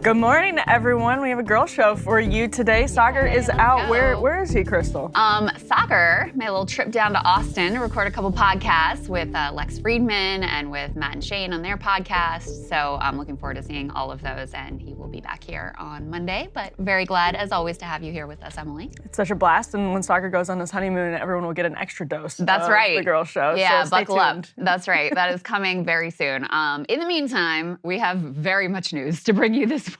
Good morning, everyone. We have a girl show for you today. Sagar is out. Where is he, Krystal? Sagar made a little trip down to Austin to record a couple podcasts with Lex Friedman and with Matt and Shane on their podcast. So I'm looking forward to seeing all of those, and he will be back here on Monday. But very glad, as always, to have you here with us, Emily. It's such a blast, and when Sagar goes on his honeymoon, everyone will get an extra dose. That's right. The girl show. Yeah, so buckle up. That's right. That is coming very soon. In the meantime, we have very much news to bring you this morning.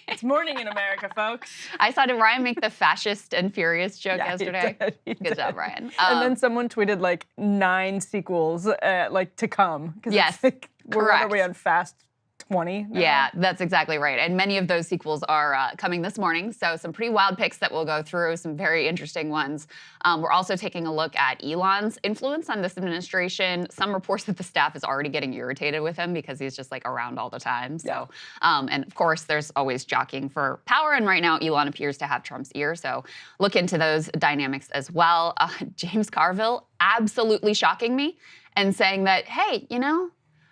It's morning in America, folks. I saw Ryan make the fascist and furious joke yesterday. Good job, Ryan. And then someone tweeted like 9 sequels to come. Yes, like, correct. What are we on, fast 20 now? Yeah, that's exactly right. And many of those sequels are coming this morning. So some pretty wild picks that we'll go through, some very interesting ones. We're also taking a look at Elon's influence on this administration. Some reports that the staff is already getting irritated with him because he's just like around all the time. So, and of course, there's always jockeying for power. And right now, Elon appears to have Trump's ear. So look into those dynamics as well. James Carville absolutely shocking me and saying that, hey, you know,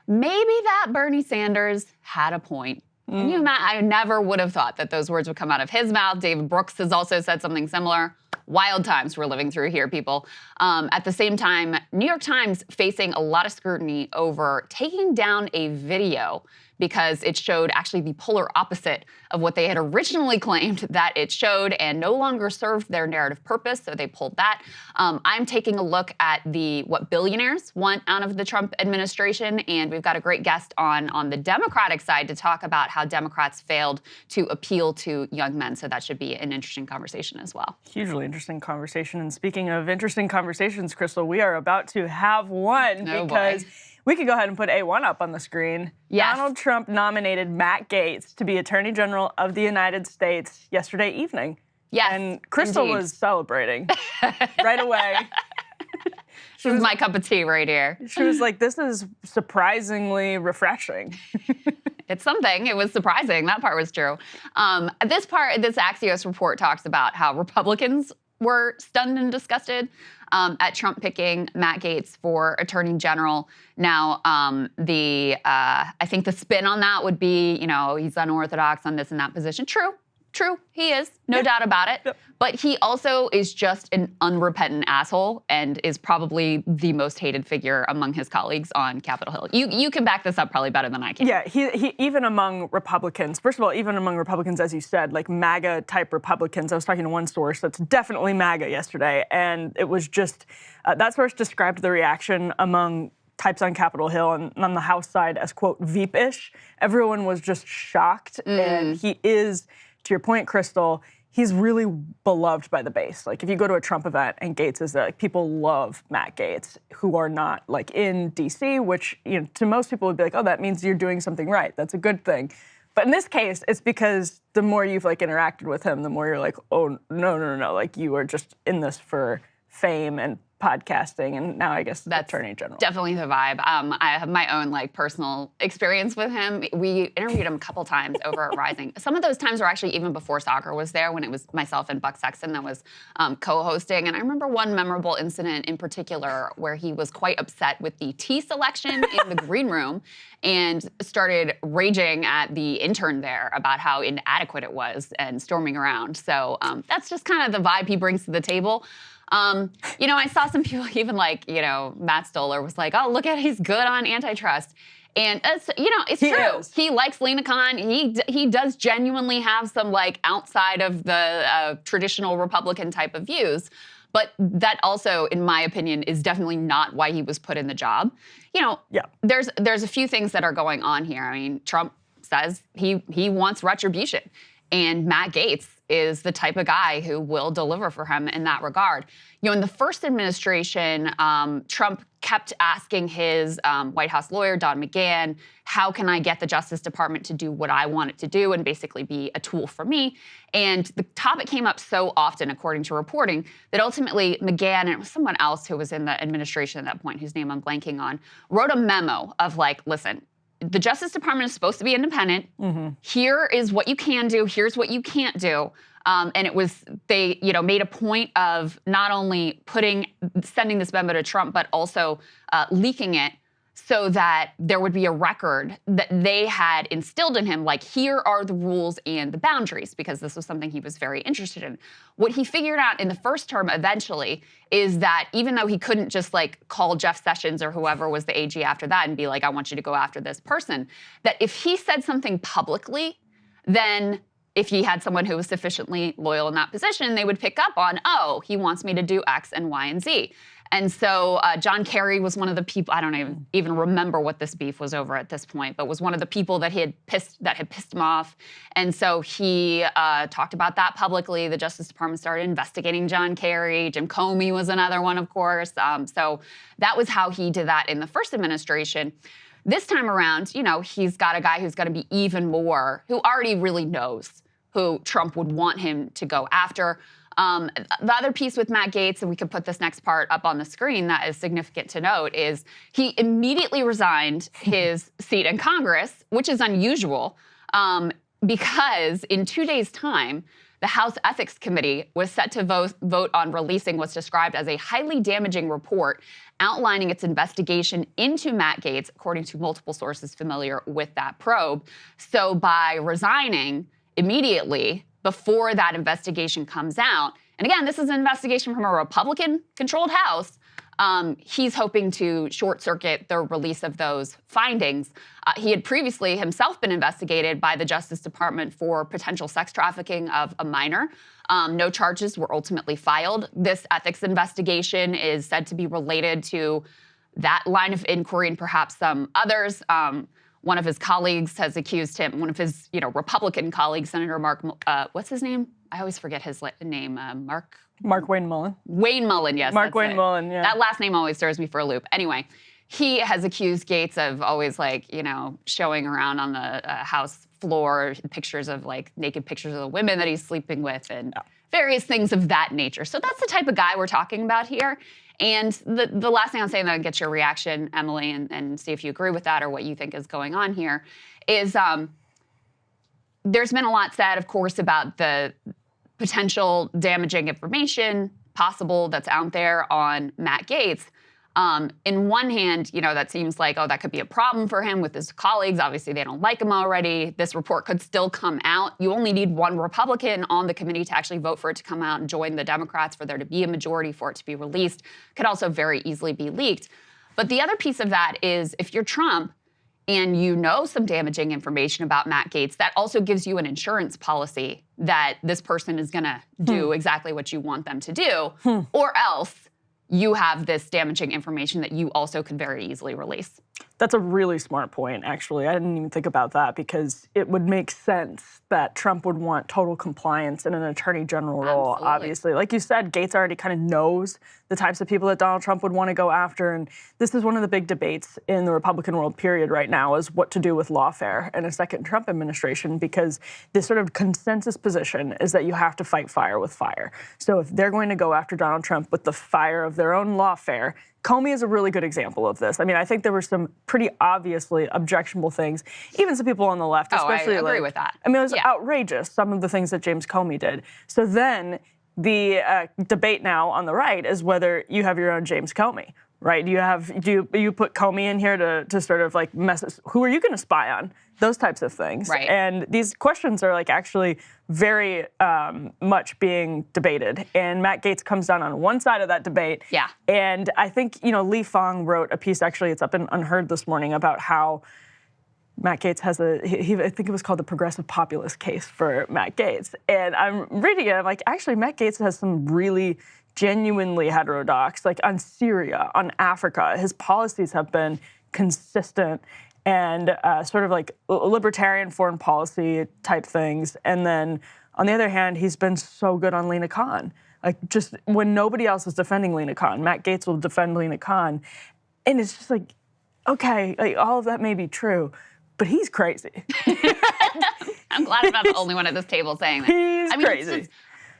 maybe that Bernie Sanders had a point. Can you imagine? I never would have thought that those words would come out of his mouth. David Brooks has also said something similar. Wild times we're living through here, people. At the same time, New York Times facing a lot of scrutiny over taking down a video because it showed actually the polar opposite of what they had originally claimed that it showed and no longer served their narrative purpose, so they pulled that. I'm taking a look at what billionaires want out of the Trump administration, and we've got a great guest on the Democratic side to talk about how Democrats failed to appeal to young men, so that should be an interesting conversation as well. Hugely interesting conversation, and speaking of interesting conversations, Krystal, we are about to have one because we could go ahead and put A1 up on the screen. Yes. Donald Trump nominated Matt Gaetz to be Attorney General of the United States yesterday evening. Yes, and Krystal was celebrating right away. This is my cup of tea right here. She was like, this is surprisingly refreshing. It's something. It was surprising. That part was true. This Axios report talks about how Republicans were stunned and disgusted at Trump picking Matt Gaetz for Attorney General. Now, I think the spin on that would be, you know, he's unorthodox on this and that position. True, he is, no doubt about it. But he also is just an unrepentant asshole and is probably the most hated figure among his colleagues on Capitol Hill. You can back this up probably better than I can. Yeah, he even among Republicans, first of all, even among Republicans, as you said, like MAGA-type Republicans, I was talking to one source that's definitely MAGA yesterday, and it was just, that source described the reaction among types on Capitol Hill and on the House side as, quote, Veep-ish. Everyone was just shocked, and he is, to your point, Krystal, he's really beloved by the base. Like, if you go to a Trump event and Gaetz is there, like, people love Matt Gaetz who are not, like, in D.C., which, you know, to most people would be like, oh, that means you're doing something right. That's a good thing. But in this case, it's because the more you've, like, interacted with him, the more you're like, oh, no. Like, you are just in this for fame and podcasting, and now I guess that's Attorney General. Definitely the vibe. I have my own like personal experience with him. We interviewed him a couple times over at Rising. Some of those times were actually even before Sagar was there, when it was myself and Buck Sexton that was co-hosting. And I remember one memorable incident in particular where he was quite upset with the tea selection in the green room and started raging at the intern there about how inadequate it was and storming around. So that's just kind of the vibe he brings to the table. You know, I saw some people even like, you know, Matt Stoller was like, oh, look at he's good on antitrust. And, you know, it's true. He likes Lena Khan. He does genuinely have some, like, outside of the traditional Republican type of views. But that also, in my opinion, is definitely not why he was put in the job. You know, there's a few things that are going on here. I mean, Trump says he wants retribution. And Matt Gaetz is the type of guy who will deliver for him in that regard. You know, in the first administration, Trump kept asking his White House lawyer, Don McGahn, how can I get the Justice Department to do what I want it to do and basically be a tool for me? And the topic came up so often, according to reporting, that ultimately McGahn, and it was someone else who was in the administration at that point, whose name I'm blanking on, wrote a memo of like, listen, the Justice Department is supposed to be independent. Here is what you can do. Here's what you can't do. And it was, they, you know, made a point of not only sending this memo to Trump, but also leaking it so that there would be a record that they had instilled in him, like, here are the rules and the boundaries, because this was something he was very interested in. What he figured out in the first term eventually is that even though he couldn't just like call Jeff Sessions or whoever was the AG after that and be like, I want you to go after this person, that if he said something publicly, then if he had someone who was sufficiently loyal in that position, they would pick up on, oh, he wants me to do X and Y and Z. And so John Kerry was one of the people, I don't even remember what this beef was over at this point, but was one of the people that had pissed him off. And so he talked about that publicly. The Justice Department started investigating John Kerry. Jim Comey was another one, of course. So that was how he did that in the first administration. This time around, you know, he's got a guy who's going to be even more, who already really knows who Trump would want him to go after. The other piece with Matt Gaetz, and we could put this next part up on the screen that is significant to note, is he immediately resigned his seat in Congress, which is unusual, because in 2 days' time, the House Ethics Committee was set to vote on releasing what's described as a highly damaging report outlining its investigation into Matt Gaetz, according to multiple sources familiar with that probe. So by resigning immediately, before that investigation comes out, and again, this is an investigation from a Republican-controlled House, he's hoping to short-circuit the release of those findings. He had previously himself been investigated by the Justice Department for potential sex trafficking of a minor. No charges were ultimately filed. This ethics investigation is said to be related to that line of inquiry and perhaps some others. One of his colleagues has accused him, one of his, Republican colleagues, Senator Mark, what's his name? I always forget his name. Mark Wayne Mullen. Wayne Mullen, yes. Mark Wayne Mullen, yeah. That last name always throws me for a loop. Anyway, he has accused Gaetz of always showing around on the House floor pictures of naked pictures of the women that he's sleeping with and various things of that nature. So that's the type of guy we're talking about here. And the last thing I'll say, and then I'll get your reaction, Emily, and see if you agree with that or what you think is going on here, is there's been a lot said, of course, about the potential damaging information possible that's out there on Matt Gaetz. In one hand, that seems like, oh, that could be a problem for him with his colleagues. Obviously, they don't like him already. This report could still come out. You only need one Republican on the committee to actually vote for it to come out and join the Democrats for there to be a majority for it to be released. Could also very easily be leaked. But the other piece of that is if you're Trump and you know some damaging information about Matt Gaetz, that also gives you an insurance policy that this person is going to do exactly what you want them to do, or else you have this damaging information that you also could very easily release. That's a really smart point, actually. I didn't even think about that because it would make sense that Trump would want total compliance in an attorney general role, Absolutely. obviously. Like you said, Gaetz already kind of knows the types of people that Donald Trump would want to go after. And this is one of the big debates in the Republican world, period, right now, is what to do with lawfare in a second Trump administration, because this sort of consensus position is that you have to fight fire with fire. So if they're going to go after Donald Trump with the fire of their own lawfare, Comey is a really good example of this. I mean, I think there were some pretty obviously objectionable things, even some people on the left, especially. I agree with that. I mean, it was outrageous, some of the things that James Comey did. So then the debate now on the right is whether you have your own James Comey, right? Do you put Comey in here to sort of who are you going to spy on? Those types of things. Right. And these questions are actually very much being debated. And Matt Gaetz comes down on one side of that debate. Yeah. And I think, Lee Fong wrote a piece, actually, it's up in Unheard this morning, about how Matt Gaetz has I think it was called the progressive populist case for Matt Gaetz. And I'm reading it, I'm like, actually, Matt Gaetz has some really genuinely heterodox, on Syria, on Africa. His policies have been consistent and sort of libertarian foreign policy type things. And then on the other hand, he's been so good on Lena Khan. Just when nobody else is defending Lena Khan, Matt Gaetz will defend Lena Khan. And it's just okay, all of that may be true, but he's crazy. I'm glad I'm not the only one at this table saying that. He's crazy.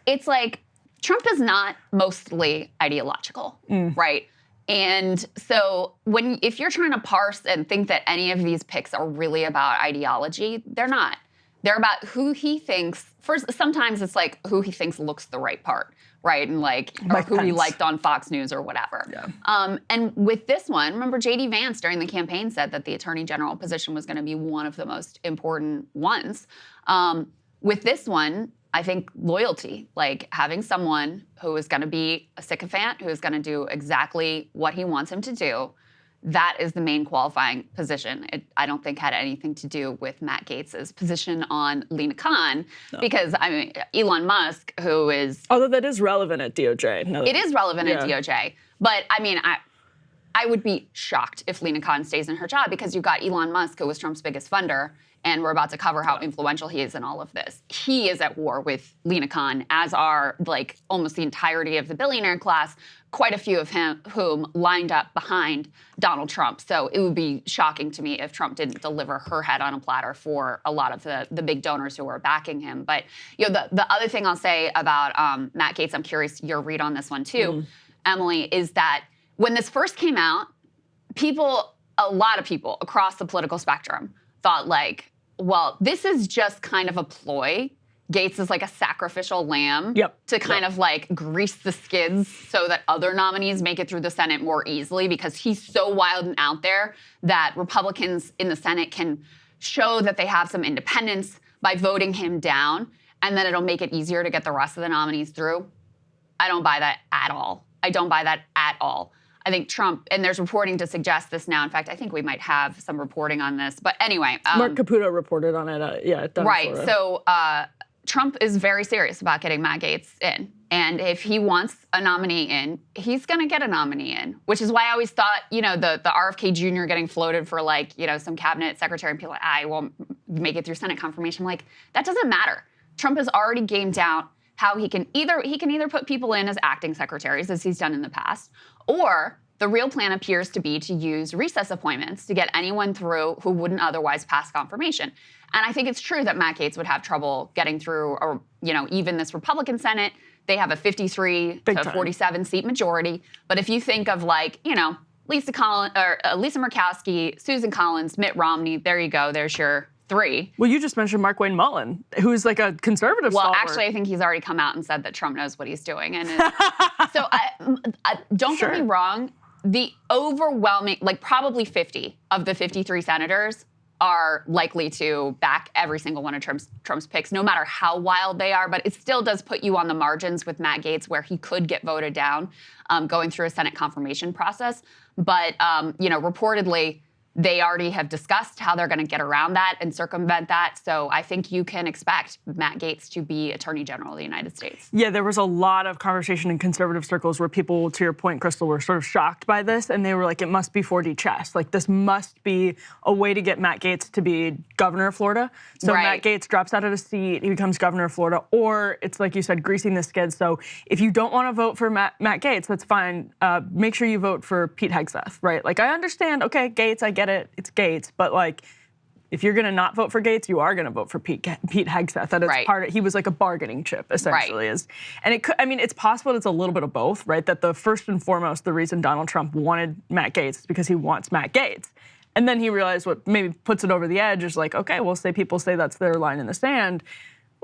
It's like Trump is not mostly ideological, right? And so if you're trying to parse and think that any of these picks are really about ideology, they're not. They're about who he thinks. First, sometimes it's who he thinks looks the right part, right? And like, or who he liked on Fox News or whatever. Yeah. And with this one, remember J.D. Vance during the campaign said that the attorney general position was going to be one of the most important ones. With this one, I think loyalty, like having someone who is going to be a sycophant, who is going to do exactly what he wants him to do, that is the main qualifying position. It, I don't think, had anything to do with Matt Gaetz's position on Lina Khan, because I mean, Elon Musk, who is... Although that is relevant at DOJ. It is relevant at DOJ. But I mean, I would be shocked if Lina Khan stays in her job, because you've got Elon Musk, who was Trump's biggest funder, and we're about to cover how influential he is in all of this. He is at war with Lina Khan, as are like almost the entirety of the billionaire class, quite a few of whom lined up behind Donald Trump. So it would be shocking to me if Trump didn't deliver her head on a platter for a lot of the big donors who are backing him. But you know, the other thing I'll say about Matt Gaetz, I'm curious your read on this one too, Emily, is that when this first came out, a lot of people across the political spectrum thought like, well, this is just kind of a ploy. Gaetz is like a sacrificial lamb to kind of like grease the skids so that other nominees make it through the Senate more easily, because he's so wild and out there that Republicans in the Senate can show that they have some independence by voting him down, and then it'll make it easier to get the rest of the nominees through. I don't buy that at all. I don't buy that at all. I think Trump, and there's reporting to suggest this now. In fact, I think we might have some reporting on this. But anyway. Mark Caputo reported on it, Right, so Trump is very serious about getting Matt Gaetz in. And if he wants a nominee in, he's gonna get a nominee in, which is why I always thought, you know, the RFK Jr. getting floated for like, you know, some cabinet secretary, and people are like, I won't make it through Senate confirmation. I'm like, that doesn't matter. Trump has already gamed out how he can either put people in as acting secretaries, as he's done in the past, or the real plan appears to be to use recess appointments to get anyone through who wouldn't otherwise pass confirmation. And I think it's true that Matt Gaetz would have trouble getting through, or you know, even this Republican Senate. They have a 53 to 47 seat majority. But if you think of like, you know, Lisa Murkowski, Susan Collins, Mitt Romney, there you go. There's your three. Well, you just mentioned Mark Wayne Mullen, who's like a conservative stalwart. Actually, I think he's already come out and said that Trump knows what he's doing. And so don't get me wrong. The overwhelming, like probably 50 of the 53 senators are likely to back every single one of Trump's picks, no matter how wild they are. But it still does put you on the margins with Matt Gaetz, where he could get voted down going through a Senate confirmation process. But, you know, reportedly, they already have discussed how they're going to get around that and circumvent that. So I think you can expect Matt Gaetz to be Attorney General of the United States. Yeah, there was a lot of conversation in conservative circles where people, to your point, Krystal, were sort of shocked by this. And they were like, it must be 4D chess. Like, this must be a way to get Matt Gaetz to be governor of Florida. So Matt Gaetz drops out of his seat, he becomes governor of Florida. Or it's like you said, greasing the skids. So if you don't want to vote for Matt Gaetz, that's fine. Make sure you vote for Pete Hegseth, right? Like, I understand, okay, Gaetz, I get it. It's Gaetz, but like, if you're going to not vote for Gaetz, you are going to vote for Pete Hegseth. That is part of, he was like a bargaining chip, essentially. And it could, I mean, it's possible it's a little bit of both, right? That the first and foremost, the reason Donald Trump wanted Matt Gaetz is because he wants Matt Gaetz. And then he realized what maybe puts it over the edge is like, okay, well, say people say that's their line in the sand.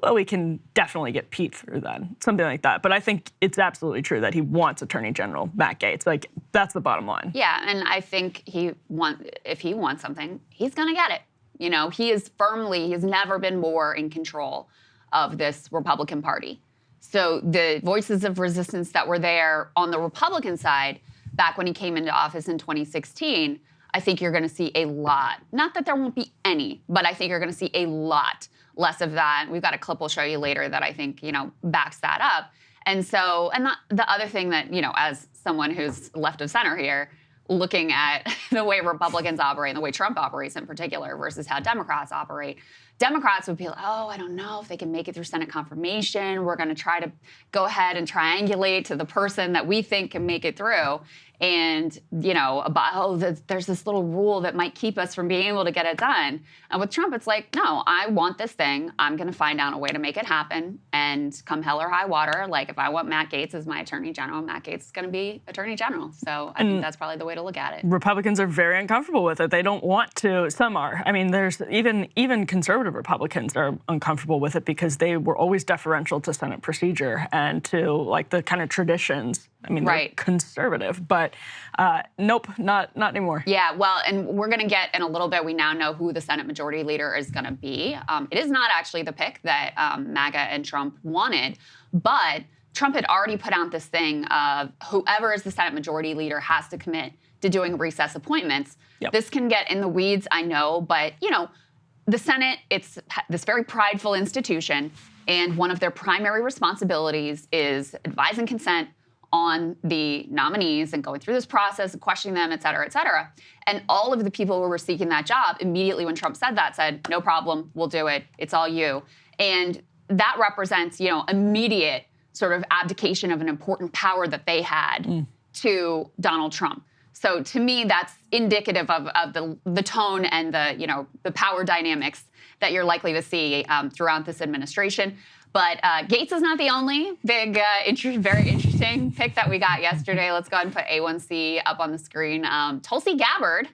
Well, we can definitely get Pete through then, something like that. But I think it's absolutely true that he wants Attorney General Matt Gaetz. Like, that's the bottom line. Yeah, and I think if he wants something, he's going to get it. You know, he's never been more in control of this Republican Party. So the voices of resistance that were there on the Republican side back when he came into office in 2016, I think you're going to see a lot. Not that there won't be any, but I think you're going to see a lot less of that. We've got a clip we'll show you later that I think, you know, backs that up. And so, and the other thing that, you know, as someone who's left of center here, looking at the way Republicans operate and the way Trump operates in particular versus how Democrats operate, Democrats would be like, oh, I don't know if they can make it through Senate confirmation. We're going to try to go ahead and triangulate to the person that we think can make it through. And, you know, about, oh, there's this little rule that might keep us from being able to get it done. And with Trump, it's like, no, I want this thing. I'm going to find out a way to make it happen. And come hell or high water, like if I want Matt Gaetz as my Attorney General, Matt Gaetz is going to be Attorney General. So I think that's probably the way to look at it. Republicans are very uncomfortable with it. They don't want to. Some are. I mean, there's even conservative conservative Republicans are uncomfortable with it because they were always deferential to Senate procedure and to like the kind of traditions. I mean, they're conservative, but nope, not anymore. Yeah, well, and we're going to get in a little bit. We now know who the Senate Majority Leader is going to be. It is not actually the pick that MAGA and Trump wanted, but Trump had already put out this thing of whoever is the Senate Majority Leader has to commit to doing recess appointments. Yep. This can get in the weeds, I know, but, you know, the Senate, it's this very prideful institution, and one of their primary responsibilities is advise and consent on the nominees and going through this process and questioning them, et cetera, et cetera. And all of the people who were seeking that job immediately when Trump said that said, no problem, we'll do it, it's all you. And that represents, you know, immediate sort of abdication of an important power that they had to Donald Trump. So to me, that's indicative of the tone and the, you know, the power dynamics that you're likely to see throughout this administration. But Gaetz is not the only big, very interesting pick that we got yesterday. Let's go ahead and put A1C up on the screen. Tulsi Gabbard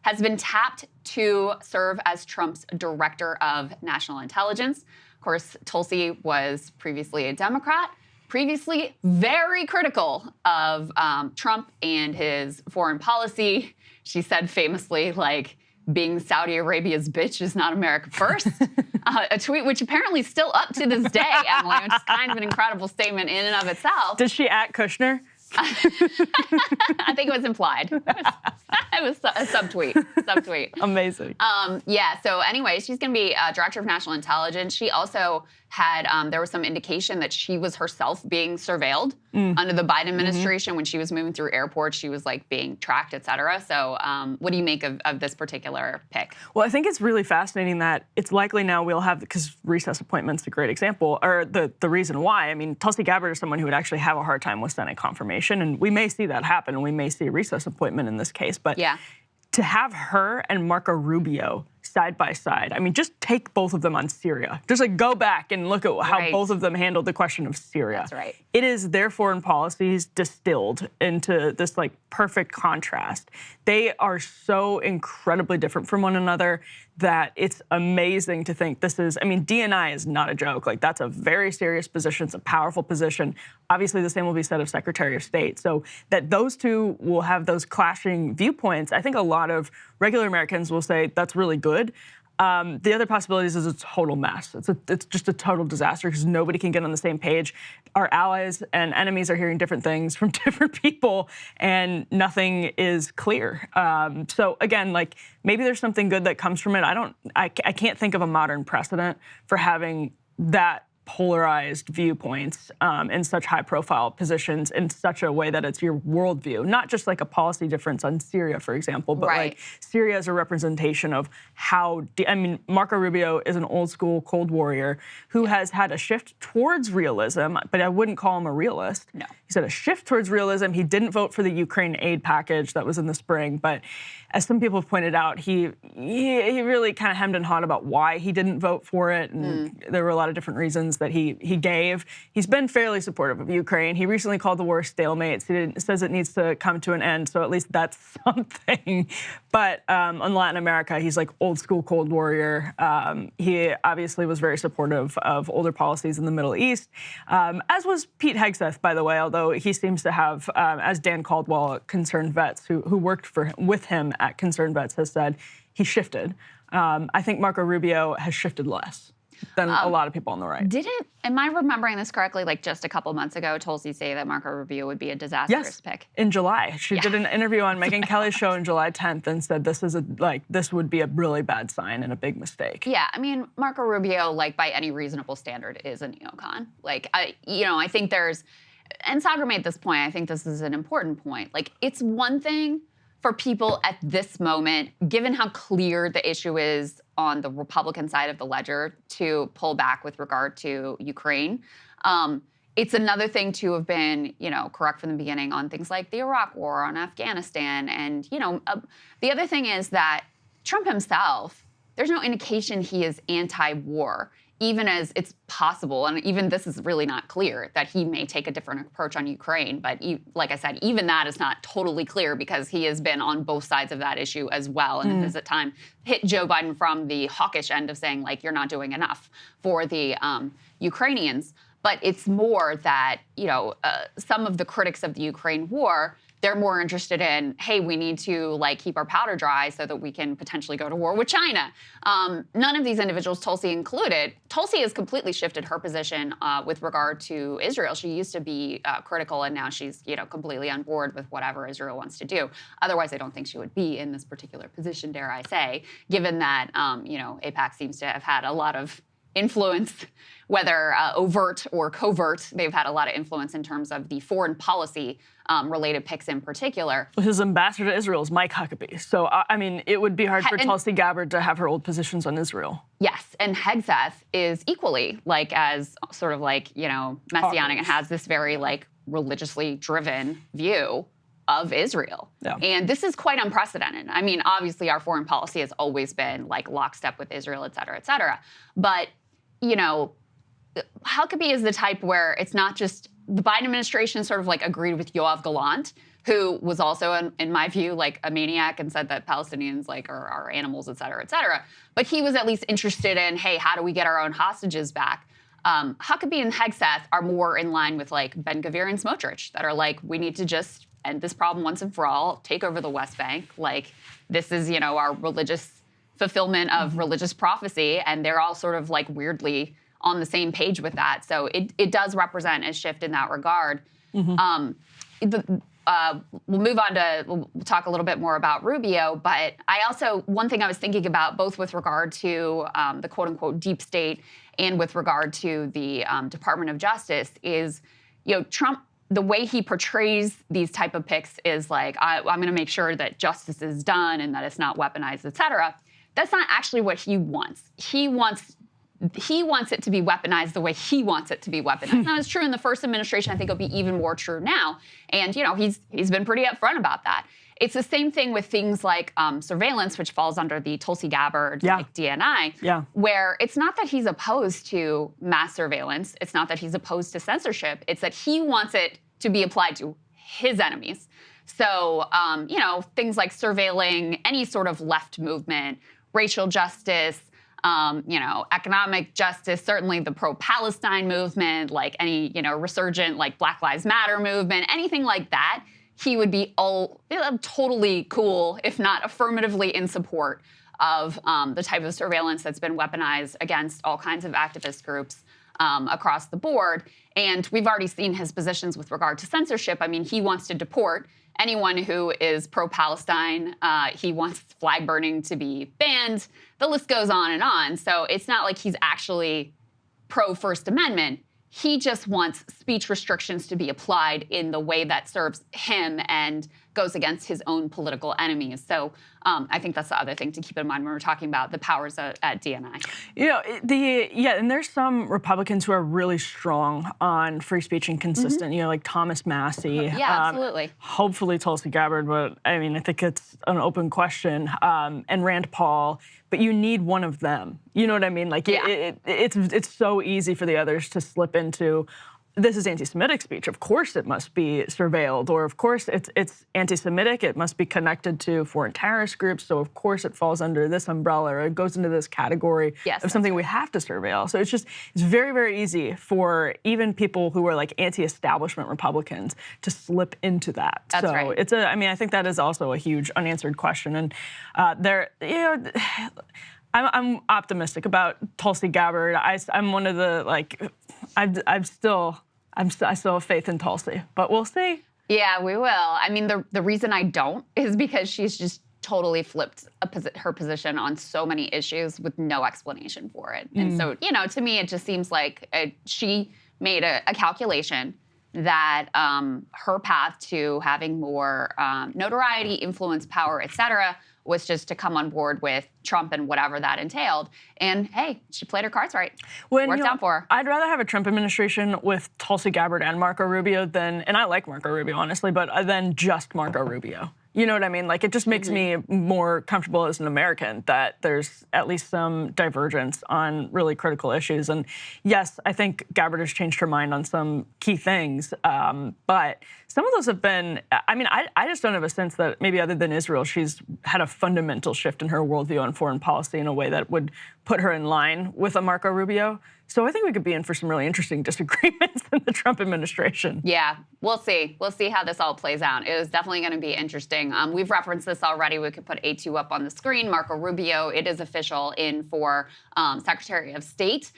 has been tapped to serve as Trump's director of national intelligence. Of course, Tulsi was previously a Democrat, previously very critical of Trump and his foreign policy. She said famously, like, being Saudi Arabia's bitch is not America first. A tweet which apparently is still up to this day, Emily, which is kind of an incredible statement in and of itself. Does she at Kushner? I think it was implied. It was a subtweet. Amazing. Yeah, so anyway, she's going to be Director of National Intelligence. She also had, there was some indication that she was herself being surveilled under the Biden administration when she was moving through airports. She was like being tracked, et cetera. So what do you make of this particular pick? Well, I think it's really fascinating that it's likely now we'll have, because recess appointment's a great example, or the reason why. I mean, Tulsi Gabbard is someone who would actually have a hard time with Senate confirmation, and we may see that happen, and we may see a recess appointment in this case. But yeah, to have her and Marco Rubio side by side, I mean, just take both of them on Syria. Just like go back and look at how both of them handled the question of Syria. That's right. It is their foreign policies distilled into this like perfect contrast. They are so incredibly different from one another that it's amazing to think this is, I mean, D&I is not a joke. Like, that's a very serious position. It's a powerful position. Obviously, the same will be said of Secretary of State. So that those two will have those clashing viewpoints, I think a lot of regular Americans will say that's really good. The other possibilities is a total mess. It's just a total disaster because nobody can get on the same page. Our allies and enemies are hearing different things from different people, and nothing is clear. So again, like, maybe there's something good that comes from it. I can't think of a modern precedent for having that polarized viewpoints in such high-profile positions in such a way that it's your worldview, not just like a policy difference on Syria, for example, but like Syria is a representation of how, I mean, Marco Rubio is an old-school Cold Warrior who has had a shift towards realism, but I wouldn't call him a realist. No. He's had a shift towards realism. He didn't vote for the Ukraine aid package that was in the spring, but as some people have pointed out, he really kind of hemmed and hawed about why he didn't vote for it, and there were a lot of different reasons that he gave. He's been fairly supportive of Ukraine. He recently called the war a stalemate. He says it needs to come to an end, so at least that's something. But in Latin America, he's like old school Cold Warrior. He obviously was very supportive of older policies in the Middle East, as was Pete Hegseth, by the way, although he seems to have, as Dan Caldwell at Concerned Vets, who worked with him at Concerned Vets, has said, he shifted. I think Marco Rubio has shifted less than a lot of people on the right. Am I remembering this correctly, like just a couple months ago, Tulsi say that Marco Rubio would be a disastrous pick? In July. She did an interview on Megyn Kelly's show on July 10th and said this would be a really bad sign and a big mistake. Yeah, I mean, Marco Rubio, like by any reasonable standard, is a neocon. Like, I think there's, and Sagar made this point, I think this is an important point. Like, it's one thing for people at this moment, given how clear the issue is on the Republican side of the ledger, to pull back with regard to Ukraine. It's another thing to have been, correct from the beginning on things like the Iraq War, on Afghanistan. And, the other thing is that Trump himself there's no indication he is anti-war, even as it's possible, and even this is really not clear, that he may take a different approach on Ukraine. But like I said, even that is not totally clear because he has been on both sides of that issue as well, and has at time hit Joe Biden from the hawkish end of saying, like, you're not doing enough for the Ukrainians. But it's more that, some of the critics of the Ukraine war, they're more interested in, hey, we need to like keep our powder dry so that we can potentially go to war with China. None of these individuals, Tulsi included, Tulsi has completely shifted her position with regard to Israel. She used to be critical, and now she's completely on board with whatever Israel wants to do. Otherwise, I don't think she would be in this particular position, dare I say, given that AIPAC seems to have had a lot of influence, whether overt or covert. They've had a lot of influence in terms of the foreign policy related picks in particular. His ambassador to Israel is Mike Huckabee. So, I mean, it would be hard for Tulsi Gabbard to have her old positions on Israel. Yes, and Hegseth is equally as sort of messianic and has this very religiously driven view of Israel. Yeah. And this is quite unprecedented. I mean, obviously our foreign policy has always been lockstep with Israel, et cetera, et cetera. But, Huckabee is the type where it's not just the Biden administration sort of agreed with Yoav Gallant, who was also, in my view, a maniac and said that Palestinians are animals, et cetera, et cetera. But he was at least interested in, hey, how do we get our own hostages back? Huckabee and Hegseth are more in line with Ben-Gvir and Smotrich that are we need to just end this problem once and for all, take over the West Bank. This is, our religious fulfillment of religious prophecy, and they're all sort of weirdly on the same page with that. So it does represent a shift in that regard. We'll move on to, we'll talk a little bit more about Rubio, but one thing I was thinking about, both with regard to the quote unquote deep state and with regard to the Department of Justice is, Trump, the way he portrays these type of picks is I'm going to make sure that justice is done and that it's not weaponized, et cetera. That's not actually what he wants. He wants it to be weaponized the way he wants it to be weaponized. Now, it's true in the first administration. I think it'll be even more true now. And, he's been pretty upfront about that. It's the same thing with things like surveillance, which falls under the Tulsi Gabbard DNI, where it's not that he's opposed to mass surveillance. It's not that he's opposed to censorship. It's that he wants it to be applied to his enemies. So, things like surveilling any sort of left movement, racial justice, economic justice, certainly the pro-Palestine movement, any, resurgent Black Lives Matter movement, anything like that, he would be totally cool, if not affirmatively in support of the type of surveillance that's been weaponized against all kinds of activist groups across the board. And we've already seen his positions with regard to censorship. I mean, he wants to deport anyone who is pro-Palestine. He wants flag burning to be banned. The list goes on and on. So it's not like he's actually pro-First Amendment. He just wants speech restrictions to be applied in the way that serves him and goes against his own political enemies. So I think that's the other thing to keep in mind when we're talking about the powers at DNI. And there's some Republicans who are really strong on free speech and consistent, like Thomas Massey. Yeah, absolutely. Hopefully Tulsi Gabbard, but I mean, I think it's an open question. And Rand Paul, but you need one of them. You know what I mean? It's so easy for the others to slip into, this is anti-Semitic speech. Of course it must be surveilled, or of course it's anti-Semitic. It must be connected to foreign terrorist groups. So of course it falls under this umbrella, or it goes into this category of something we have to surveil. So it's very, very easy for even people who are anti-establishment Republicans to slip into that. That's so right. I think that is also a huge unanswered question. And I'm optimistic about Tulsi Gabbard. I'm one of the I still have faith in Tulsi, but we'll see. Yeah, we will. I mean, the reason I don't is because she's just totally flipped her position on so many issues with no explanation for it. And so, to me, it just seems like she made a calculation that her path to having more notoriety, influence, power, et cetera, was just to come on board with Trump and whatever that entailed. And hey, she played her cards right. Worked out for her. I'd rather have a Trump administration with Tulsi Gabbard and Marco Rubio and I like Marco Rubio, honestly, but than just Marco Rubio. You know what I mean? Like, it just makes me more comfortable as an American that there's at least some divergence on really critical issues. And yes, I think Gabbard has changed her mind on some key things, but some of those have been, I mean, I just don't have a sense that maybe other than Israel, she's had a fundamental shift in her worldview on foreign policy in a way that would put her in line with a Marco Rubio. So I think we could be in for some really interesting disagreements in the Trump administration. Yeah, we'll see. We'll see how this all plays out. It is definitely going to be interesting. We've referenced this already. We could put A2 up on the screen. Marco Rubio, it is official in for Secretary of State.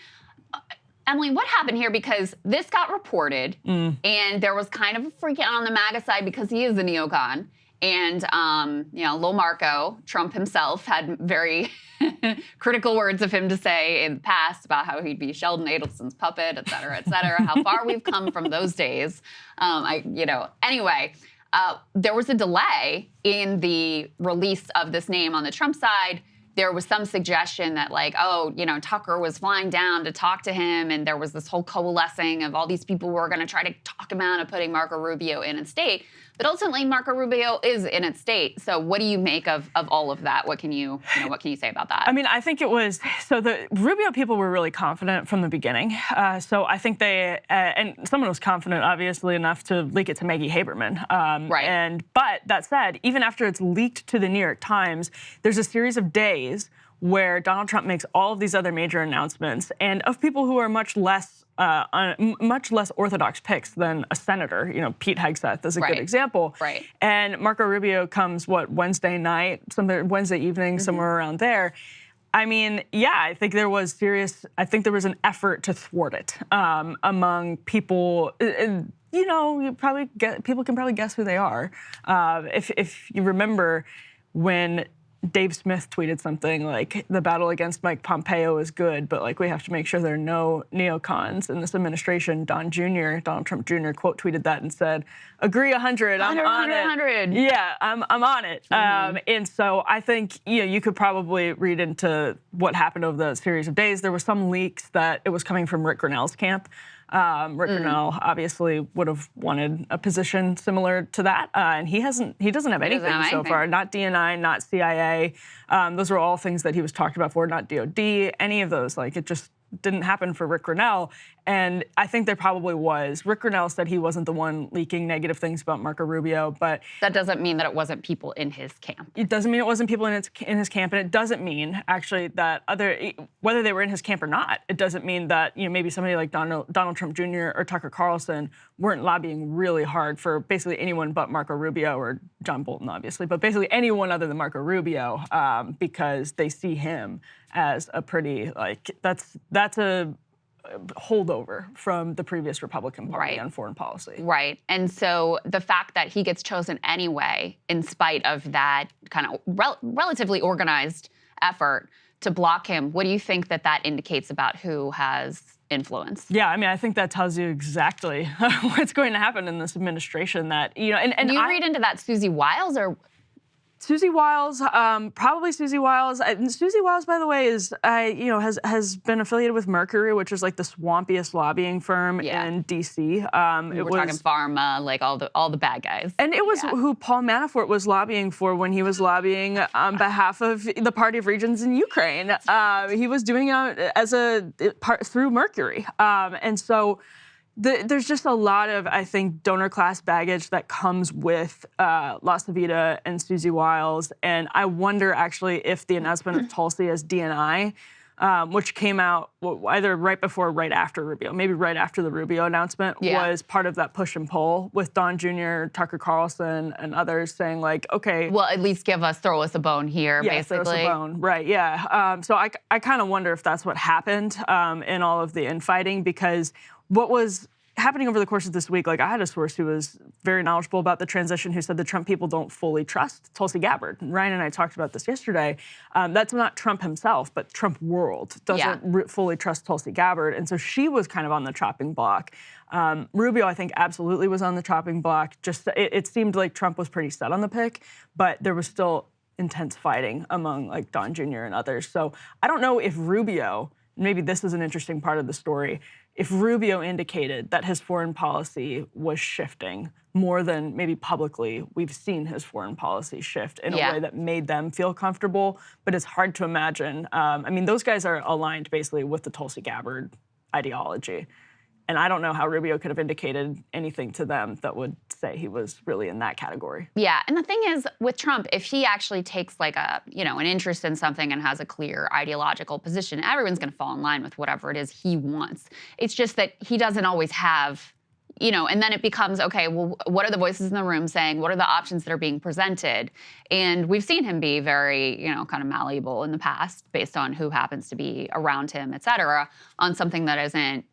Emily, what happened here? Because this got reported, and there was kind of a freak out on the MAGA side because he is a neocon. And, you know, Lil Marco, Trump himself, had very critical words of him to say in the past about how he'd be Sheldon Adelson's puppet, et cetera, how far we've come from those days. Anyway, there was a delay in the release of this name on the Trump side. There was some suggestion that, like, oh, you know, Tucker was flying down to talk to him, and there was this whole coalescing of all these people who were going to try to talk him out of putting Marco Rubio in its state. But ultimately, Marco Rubio is in its state. So what do you make of all of that? What can you say about that? I mean, I think it was, so the Rubio people were really confident from the beginning. So I think they, and someone was confident, obviously, enough to leak it to Maggie Haberman. Right. But that said, even after it's leaked to the New York Times, there's a series of days where Donald Trump makes all of these other major announcements, and of people who are much less orthodox picks than a senator. You know, Pete Hegseth is a good example. Right. And Marco Rubio comes, Wednesday night, Wednesday evening, somewhere around there. I mean, yeah, I think there was an effort to thwart it among people. You know, people can probably guess who they are. If you remember when Dave Smith tweeted something like, the battle against Mike Pompeo is good, but like we have to make sure there are no neocons in this administration. Donald Trump Jr. quote tweeted that and said, agree 100, I'm on it. 100. Yeah, I'm on it. And so I think, you know, you could probably read into what happened over the series of days. There were some leaks that it was coming from Rick Grinnell's camp. Rick Grinnell obviously would have wanted a position similar to that, and he doesn't have anything so far. Not DNI, not CIA. Those were all things that he was talked about for, not DOD. Any of those, like, it just didn't happen for Rick Grinnell. And I think there probably was. Rick Grinnell said he wasn't the one leaking negative things about Marco Rubio, but that doesn't mean that it wasn't people in his camp. It doesn't mean it wasn't people in his camp, and it doesn't mean actually that whether they were in his camp or not, it doesn't mean that, you know, maybe somebody like Donald Trump Jr. or Tucker Carlson weren't lobbying really hard for basically anyone but Marco Rubio or John Bolton, obviously, but basically anyone other than Marco Rubio, because they see him as a pretty, like, that's a holdover from the previous Republican Party on foreign policy. Right. And so the fact that he gets chosen anyway, in spite of that kind of relatively organized effort to block him, what do you think that indicates about who has influence? Yeah, I mean, I think that tells you exactly what's going to happen in this administration. That, you know, and you read into that Susie Wiles or? Susie Wiles, probably Susie Wiles. Susie Wiles, by the way, has been affiliated with Mercury, which is like the swampiest lobbying firm in D.C. We're talking pharma, like all the bad guys. And it was who Paul Manafort was lobbying for when he was lobbying on behalf of the Party of Regions in Ukraine. He was doing it through Mercury, and so. There's just a lot of, I think, donor class baggage that comes with La Savita and Susie Wiles. And I wonder, actually, if the announcement of Tulsi as DNI, which came out either right before or right after Rubio, maybe right after the Rubio announcement, was part of that push and pull with Don Jr., Tucker Carlson, and others saying, like, okay. Well, at least throw us a bone here, basically. Throw us a bone, right, yeah. So I kind of wonder if that's what happened in all of the infighting, because what was happening over the course of this week, like, I had a source who was very knowledgeable about the transition who said the Trump people don't fully trust Tulsi Gabbard. And Ryan and I talked about this yesterday. That's not Trump himself, but Trump world doesn't fully trust Tulsi Gabbard. And so she was kind of on the chopping block. Rubio, I think, absolutely was on the chopping block. Just it seemed like Trump was pretty set on the pick, but there was still intense fighting among, like, Don Jr. and others. So I don't know if Rubio, maybe this is an interesting part of the story, if Rubio indicated that his foreign policy was shifting more than maybe publicly, we've seen his foreign policy shift in a way that made them feel comfortable, but it's hard to imagine. I mean, those guys are aligned basically with the Tulsi Gabbard ideology. And I don't know how Rubio could have indicated anything to them that would say he was really in that category. Yeah, and the thing is, with Trump, if he actually takes like a, an interest in something and has a clear ideological position, everyone's going to fall in line with whatever it is he wants. It's just that he doesn't always have, and then it becomes, okay, well, what are the voices in the room saying? What are the options that are being presented? And we've seen him be very, kind of malleable in the past based on who happens to be around him, et cetera, on something that isn't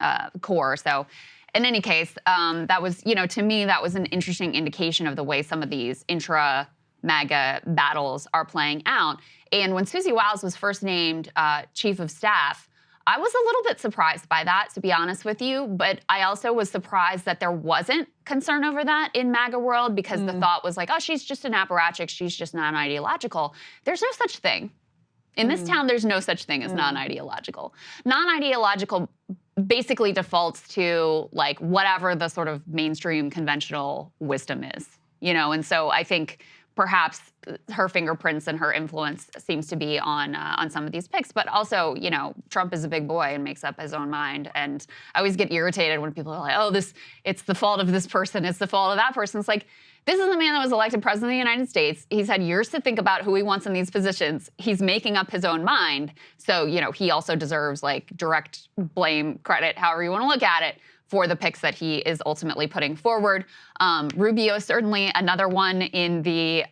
core. So in any case, that was, to me, that was an interesting indication of the way some of these intra-MAGA battles are playing out. And when Susie Wiles was first named chief of staff, I was a little bit surprised by that, to be honest with you, but I also was surprised that there wasn't concern over that in MAGA world, because the thought was like, oh, she's just an apparatchik, she's just non-ideological. There's no such thing. In this town, there's no such thing as non-ideological. Non-ideological basically defaults to like whatever the sort of mainstream conventional wisdom is, and so I think perhaps her fingerprints and her influence seems to be on some of these picks. But also, Trump is a big boy and makes up his own mind. And I always get irritated when people are like, oh, it's the fault of this person, it's the fault of that person. It's like, this is the man that was elected president of the United States. He's had years to think about who he wants in these positions. He's making up his own mind. So, he also deserves like direct blame, credit, however you want to look at it, for the picks that he is ultimately putting forward. Rubio is certainly another one in the,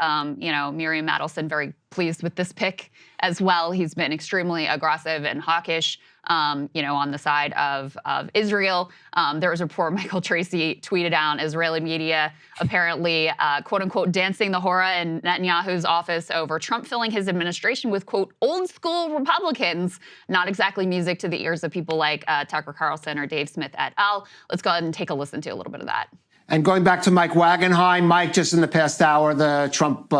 Miriam Adelson, very pleased with this pick as well. He's been extremely aggressive and hawkish, on the side of Israel. There was a report Michael Tracy tweeted out, Israeli media apparently, quote unquote, dancing the hora in Netanyahu's office over Trump filling his administration with, quote, old school Republicans. Not exactly music to the ears of people like Tucker Carlson or Dave Smith et al. Let's go ahead and take a listen to a little bit of that. And going back to Mike Wagenheim, Mike, just in the past hour, the Trump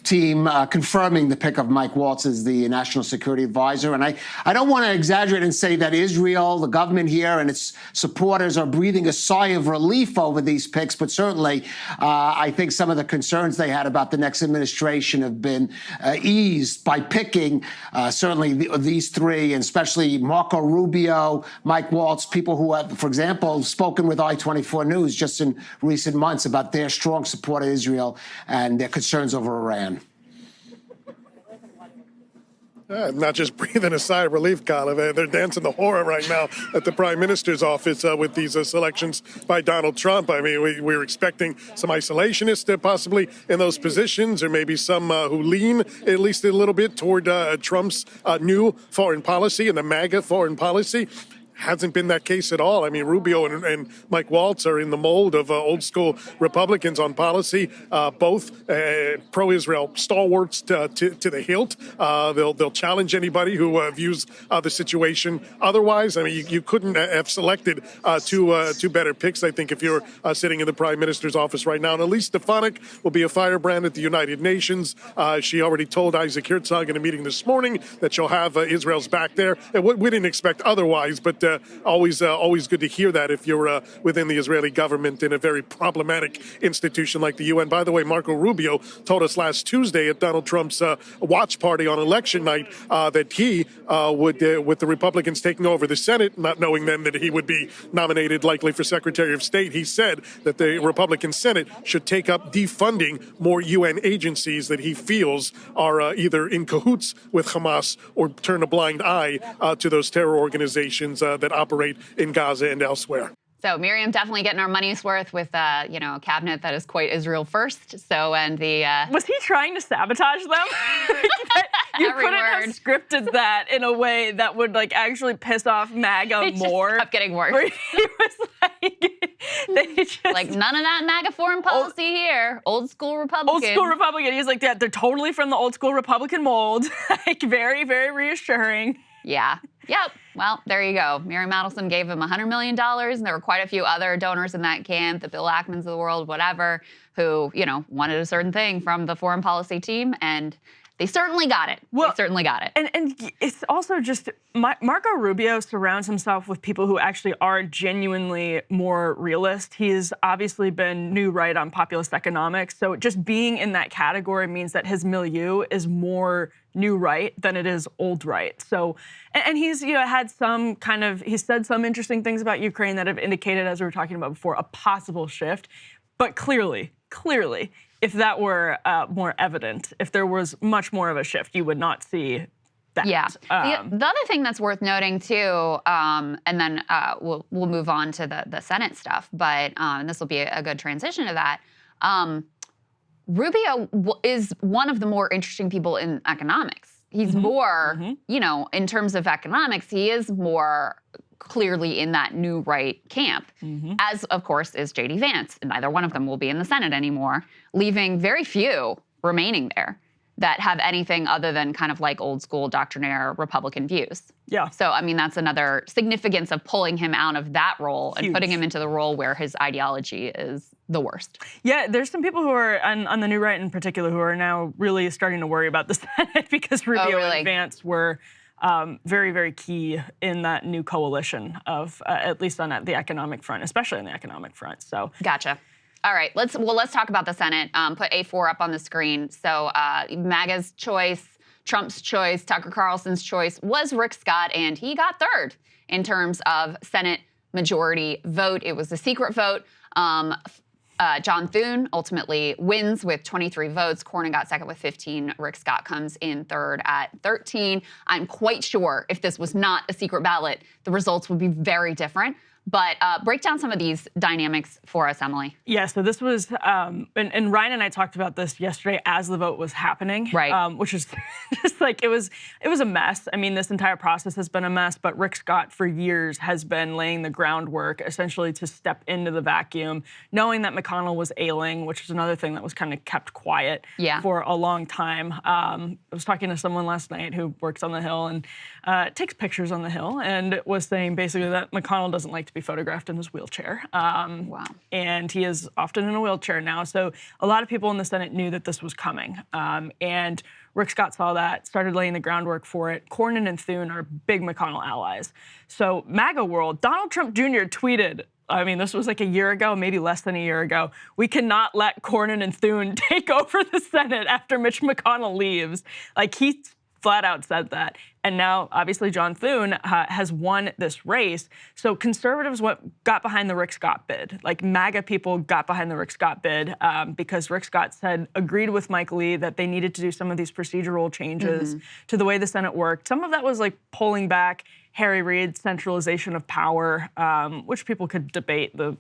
team confirming the pick of Mike Waltz as the national security advisor. And I don't want to exaggerate and say that Israel, the government here, and its supporters are breathing a sigh of relief over these picks. But certainly, I think some of the concerns they had about the next administration have been eased by picking certainly these three, and especially Marco Rubio, Mike Waltz, people who have, for example, spoken with I-24 News just in recent months about their strong support of Israel and their concerns over Iran. Not just breathing a sigh of relief, Colin. They're dancing the hora right now at the Prime Minister's office with these selections by Donald Trump. I mean, we were expecting some isolationists possibly in those positions, or maybe some who lean at least a little bit toward Trump's new foreign policy and the MAGA foreign policy. Hasn't been that case at all. I mean, Rubio and Mike Waltz are in the mold of old school Republicans on policy, both pro-Israel stalwarts to the hilt. They'll challenge anybody who views the situation otherwise. I mean, you couldn't have selected two better picks, I think, if you're sitting in the Prime Minister's office right now. And Elise Stefanik will be a firebrand at the United Nations. She already told Isaac Herzog in a meeting this morning that she'll have Israel's back there. And we didn't expect otherwise, but always good to hear that if you're within the Israeli government in a very problematic institution like the UN. By the way, Marco Rubio told us last Tuesday at Donald Trump's watch party on election night that he would, with the Republicans taking over the Senate, not knowing then that he would be nominated likely for Secretary of State, he said that the Republican Senate should take up defunding more UN agencies that he feels are either in cahoots with Hamas or turn a blind eye to those terror organizations that operate in Gaza and elsewhere. So Miriam definitely getting our money's worth with, a cabinet that is quite Israel first. So, and the... Was he trying to sabotage them? You couldn't have scripted that in a way that would, actually piss off MAGA more. It just kept getting worse. He was they just... none of that MAGA foreign policy here. Old school Republican. Old school Republican. He's like, they're totally from the old school Republican mold. Very, very reassuring. Yeah. Yep. Well, there you go. Miriam Adelson gave him $100 million, and there were quite a few other donors in that camp, the Bill Ackmans of the world, whatever, who, wanted a certain thing from the foreign policy team, and They certainly got it. They certainly got it. And it's also just, Marco Rubio surrounds himself with people who actually are genuinely more realist. He's obviously been new right on populist economics. So just being in that category means that his milieu is more new right than it is old right. So, and he's had some kind of, he said some interesting things about Ukraine that have indicated, as we were talking about before, a possible shift. But clearly, if that were more evident, if there was much more of a shift, you would not see that. Yeah. The other thing that's worth noting too, and then we'll move on to the Senate stuff, but this will be a good transition to that. Rubio is one of the more interesting people in economics. He's more, in terms of economics, he is more clearly in that new right camp, as of course is J.D. Vance. Neither one of them will be in the Senate anymore, leaving very few remaining there that have anything other than kind of like old school doctrinaire Republican views. Yeah. So, I mean, that's another significance of pulling him out of that role and putting him into the role where his ideology is the worst. Yeah, there's some people who are, on the new right in particular, who are now really starting to worry about the Senate because Rubio and Vance were very, very key in that new coalition of, at least on the economic front, especially on the economic front. So gotcha. All right, let's talk about the Senate. Put A4 up on the screen. So MAGA's choice, Trump's choice, Tucker Carlson's choice was Rick Scott, and he got third in terms of Senate majority vote. It was a secret vote. John Thune ultimately wins with 23 votes. Cornyn got second with 15. Rick Scott comes in third at 13. I'm quite sure if this was not a secret ballot, the results would be very different. But break down some of these dynamics for us, Emily. Yeah, so this was, and Ryan and I talked about this yesterday as the vote was happening. Right. Which is just like, it was a mess. I mean, this entire process has been a mess, but Rick Scott for years has been laying the groundwork essentially to step into the vacuum, knowing that McConnell was ailing, which is another thing that was kind of kept quiet for a long time. I was talking to someone last night who works on the Hill and takes pictures on the Hill and was saying basically that McConnell doesn't like to be photographed in his wheelchair. Wow. And he is often in a wheelchair now. So a lot of people in the Senate knew that this was coming. And Rick Scott saw that, started laying the groundwork for it. Cornyn and Thune are big McConnell allies. So MAGA world, Donald Trump Jr. tweeted, I mean, this was like a year ago, maybe less than a year ago, we cannot let Cornyn and Thune take over the Senate after Mitch McConnell leaves. Like, he flat out said that. And now, obviously, John Thune has won this race. So conservatives got behind the Rick Scott bid. Like, MAGA people got behind the Rick Scott bid because Rick Scott agreed with Mike Lee that they needed to do some of these procedural changes to the way the Senate worked. Some of that was like pulling back Harry Reid's centralization of power, which people could debate the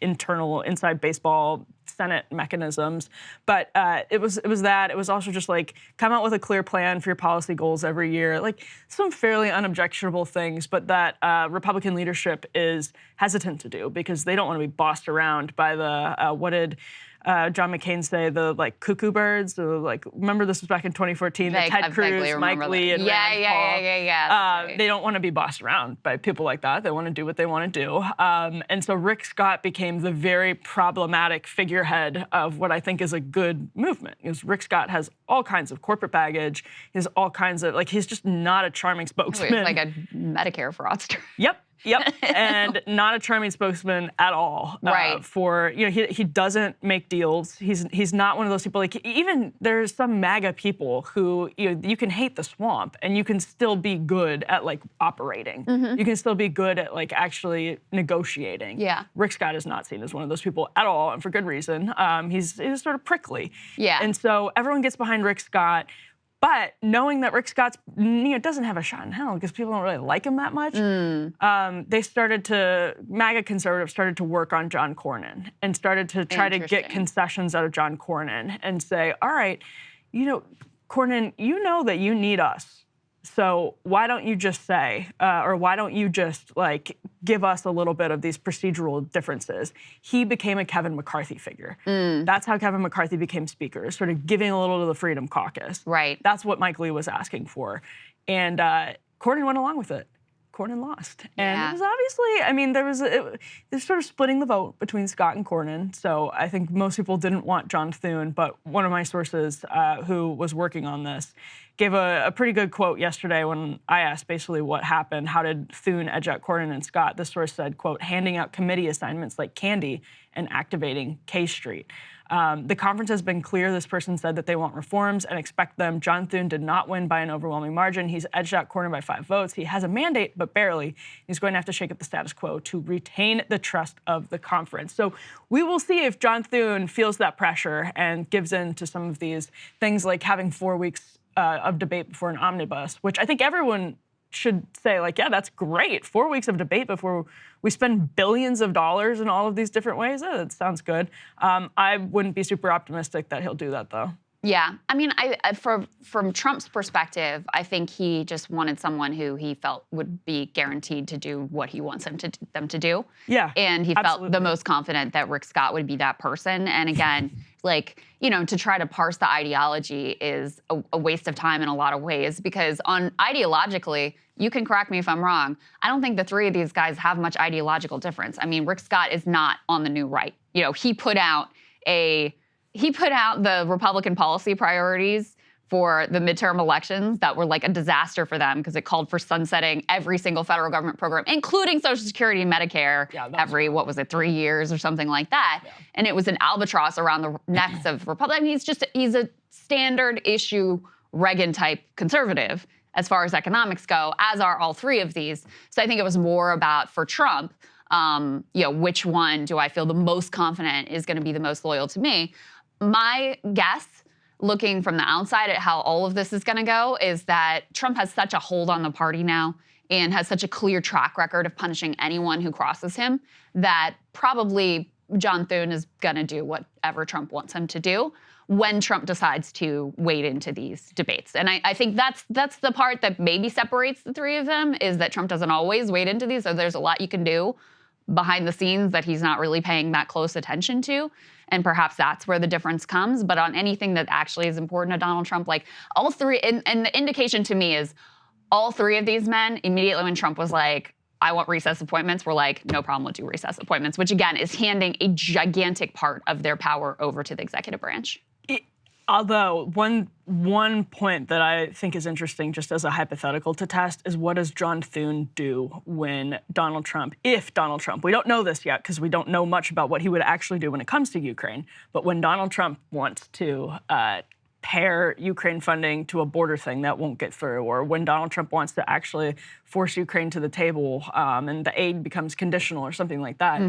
inside baseball Senate mechanisms, but it was that. It was also just like, come out with a clear plan for your policy goals every year, like some fairly unobjectionable things, but that Republican leadership is hesitant to do because they don't want to be bossed around by the what did John McCain say, the cuckoo birds? Remember this was back in 2014, the Ted Cruz, Mike Lee, and Rand Paul. Yeah. They don't want to be bossed around by people like that. They want to do what they want to do. And so Rick Scott became the very problematic figurehead of what I think is a good movement. Because Rick Scott has all kinds of corporate baggage. He has all kinds of, he's just not a charming spokesman. He's like a Medicare fraudster. Yep, and not a charming spokesman at all. Right. He doesn't make deals. He's not one of those people. Like, even there's some MAGA people who you can hate the swamp and you can still be good at operating. You can still be good at actually negotiating. Yeah. Rick Scott is not seen as one of those people at all, and for good reason. He's sort of prickly. Yeah. And so everyone gets behind Rick Scott. But knowing that Rick Scott doesn't have a shot in hell because people don't really like him that much, MAGA conservatives started to work on John Cornyn and started to try to get concessions out of John Cornyn and say, all right, Cornyn, you know that you need us. So why don't you just say, or why don't you just give us a little bit of these procedural differences? He became a Kevin McCarthy figure. That's how Kevin McCarthy became speaker, sort of giving a little to the Freedom Caucus. Right. That's what Mike Lee was asking for. And Cornyn went along with it. Cornyn lost. And Yeah. it was obviously, I mean, they're sort of splitting the vote between Scott and Cornyn. So I think most people didn't want John Thune, but one of my sources who was working on this gave a pretty good quote yesterday when I asked basically what happened. How did Thune edge out Cornyn and Scott? This source said, quote, handing out committee assignments like candy and activating K Street. The conference has been clear, this person said, that they want reforms and expect them. John Thune did not win by an overwhelming margin. He's edged out Cornyn by 5 votes. He has a mandate, but barely. He's going to have to shake up the status quo to retain the trust of the conference. So we will see if John Thune feels that pressure and gives in to some of these things like having 4 weeks of debate before an omnibus, which I think everyone should say, like, yeah, that's great. 4 weeks of debate before we spend billions of dollars in all of these different ways. That sounds good. I wouldn't be super optimistic that he'll do that, though. Yeah, I mean, from Trump's perspective, I think he just wanted someone who he felt would be guaranteed to do what he wants them to do. Yeah, and he absolutely. felt the most confident that Rick Scott would be that person. And again, like, you know, to try to parse the ideology is a waste of time in a lot of ways, because on ideologically, you can correct me if I'm wrong, I don't think the 3 of these guys have much ideological difference. I mean, Rick Scott is not on the new right. You know, he put out the Republican policy priorities for the midterm elections that were like a disaster for them because it called for sunsetting every single federal government program, including Social Security and Medicare, every, 3 years or something like that. Yeah. And it was an albatross around the necks of Republicans. I mean, he's a standard issue Reagan-type conservative as far as economics go, as are all 3 of these. So I think it was more about, for Trump, you know, which one do I feel the most confident is going to be the most loyal to me? My guess, looking from the outside at how all of this is going to go, is that Trump has such a hold on the party now and has such a clear track record of punishing anyone who crosses him that probably John Thune is going to do whatever Trump wants him to do when Trump decides to wade into these debates. And I think that's the part that maybe separates the 3 of them, is that Trump doesn't always wade into these, so there's a lot you can do behind the scenes that he's not really paying that close attention to. And perhaps that's where the difference comes. But on anything that actually is important to Donald Trump, like all 3, and the indication to me is all 3 of these men, immediately when Trump was like, I want recess appointments, were like, no problem, we'll do recess appointments, which again is handing a gigantic part of their power over to the executive branch. Although one point that I think is interesting, just as a hypothetical to test, is what does John Thune do when Donald Trump, if Donald Trump, we don't know this yet because we don't know much about what he would actually do when it comes to Ukraine, but when Donald Trump wants to pair Ukraine funding to a border thing that won't get through, or when Donald Trump wants to actually force Ukraine to the table and the aid becomes conditional or something like that,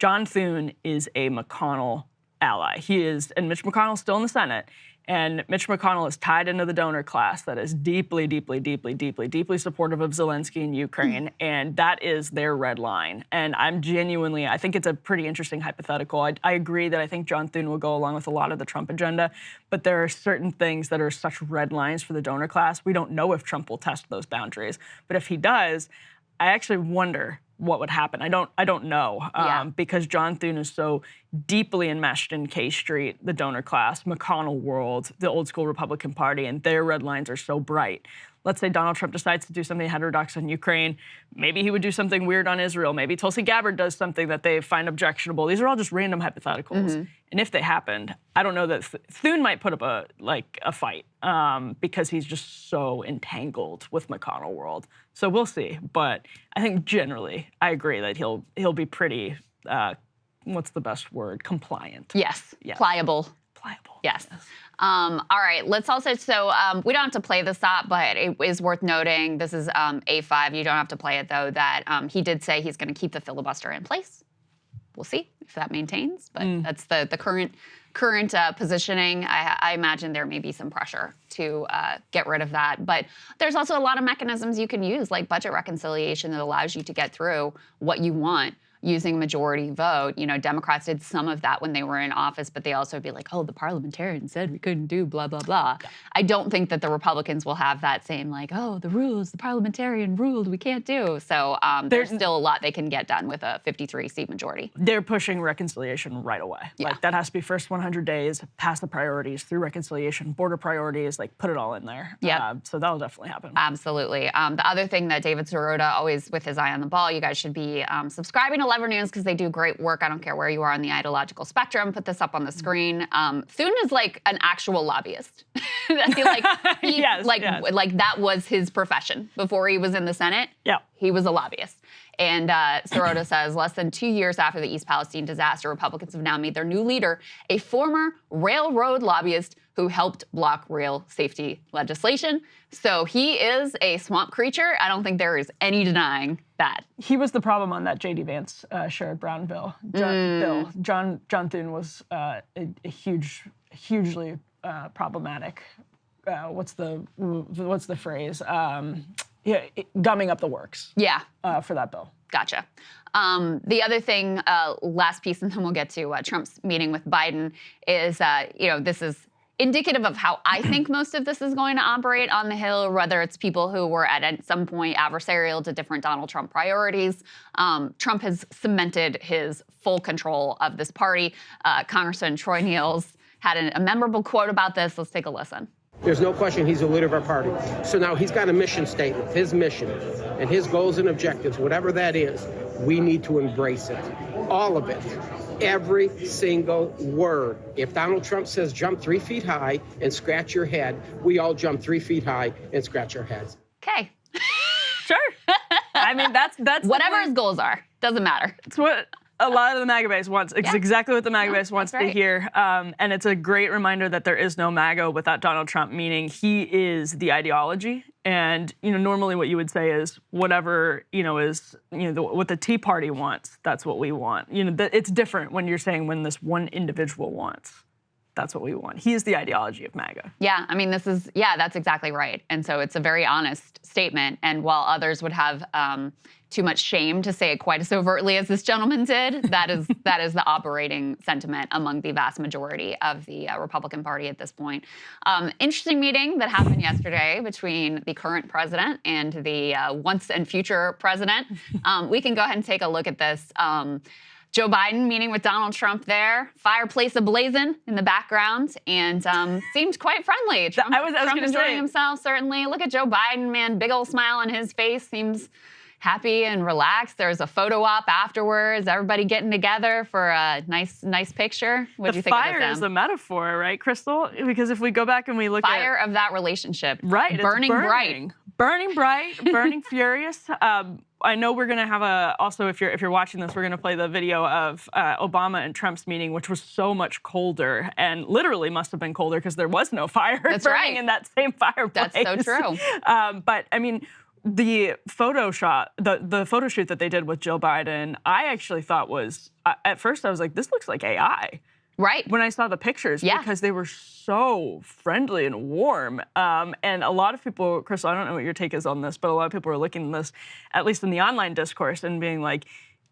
John Thune is a McConnell ally. He is, and Mitch McConnell's still in the Senate, and Mitch McConnell is tied into the donor class that is deeply, deeply, deeply, deeply, deeply supportive of Zelensky and Ukraine, and that is their red line. And I'm genuinely, I think it's a pretty interesting hypothetical. I agree that I think John Thune will go along with a lot of the Trump agenda, but there are certain things that are such red lines for the donor class. We don't know if Trump will test those boundaries, but if he does, I actually wonder what would happen. I don't know because John Thune is so deeply enmeshed in K Street, the donor class, McConnell world, the old school Republican Party, and their red lines are so bright. Let's say Donald Trump decides to do something heterodox on Ukraine. Maybe he would do something weird on Israel. Maybe Tulsi Gabbard does something that they find objectionable. These are all just random hypotheticals. And if they happened, I don't know that Thune might put up a fight because he's just so entangled with McConnell world. So we'll see. But I think generally, I agree that he'll be pretty, what's the best word? Compliant. Yes. Pliable. Yes. All right, let's also, we don't have to play this up, but it is worth noting, this is A5, you don't have to play it though, that he did say he's gonna keep the filibuster in place. We'll see if that maintains, but that's the current positioning. I imagine there may be some pressure to get rid of that, but there's also a lot of mechanisms you can use, like budget reconciliation, that allows you to get through what you want using majority vote. You know, Democrats did some of that when they were in office, but they also would be like, oh, the parliamentarians said we couldn't do blah, blah, blah. I don't think that the Republicans will have that same like, oh, the rules, the parliamentarian ruled, we can't do. So there's still a lot they can get done with a 53-seat majority. They're pushing reconciliation right away. Yeah. Like that has to be first 100 days, pass the priorities through reconciliation, border priorities, like put it all in there. Yeah. So that'll definitely happen. Absolutely. The other thing that David Sirota, always with his eye on the ball, you guys should be subscribing to Lever News because they do great work. I don't care where you are on the ideological spectrum. Put this up on the screen. Thune is like an actual lobbyist. I feel like like that was his profession before he was in the Senate. Yeah. He was a lobbyist. And Sirota says, less than 2 years after the East Palestine disaster, Republicans have now made their new leader a former railroad lobbyist who helped block rail safety legislation. So he is a swamp creature. I don't think there is any denying that. He was the problem on that J.D. Vance Sherrod Brown bill. John Thune was a hugely problematic. What's the phrase? Gumming up the works. Yeah. For that bill. Gotcha. The other thing, last piece, and then we'll get to Trump's meeting with Biden, is this is indicative of how I think most of this is going to operate on the Hill, whether it's people who were at some point adversarial to different Donald Trump priorities. Trump has cemented his full control of this party. Congressman Troy Niels had a memorable quote about this. Let's take a listen. There's no question he's the leader of our party. So now he's got a mission statement, his mission, and his goals and objectives, whatever that is, we need to embrace it. All of it. Every single word. If Donald Trump says jump 3 feet high and scratch your head, we all jump 3 feet high and scratch our heads. Okay. Sure. I mean, that's whatever his goals are. Doesn't matter. It's what a lot of the MAGA base wants. It's exactly what the MAGA base wants to hear. And it's a great reminder that there is no MAGA without Donald Trump, meaning he is the ideology. And, normally what you would say is whatever, what the Tea Party wants, that's what we want. It's different when you're saying when this one individual wants. That's what we want. He is the ideology of MAGA. Yeah, I mean, that's exactly right. And so it's a very honest statement. And while others would have too much shame to say it quite as overtly as this gentleman did, that is the operating sentiment among the vast majority of the Republican Party at this point. Interesting meeting that happened yesterday between the current president and the once and future president. We can go ahead and take a look at this. Joe Biden meeting with Donald Trump there, fireplace ablazing in the background, and seemed quite friendly. Trump, I was enjoying himself, certainly. Look at Joe Biden, man, big old smile on his face, seems happy and relaxed. There's a photo op afterwards, everybody getting together for a nice picture. What do you think of this? The fire is a metaphor, right, Krystal? Because if we go back and we look fire of that relationship. Right, burning bright. Burning bright, burning furious. I know we're going to have also, if you're watching this, we're going to play the video of Obama and Trump's meeting, which was so much colder and literally must have been colder because there was no fire burning in that same fireplace. That's so true. But I mean, the photo shot, the photo shoot that they did with Joe Biden, I actually thought was, at first I was like, this looks like AI. Right. When I saw the pictures, because they were so friendly and warm. And a lot of people, Krystal, I don't know what your take is on this, but a lot of people are looking at this, at least in the online discourse, and being like,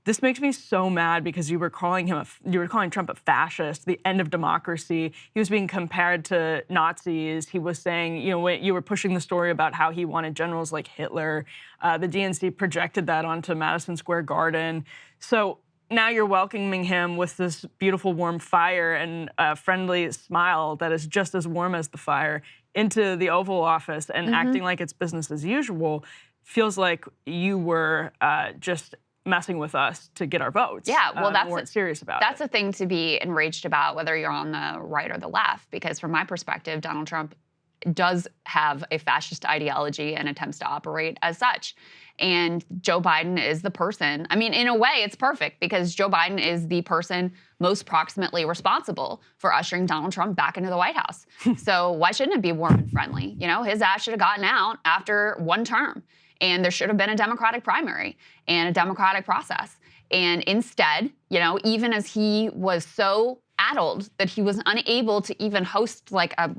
this makes me so mad because you were calling Trump a fascist, the end of democracy. He was being compared to Nazis. He was saying, when you were pushing the story about how he wanted generals like Hitler. The DNC projected that onto Madison Square Garden. So now you're welcoming him with this beautiful warm fire and a friendly smile that is just as warm as the fire into the Oval Office and acting like it's business as usual. Feels like you were just messing with us to get our votes. Yeah, well, that's weren't serious about that's it. a thing to be enraged about, whether you're on the right or the left, because from my perspective, Donald Trump does have a fascist ideology and attempts to operate as such. And Joe Biden is the person. I mean, in a way, it's perfect because Joe Biden is the person most proximately responsible for ushering Donald Trump back into the White House. So why shouldn't it be warm and friendly? His ass should have gotten out after one term. And there should have been a Democratic primary and a Democratic process. And instead, even as he was so rattled that he was unable to even host like a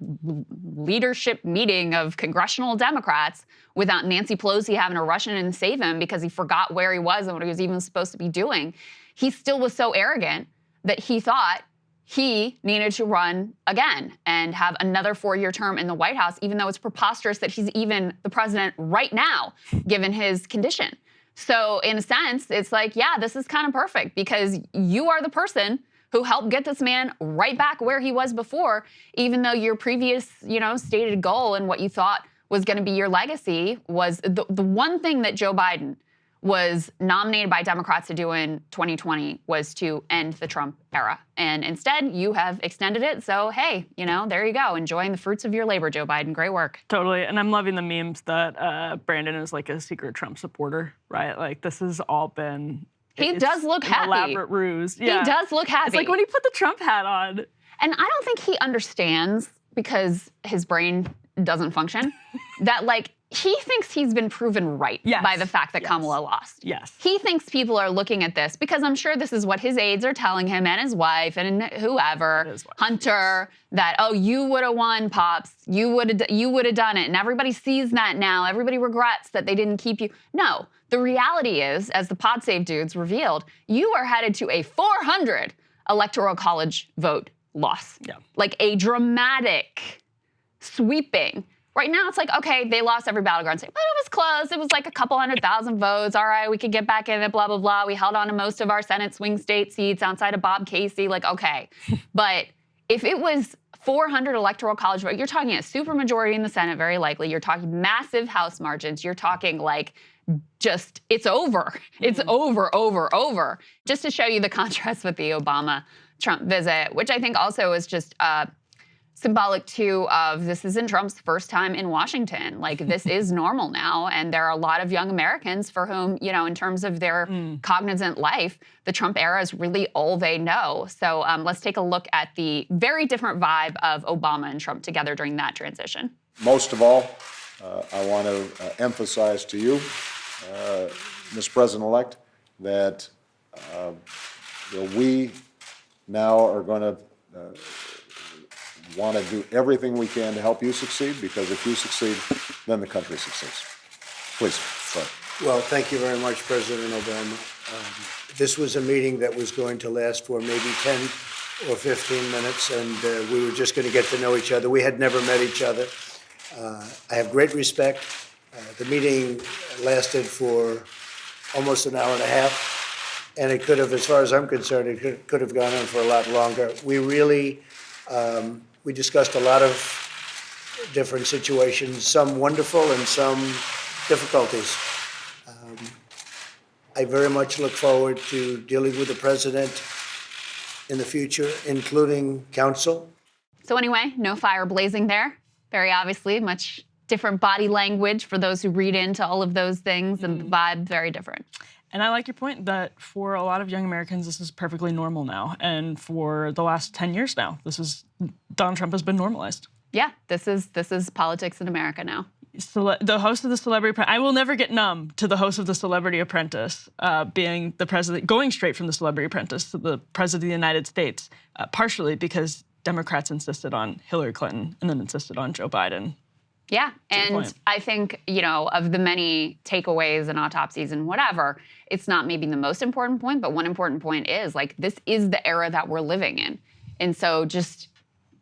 leadership meeting of congressional Democrats without Nancy Pelosi having to rush in and save him because he forgot where he was and what he was even supposed to be doing. He still was so arrogant that he thought he needed to run again and have another 4-year term in the White House, even though it's preposterous that he's even the president right now, given his condition. So in a sense, it's like, yeah, this is kind of perfect because you are the person who helped get this man right back where he was before, even though your previous, stated goal and what you thought was going to be your legacy was the one thing that Joe Biden was nominated by Democrats to do in 2020 was to end the Trump era. And instead, you have extended it. So, hey, there you go. Enjoying the fruits of your labor, Joe Biden. Great work. Totally. And I'm loving the memes that Brandon is like a secret Trump supporter, right? Like, this has all been... He does look happy. Elaborate ruse. Yeah. He does look happy. It's like when he put the Trump hat on. And I don't think he understands, because his brain doesn't function, that, like, he thinks he's been proven right by the fact that Kamala lost. Yes. He thinks people are looking at this, because I'm sure this is what his aides are telling him and his wife and whoever, Hunter, that, oh, you would have won, Pops. You would have done it. And everybody sees that now. Everybody regrets that they didn't keep you. No, the reality is, as the Pod Save dudes revealed, you are headed to a 400 electoral college vote loss. Yeah. Like a dramatic, sweeping. Right now, it's like, okay, they lost every battleground state, but it was close. It was like a couple 100,000 votes. All right, we could get back in it, blah, blah, blah. We held on to most of our Senate swing state seats outside of Bob Casey. Like, okay. But if it was 400 electoral college votes, you're talking a supermajority in the Senate, very likely. You're talking massive House margins. You're talking like just, it's over. It's over. Just to show you the contrast with the Obama-Trump visit, which I think also is just symbolic too of this isn't Trump's first time in Washington. Like, this is normal now. And there are a lot of young Americans for whom, in terms of their cognizant life, the Trump era is really all they know. So let's take a look at the very different vibe of Obama and Trump together during that transition. Most of all, I want to emphasize to you, Ms. President-elect, that we now are going to want to do everything we can to help you succeed, because if you succeed, then the country succeeds. Please, sorry. Well, thank you very much, President Obama. This was a meeting that was going to last for maybe 10 or 15 minutes, and we were just going to get to know each other. We had never met each other. I have great respect. The meeting lasted for almost an hour and a half, and it could have, as far as I'm concerned, it could have gone on for a lot longer. We really, we discussed a lot of different situations, some wonderful and some difficulties. I very much look forward to dealing with the president in the future, including counsel. So anyway, no fire blazing there. Very obviously, much different body language for those who read into all of those things, and the vibe very different. And I like your point that for a lot of young Americans, this is perfectly normal now. And for the last 10 years now, Donald Trump has been normalized. Yeah, this is politics in America now. The host of the Celebrity Apprentice, I will never get numb to the host of the Celebrity Apprentice being the president, going straight from the Celebrity Apprentice to the president of the United States, partially because Democrats insisted on Hillary Clinton and then insisted on Joe Biden. Yeah, and I think, of the many takeaways and autopsies and whatever, it's not maybe the most important point, but one important point is, like, this is the era that we're living in. And so just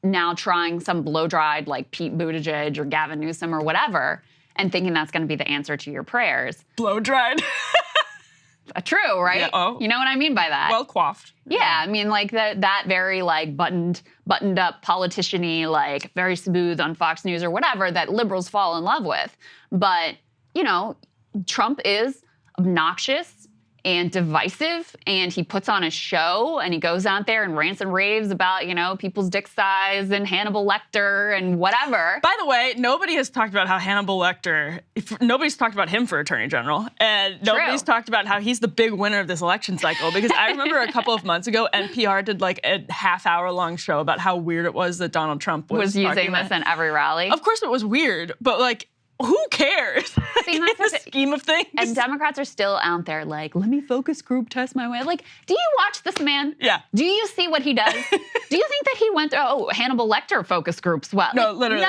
now trying some blow-dried, like Pete Buttigieg or Gavin Newsom or whatever, and thinking that's going to be the answer to your prayers. Blow-dried. True, right? Yeah, oh. You know what I mean by that? Well coiffed. Yeah, I mean, like that very like buttoned up politician-y, like very smooth on Fox News or whatever that liberals fall in love with. But, Trump is obnoxious and divisive, and he puts on a show, and he goes out there and rants and raves about, people's dick size and Hannibal Lecter and whatever. By the way, nobody has talked about how Hannibal Lecter, nobody's talked about him for Attorney General, and nobody's talked about how he's the big winner of this election cycle, because I remember a couple of months ago, NPR did like a half-hour-long show about how weird it was that Donald Trump was using this in every rally. Of course it was weird, but like, who cares? See, in that's the the scheme of things. And Democrats are still out there like, let me focus group test my way. Like, do you watch this man? Yeah. Do you see what he does? Do you think that he went through, Hannibal Lecter focus groups? Well, No, like, literally.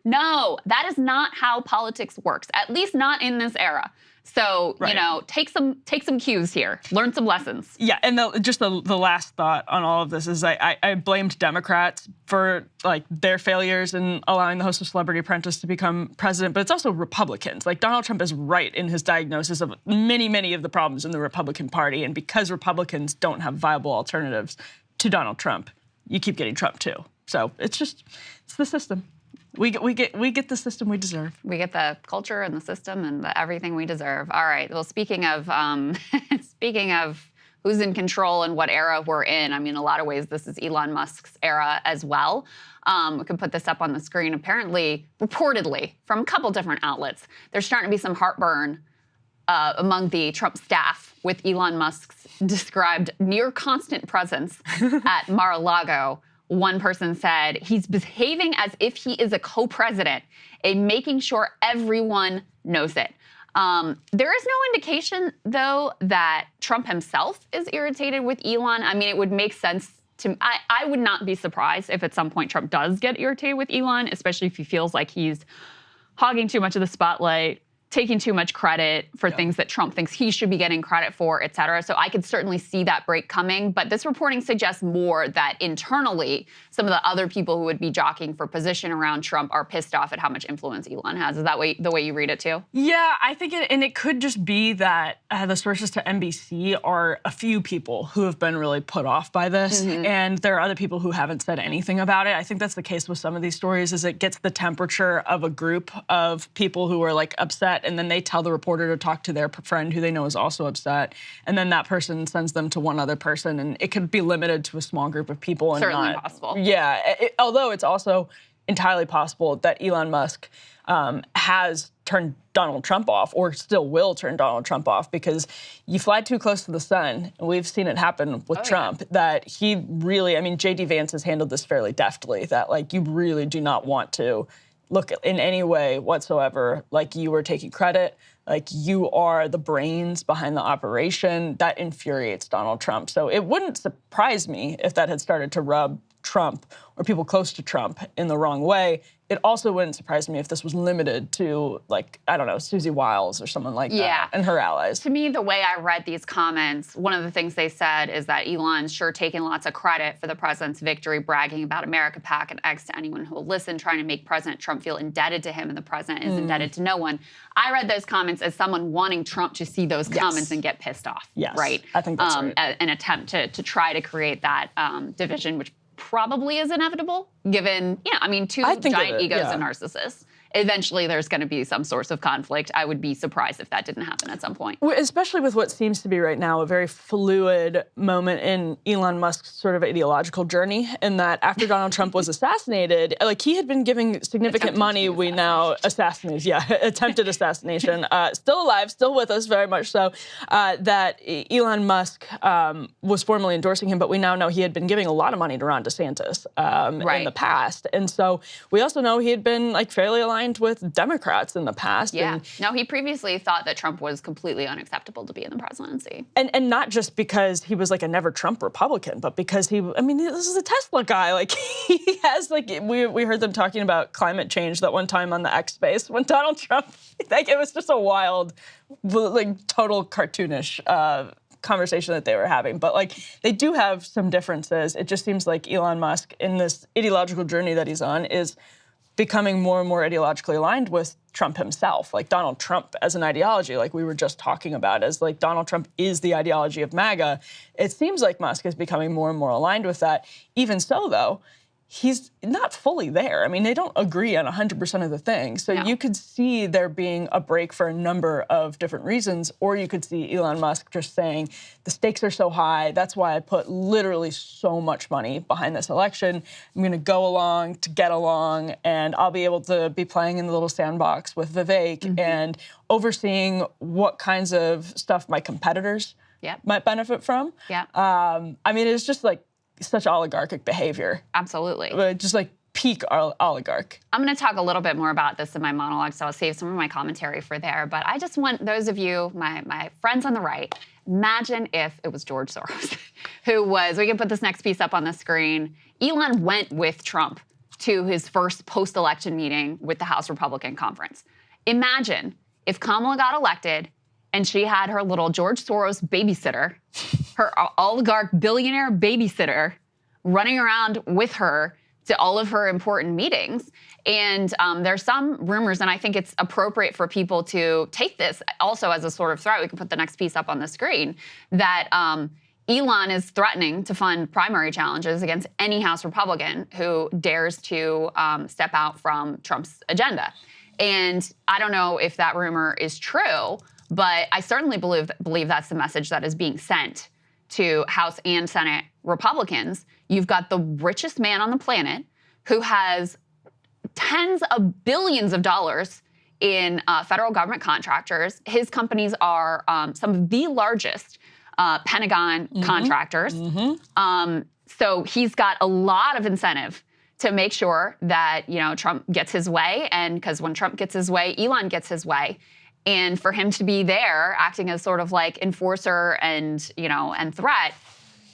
No, that is not how politics works, at least not in this era. So, Right. take some cues here, learn some lessons. Yeah, and the last thought on all of this is I blamed Democrats for like their failures in allowing the host of Celebrity Apprentice to become president, but it's also Republicans. Like Donald Trump is right in his diagnosis of many of the problems in the Republican Party, and because Republicans don't have viable alternatives to Donald Trump, you keep getting Trump too. So it's the system. We get the system we deserve. We get the culture and the system and everything we deserve. All right. Well, speaking of who's in control and what era we're in, I mean, in a lot of ways, this is Elon Musk's era as well. We can put this up on the screen. Apparently, reportedly, from a couple different outlets, there's starting to be some heartburn among the Trump staff with Elon Musk's described near constant presence at Mar-a-Lago. One person said he's behaving as if he is a co-president and making sure everyone knows it. There is no indication, though, that Trump himself is irritated with Elon. I mean, it would make sense to I would not be surprised if at some point Trump does get irritated with Elon, especially if he feels like he's hogging too much of the spotlight, taking too much credit for things that Trump thinks he should be getting credit for, et cetera. So I could certainly see that break coming. But this reporting suggests more that internally, some of the other people who would be jockeying for position around Trump are pissed off at how much influence Elon has. Is that the way you read it too? Yeah, I think it could just be that the sources to NBC are a few people who have been really put off by this, and there are other people who haven't said anything about it. I think that's the case with some of these stories, is it gets the temperature of a group of people who are like upset, and then they tell the reporter to talk to their friend who they know is also upset, and then that person sends them to one other person, and it could be limited to a small group of people. And Certainly not, possible. Yeah, although it's also entirely possible that Elon Musk has turned Donald Trump off, or still will turn Donald Trump off, because you fly too close to the sun. And we've seen it happen with Trump, that he really, I mean, J.D. Vance has handled this fairly deftly, that like you really do not want to look in any way whatsoever like you were taking credit, like you are the brains behind the operation. That infuriates Donald Trump. So it wouldn't surprise me if that had started to rub Trump or people close to Trump in the wrong way. It also wouldn't surprise me if this was limited to, like, I don't know, Susie Wiles or someone like that and her allies. To me, the way I read these comments, one of the things they said is that Elon's sure taking lots of credit for the president's victory, bragging about America PAC and X to anyone who will listen, trying to make President Trump feel indebted to him, and the president is indebted to no one. I read those comments as someone wanting Trump to see those comments and get pissed off. Yes, right? I think that's right. An attempt to try to create that division, which probably is inevitable, given, two giant egos and narcissists. Eventually, there's going to be some source of conflict. I would be surprised if that didn't happen at some point. Especially with what seems to be right now a very fluid moment in Elon Musk's sort of ideological journey, in that after Donald Trump was assassinated, like he had been giving significant money. We now attempted assassination, still alive, still with us, very much so. That Elon Musk was formally endorsing him, but we now know he had been giving a lot of money to Ron DeSantis in the past, and so we also know he had been like fairly aligned with Democrats in the past. Yeah. And, no, he previously thought that Trump was completely unacceptable to be in the presidency. And not just because he was like a never Trump Republican, but because this is a Tesla guy. Like he has we heard them talking about climate change that one time on the X Space when Donald Trump, like it was just a wild, like total cartoonish conversation that they were having. But like they do have some differences. It just seems like Elon Musk in this ideological journey that he's on is becoming more and more ideologically aligned with Trump himself, like Donald Trump as an ideology, like we were just talking about, as like Donald Trump is the ideology of MAGA. It seems like Musk is becoming more and more aligned with that. Even so, though, he's not fully there. I mean, they don't agree on 100% of the things. So you could see there being a break for a number of different reasons, or you could see Elon Musk just saying, the stakes are so high, that's why I put literally so much money behind this election. I'm gonna go along to get along, and I'll be able to be playing in the little sandbox with Vivek and overseeing what kinds of stuff my competitors might benefit from. I mean, it's just like, such oligarchic behavior. Absolutely. Just like peak oligarch. I'm going to talk a little bit more about this in my monologue, so I'll save some of my commentary for there. But I just want those of you, my friends on the right, imagine if it was George Soros who was, we can put this next piece up on the screen. Elon went with Trump to his first post-election meeting with the House Republican Conference. Imagine if Kamala got elected and she had her little George Soros babysitter, her oligarch billionaire babysitter, running around with her to all of her important meetings. And there's some rumors, and I think it's appropriate for people to take this also as a sort of threat. We can put the next piece up on the screen, that Elon is threatening to fund primary challenges against any House Republican who dares to step out from Trump's agenda. And I don't know if that rumor is true, but I certainly believe that's the message that is being sent to House and Senate Republicans. You've got the richest man on the planet who has tens of billions of dollars in federal government contractors. His companies are some of the largest Pentagon contractors. So he's got a lot of incentive to make sure that, you know, Trump gets his way, and because when Trump gets his way, Elon gets his way. And for him to be there acting as sort of like enforcer and, you know, and threat,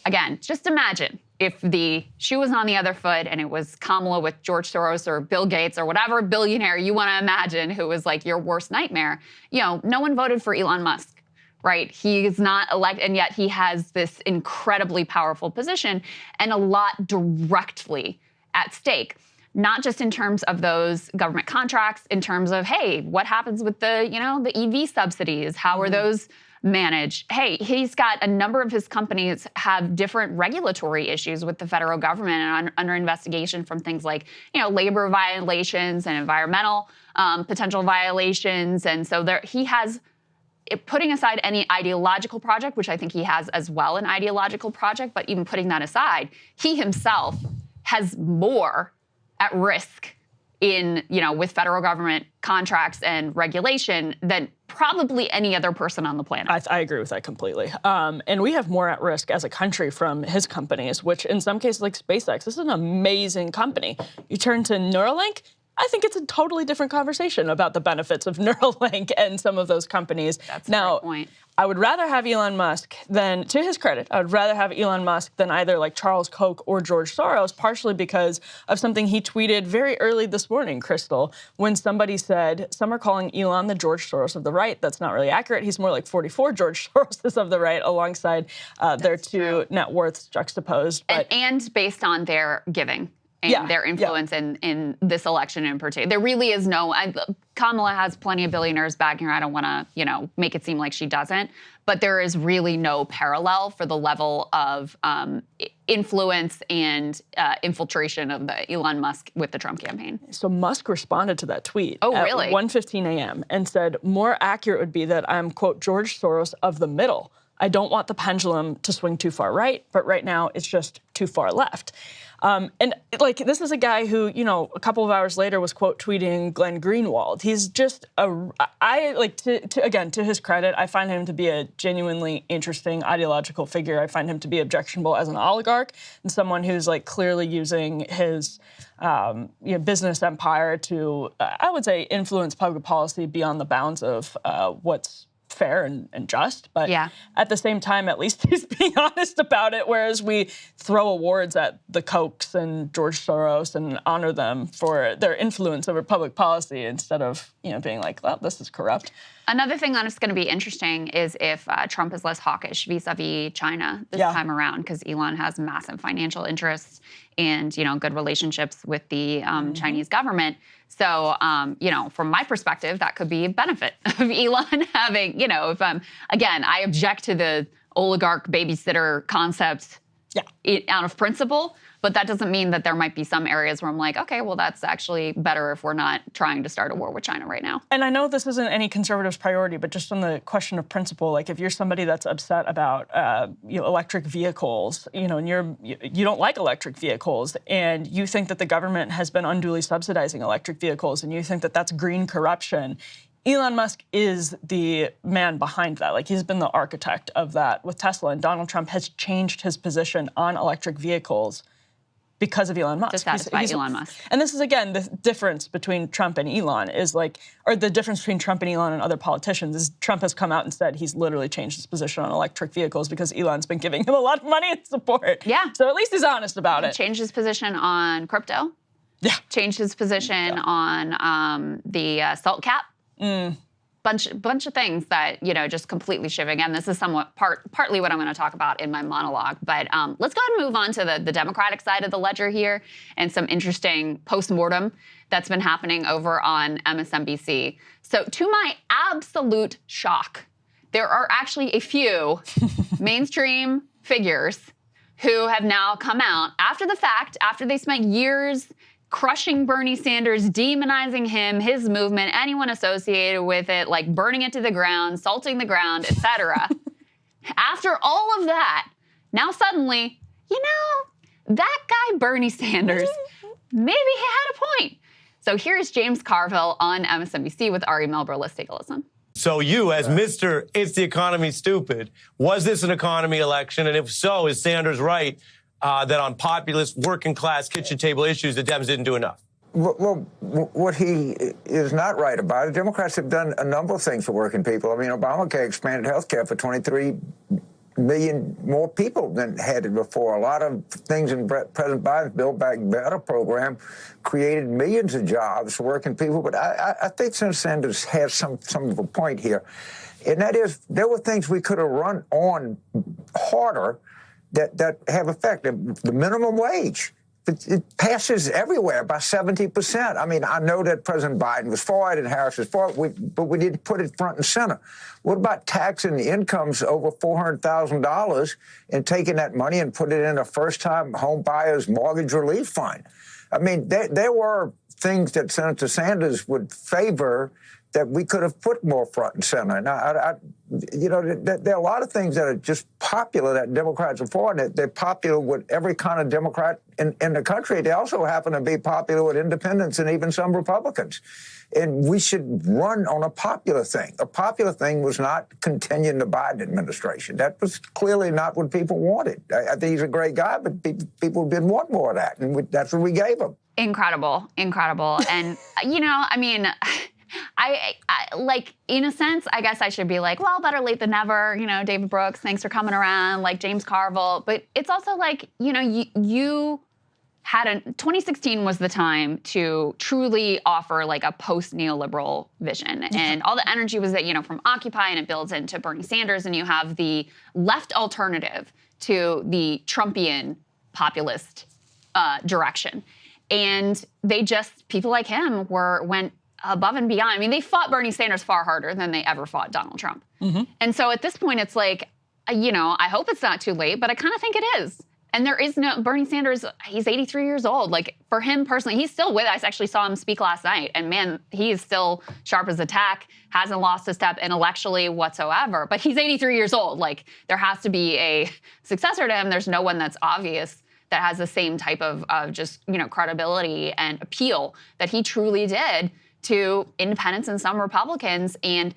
again, just imagine if the shoe was on the other foot and it was Kamala with George Soros or Bill Gates or whatever billionaire you want to imagine who was like your worst nightmare. You know, no one voted for Elon Musk, right? He is not elected, and yet he has this incredibly powerful position and a lot directly at stake. Not just in terms of those government contracts, in terms of, hey, what happens with the, you know, the EV subsidies? How are those managed? Hey, he's got a number of his companies have different regulatory issues with the federal government and under investigation from things like, you know, labor violations and environmental potential violations. And so there, he has, putting aside any ideological project, which I think he has as well, an ideological project, but even putting that aside, he himself has more at risk in, you know, with federal government contracts and regulation than probably any other person on the planet. I agree with that completely. And we have more at risk as a country from his companies, which in some cases, like SpaceX, this is an amazing company. You turn to Neuralink, I think it's a totally different conversation about the benefits of Neuralink and some of those companies. That's a great point. I would rather have Elon Musk than, to his credit, I would rather have Elon Musk than either like Charles Koch or George Soros, partially because of something he tweeted very early this morning, Krystal, when somebody said, some are calling Elon the George Soros of the right. That's not really accurate. He's more like 44 George Soroses of the right, alongside their two net worths juxtaposed. But, and based on their giving. And their influence in this election in particular. There really is no, Kamala has plenty of billionaires backing her. I don't want to, you know, make it seem like she doesn't, but there is really no parallel for the level of influence and infiltration of the Elon Musk with the Trump campaign. So Musk responded to that tweet at 1:15 a.m. and said, more accurate would be that I'm, quote, George Soros of the middle. I don't want the pendulum to swing too far right, but right now it's just too far left. And like, this is a guy who, you know, a couple of hours later was quote tweeting Glenn Greenwald. He's just again, to his credit, I find him to be a genuinely interesting ideological figure. I find him to be objectionable as an oligarch and someone who's like clearly using his business empire to, I would say, influence public policy beyond the bounds of what's fair and just, but at the same time, at least he's being honest about it, whereas we throw awards at the Kochs and George Soros and honor them for their influence over public policy instead of, you know, being like, well, this is corrupt. Another thing that is going to be interesting is if Trump is less hawkish vis-a-vis China this time around, because Elon has massive financial interests and, you know, good relationships with the Chinese government. So, you know, from my perspective, that could be a benefit of Elon having, you know, if again, I object to the oligarch babysitter concept out of principle, but that doesn't mean that there might be some areas where I'm like, okay, well, that's actually better if we're not trying to start a war with China right now. And I know this isn't any conservative's priority, but just on the question of principle, like if you're somebody that's upset about electric vehicles, you know, and you don't like electric vehicles, and you think that the government has been unduly subsidizing electric vehicles, and you think that that's green corruption, Elon Musk is the man behind that. Like, he's been the architect of that with Tesla, and Donald Trump has changed his position on electric vehicles because of Elon Musk. To satisfy Elon Musk. And this is, again, the difference between Trump and Elon is like, or the difference between Trump and Elon and other politicians is Trump has come out and said he's literally changed his position on electric vehicles because Elon's been giving him a lot of money and support. Yeah. So at least he's honest about it. Changed his position on crypto. Yeah. Changed his position on the salt cap. Bunch of things that, just completely shifting. And this is somewhat partly what I'm going to talk about in my monologue. But let's go ahead and move on to the Democratic side of the ledger here and some interesting postmortem that's been happening over on MSNBC. So to my absolute shock, there are actually a few mainstream figures who have now come out after the fact, after they spent years crushing Bernie Sanders, demonizing him, his movement, anyone associated with it, like burning it to the ground, salting the ground, etc. After all of that, now suddenly, that guy Bernie Sanders, maybe he had a point. So here's James Carville on MSNBC with Ari Melber. Let's take a listen. So you, as Mr. It's the Economy Stupid, was this an economy election? And if so, is Sanders right that on populist, working class, kitchen table issues, the Dems didn't do enough? Well, what he is not right about, Democrats have done a number of things for working people. I mean, Obamacare expanded health care for 23 million more people than had it before. A lot of things in President Biden's Build Back Better program created millions of jobs for working people. But I think Senator Sanders has some of a point here. And that is, there were things we could have run on harder that have effect. The minimum wage, it passes everywhere by 70%. I mean, I know that President Biden was for it and Harris was for it, but we didn't put it front and center. What about taxing the incomes over $400,000 and taking that money and put it in a first-time home buyer's mortgage relief fund? I mean, there were things that Senator Sanders would favor that we could have put more front and center. Now, there are a lot of things that are just popular that Democrats are for, and they're popular with every kind of Democrat in the country. They also happen to be popular with independents and even some Republicans. And we should run on a popular thing. A popular thing was not continuing the Biden administration. That was clearly not what people wanted. I think he's a great guy, but people didn't want more of that, and that's what we gave him. Incredible. And, I like, in a sense, I guess I should be like, well, better late than never. David Brooks, thanks for coming around, like James Carville. But it's also like, you had 2016 was the time to truly offer like a post-neoliberal vision. And all the energy was that, from Occupy, and it builds into Bernie Sanders, and you have the left alternative to the Trumpian populist direction. And people like him went above and beyond. I mean, they fought Bernie Sanders far harder than they ever fought Donald Trump. Mm-hmm. And so at this point, it's like, I hope it's not too late, but I kind of think it is. And there is no, Bernie Sanders, he's 83 years old. Like, for him personally, he's still with us. I actually saw him speak last night. And man, he is still sharp as a tack, hasn't lost a step intellectually whatsoever. But he's 83 years old. Like, there has to be a successor to him. There's no one that's obvious that has the same type of just, credibility and appeal that he truly did to independents and some Republicans. And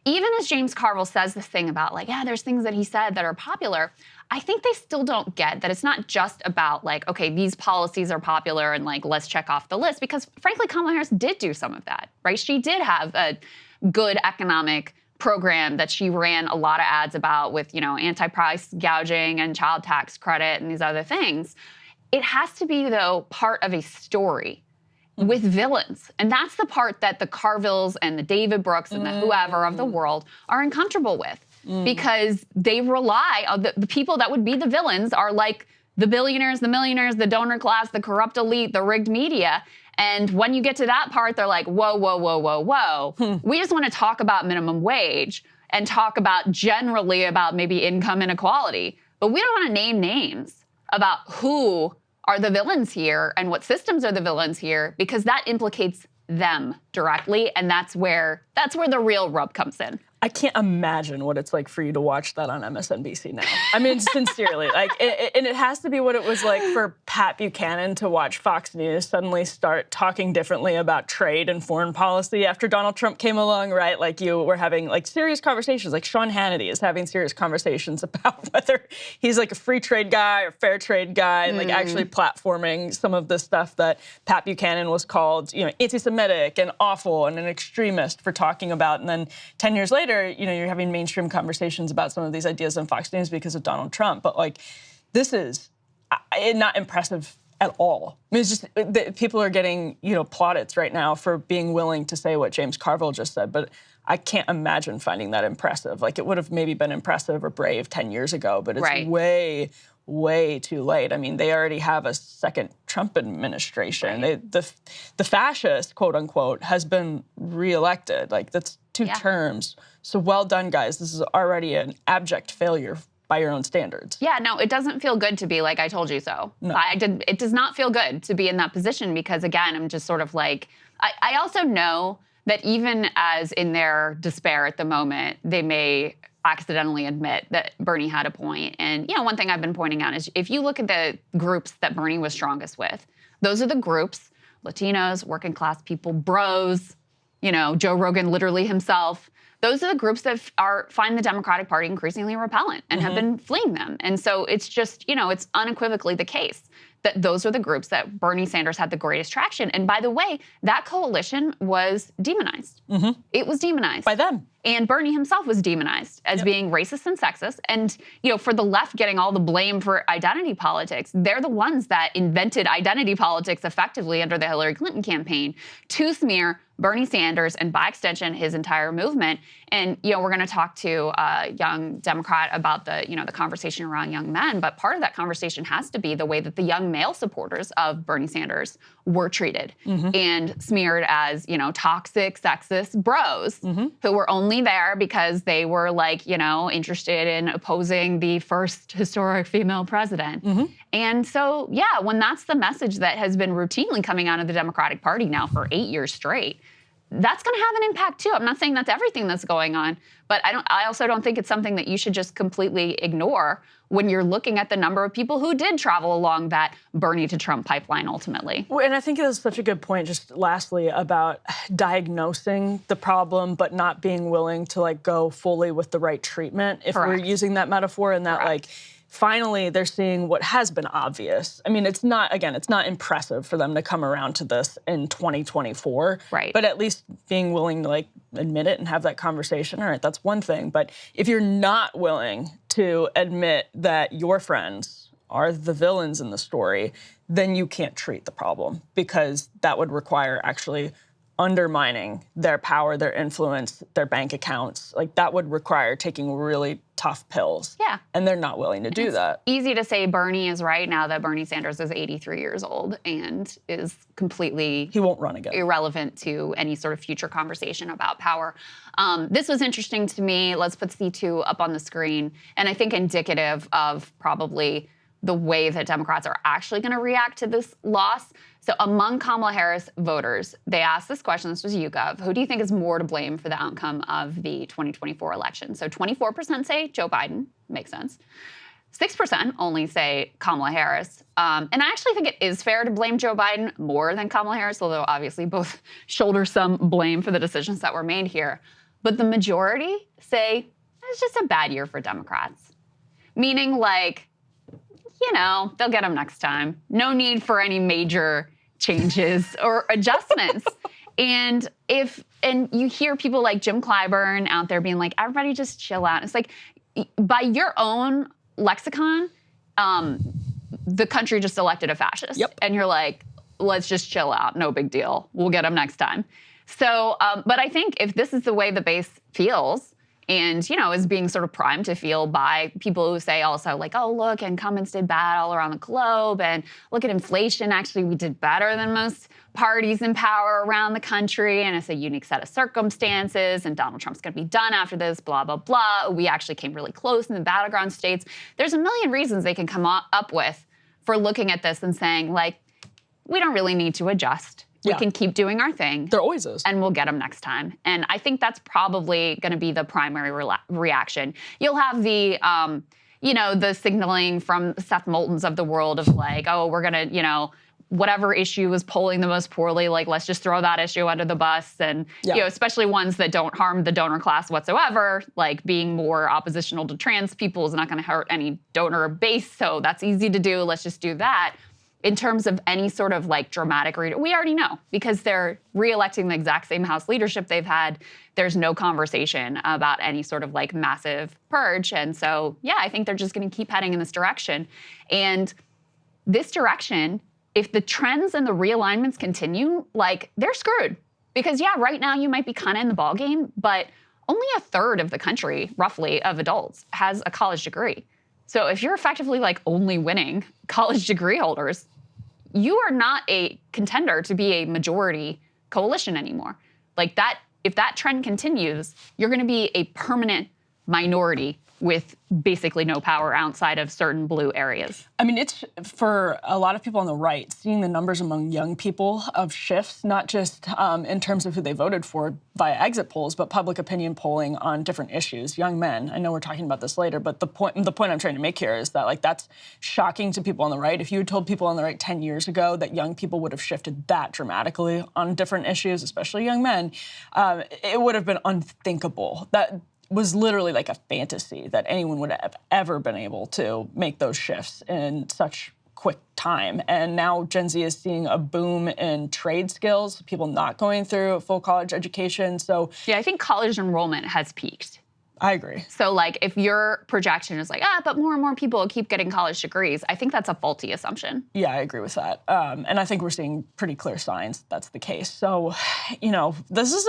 even as James Carville says this thing about like, yeah, there's things that he said that are popular, I think they still don't get that it's not just about like, okay, these policies are popular and like, let's check off the list. Because frankly, Kamala Harris did do some of that, right? She did have a good economic program that she ran a lot of ads about with, anti-price gouging and child tax credit and these other things. It has to be, though, part of a story with villains. And that's the part that the Carvilles and the David Brooks and the whoever of the world are uncomfortable with. Because they rely on the people that would be the villains are like the billionaires, the millionaires, the donor class, the corrupt elite, the rigged media. And when you get to that part, they're like, whoa, whoa, whoa, whoa, whoa. We just want to talk about minimum wage and talk about generally about maybe income inequality. But we don't want to name names about who are the villains here and what systems are the villains here, because that implicates them directly, and that's where the real rub comes in. I can't imagine what it's like for you to watch that on MSNBC now. I mean, sincerely, like, and it has to be what it was like for Pat Buchanan to watch Fox News suddenly start talking differently about trade and foreign policy after Donald Trump came along, right? Like, you were having like serious conversations. Like Sean Hannity is having serious conversations about whether he's like a free trade guy or fair trade guy, and like actually platforming some of the stuff that Pat Buchanan was called, you know, anti-Semitic and awful and an extremist for talking about, and then 10 years later, you know, you're having mainstream conversations about some of these ideas on Fox News because of Donald Trump. But like, this is not impressive at all. I mean, it's just people are getting, you know, plaudits right now for being willing to say what James Carville just said. But I can't imagine finding that impressive. Like, it would have maybe been impressive or brave 10 years ago, but it's way too late. I mean, they already have a second Trump administration. The fascist, quote unquote, has been reelected. Like, that's 2 terms. So well done, guys. This is already an abject failure by your own standards. Yeah, no, it doesn't feel good to be like, I told you so. No. It does not feel good to be in that position because, again, I'm just sort of like, I also know that even as in their despair at the moment, they may accidentally admit that Bernie had a point. And, you know, one thing I've been pointing out is if you look at the groups that Bernie was strongest with, those are the groups, Latinos, working class people, bros, you know, Joe Rogan literally himself. Those are the groups that find the Democratic Party increasingly repellent and have been fleeing them. And so it's just, you know, it's unequivocally the case that those are the groups that Bernie Sanders had the greatest traction. And by the way, that coalition was demonized. It was demonized. By them. And Bernie himself was demonized as being racist and sexist. And, you know, for the left getting all the blame for identity politics, they're the ones that invented identity politics effectively under the Hillary Clinton campaign to smear Bernie Sanders and, by extension, his entire movement. And, you know, we're going to talk to a young Democrat about the, you know, the conversation around young men. But part of that conversation has to be the way that the young male supporters of Bernie Sanders were treated and smeared as, you know, toxic, sexist bros who were only there because they were, like, you know, interested in opposing the first historic female president. And so, yeah, when that's the message that has been routinely coming out of the Democratic Party now for 8 years straight, that's going to have an impact too. I'm not saying that's everything that's going on, but I also don't think it's something that you should just completely ignore when you're looking at the number of people who did travel along that Bernie to Trump pipeline ultimately. Well, and I think that's such a good point, just lastly, about diagnosing the problem but not being willing to, like, go fully with the right treatment, if we're using that metaphor, and that, like, finally they're seeing what has been obvious. I mean, it's not impressive for them to come around to this in 2024. Right. But at least being willing to, like, admit it and have that conversation, all right, that's one thing. But if you're not willing to admit that your friends are the villains in the story, then you can't treat the problem, because that would require actually undermining their power, their influence, their bank accounts. Like, that would require taking really tough pills. Yeah. And they're not willing to do that. Easy to say Bernie is right now that Bernie Sanders is 83 years old and is completely he won't run again. Irrelevant to any sort of future conversation about power. This was interesting to me. Let's put C2 up on the screen. And I think indicative of probably the way that Democrats are actually going to react to this loss. So among Kamala Harris voters, they asked this question, this was YouGov, who do you think is more to blame for the outcome of the 2024 election? So 24% say Joe Biden, makes sense. 6% only say Kamala Harris. And I actually think it is fair to blame Joe Biden more than Kamala Harris, although obviously both shoulder some blame for the decisions that were made here. But the majority say it's just a bad year for Democrats. Meaning, like, you know, they'll get them next time. No need for any major changes or adjustments. And you hear people like Jim Clyburn out there being like, everybody just chill out. It's like, by your own lexicon, the country just elected a fascist. Yep. And you're like, let's just chill out. No big deal. We'll get them next time. So, but I think if this is the way the base feels, and, you know, is being sort of primed to feel by people who say also, like, oh, look, incumbents did bad all around the globe, and look at inflation. Actually, we did better than most parties in power around the country, and it's a unique set of circumstances, and Donald Trump's going to be done after this, blah, blah, blah. We actually came really close in the battleground states. There's a million reasons they can come up with for looking at this and saying, like, we don't really need to adjust. We can keep doing our thing. There always is. And we'll get them next time. And I think that's probably going to be the primary reaction. You'll have the, you know, the signaling from Seth Moultons of the world of like, oh, we're going to, you know, whatever issue is polling the most poorly, like let's just throw that issue under the bus. And, you know, especially ones that don't harm the donor class whatsoever, like being more oppositional to trans people is not going to hurt any donor base. So that's easy to do. Let's just do that. In terms of any sort of like dramatic, we already know because they're re-electing the exact same House leadership they've had. There's no conversation about any sort of like massive purge. And so, yeah, I think they're just going to keep heading in this direction. And this direction, if the trends and the realignments continue, like they're screwed. Because yeah, right now you might be kind of in the ballgame, but only a third of the country, roughly, of adults has a college degree. So if you're effectively like only winning college degree holders, you are not a contender to be a majority coalition anymore. Like that, if that trend continues, you're going to be a permanent minority with basically no power outside of certain blue areas. I mean, it's for a lot of people on the right, seeing the numbers among young people of shifts, not just in terms of who they voted for via exit polls, but public opinion polling on different issues. Young men, I know we're talking about this later, but the point I'm trying to make here is that like that's shocking to people on the right. If you had told people on the right 10 years ago that young people would have shifted that dramatically on different issues, especially young men, it would have been unthinkable. That was literally like a fantasy that anyone would have ever been able to make those shifts in such quick time. And now Gen Z is seeing a boom in trade skills, people not going through a full college education. So yeah, I think college enrollment has peaked. I agree. So like if your projection is like, but more and more people keep getting college degrees, I think that's a faulty assumption. Yeah, I agree with that. And I think we're seeing pretty clear signs that's the case. So, you know, this is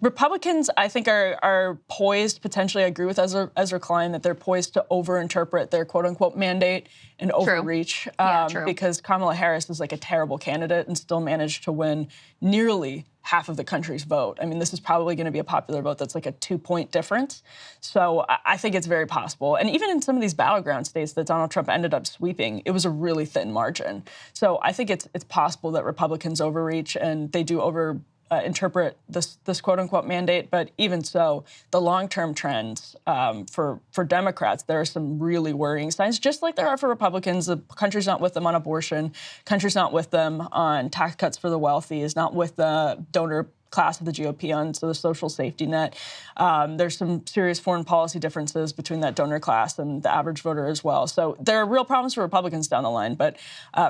Republicans, I think, are poised, potentially, I agree with Ezra Klein, that they're poised to overinterpret their quote-unquote mandate and overreach. True. Because Kamala Harris is like a terrible candidate and still managed to win nearly half of the country's vote. I mean, this is probably going to be a popular vote that's like a 2-point difference. So I think it's very possible. And even in some of these battleground states that Donald Trump ended up sweeping, it was a really thin margin. So I think it's possible that Republicans overreach and they do interpret this quote-unquote mandate, but even so, the long-term trends for Democrats, there are some really worrying signs, just like there are for Republicans. The country's not with them on abortion, country's not with them on tax cuts for the wealthy, is not with the donor class of the GOP on the social safety net. There's some serious foreign policy differences between that donor class and the average voter as well. So there are real problems for Republicans down the line. But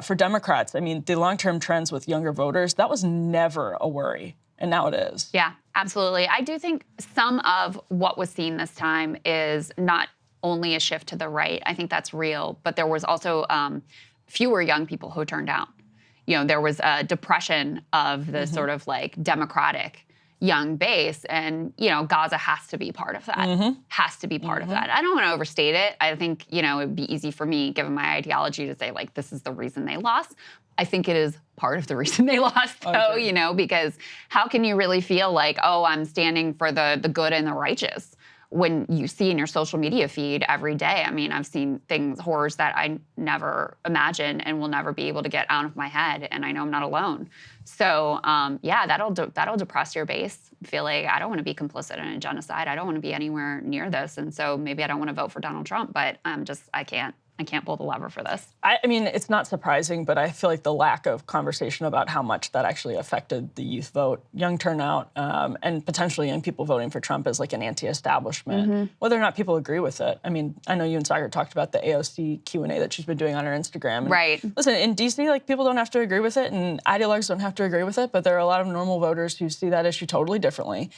for Democrats, I mean, the long-term trends with younger voters, that was never a worry. And now it is. Yeah, absolutely. I do think some of what was seen this time is not only a shift to the right. I think that's real. But there was also fewer young people who turned out. You know, there was a depression of the sort of like Democratic young base. And, you know, Gaza has to be part of that. Has to be part of that. I don't want to overstate it. I think, you know, it'd be easy for me, given my ideology, to say, like, this is the reason they lost. I think it is part of the reason they lost, though, you know, because how can you really feel like, oh, I'm standing for the good and the righteous when you see in your social media feed every day? I mean, I've seen horrors that I never imagined and will never be able to get out of my head, and I know I'm not alone. So, yeah, that'll depress your base. Feel like I don't want to be complicit in a genocide. I don't want to be anywhere near this, and so maybe I don't want to vote for Donald Trump, but I can't pull the lever for this. I mean, it's not surprising, but I feel like the lack of conversation about how much that actually affected the youth vote, young turnout, and potentially young people voting for Trump as like an anti-establishment, whether or not people agree with it. I mean, I know you and Sagar talked about the AOC Q&A that she's been doing on her Instagram. And right. Listen, in D.C., like people don't have to agree with it, and ideologues don't have to agree with it, but there are a lot of normal voters who see that issue totally differently,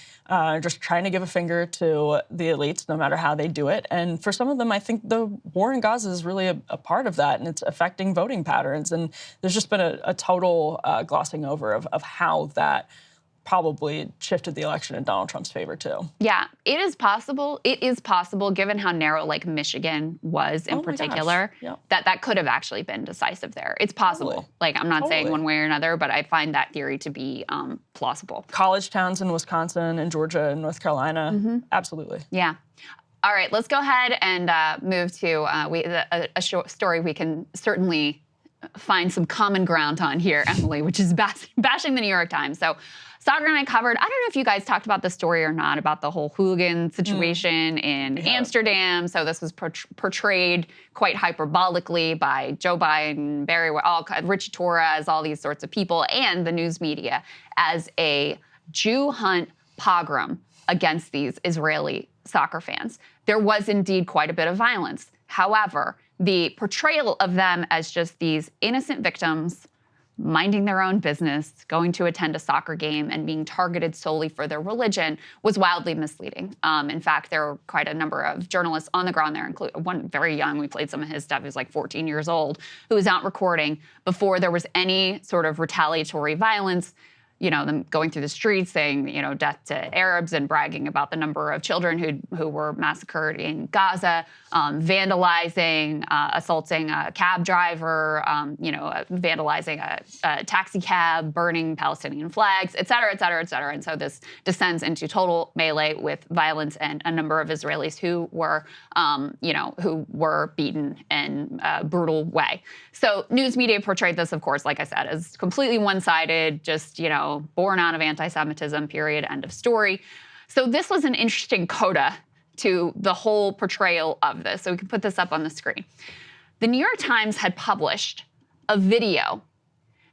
just trying to give a finger to the elites, no matter how they do it. And for some of them, I think the war in Gaza is really a part of that, and it's affecting voting patterns. And there's just been a total glossing over of how that probably shifted the election in Donald Trump's favor, too. Yeah, it is possible. It is possible, given how narrow, like, Michigan was in particular, that could have actually been decisive there. It's possible. Totally. Like, I'm not saying one way or another, but I find that theory to be plausible. College towns in Wisconsin and Georgia and North Carolina, absolutely. Yeah. All right, let's go ahead and move to a story we can certainly find some common ground on here, Emily, which is bashing the New York Times. So Saagar and I covered, I don't know if you guys talked about the story or not, about the whole hooligan situation in Amsterdam. So this was portrayed quite hyperbolically by Joe Biden, Richie Torres, all these sorts of people, and the news media as a Jew hunt pogrom against these Israeli soccer fans. There was indeed quite a bit of violence. However, the portrayal of them as just these innocent victims minding their own business, going to attend a soccer game, and being targeted solely for their religion was wildly misleading. In fact, there were quite a number of journalists on the ground there, including one very young, we played some of his stuff, he was like 14 years old, who was out recording before there was any sort of retaliatory violence, you know, them going through the streets saying, you know, death to Arabs and bragging about the number of children who were massacred in Gaza, vandalizing, assaulting a cab driver, vandalizing a taxi cab, burning Palestinian flags, et cetera, et cetera, et cetera. And so this descends into total melee with violence and a number of Israelis who were, beaten in a brutal way. So news media portrayed this, of course, like I said, as completely one-sided, just, born out of anti-Semitism, period, end of story. So this was an interesting coda to the whole portrayal of this. So we can put this up on the screen. The New York Times had published a video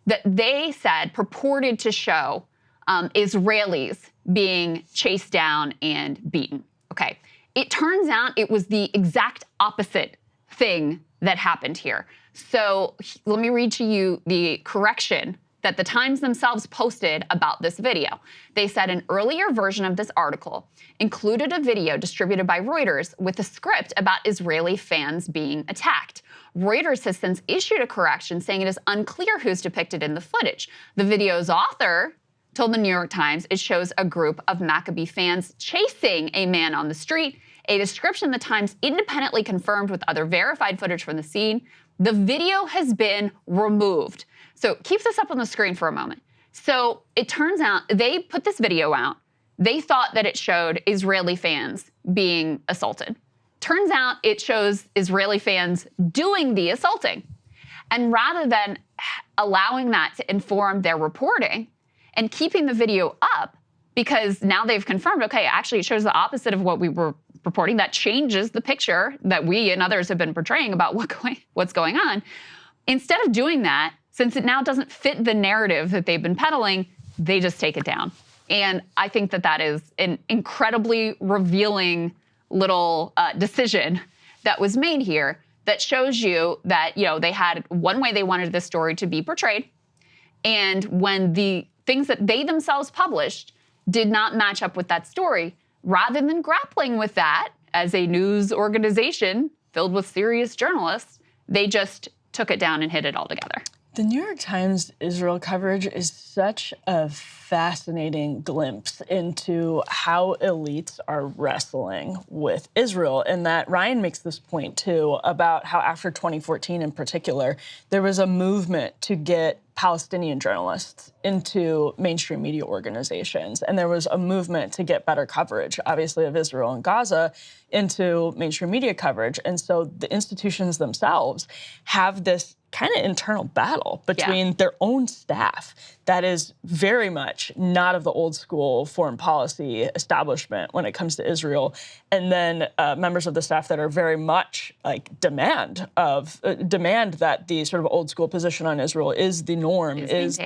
that they said purported to show Israelis being chased down and beaten. Okay, it turns out it was the exact opposite thing that happened here. So let me read to you the correction that the Times themselves posted about this video. They said an earlier version of this article included a video distributed by Reuters with a script about Israeli fans being attacked. Reuters has since issued a correction saying it is unclear who's depicted in the footage. The video's author told the New York Times it shows a group of Maccabi fans chasing a man on the street, a description the Times independently confirmed with other verified footage from the scene. The video has been removed. So keep this up on the screen for a moment. So it turns out they put this video out. They thought that it showed Israeli fans being assaulted. Turns out it shows Israeli fans doing the assaulting. And rather than allowing that to inform their reporting and keeping the video up, because now they've confirmed, okay, actually it shows the opposite of what we were reporting, that changes the picture that we and others have been portraying about what's going on. Instead of doing that, since it now doesn't fit the narrative that they've been peddling, they just take it down. And I think that that is an incredibly revealing little decision that was made here that shows you that, they had one way they wanted this story to be portrayed. And when the things that they themselves published did not match up with that story, rather than grappling with that as a news organization filled with serious journalists, they just took it down and hid it all together. The New York Times Israel coverage is such a fascinating glimpse into how elites are wrestling with Israel. And that Ryan makes this point, too, about how after 2014 in particular, there was a movement to get Palestinian journalists into mainstream media organizations. And there was a movement to get better coverage, obviously, of Israel and Gaza into mainstream media coverage. And so the institutions themselves have this kind of internal battle between their own staff that is very much not of the old school foreign policy establishment when it comes to Israel, and then members of the staff that are very much demand that the sort of old school position on Israel is the norm, is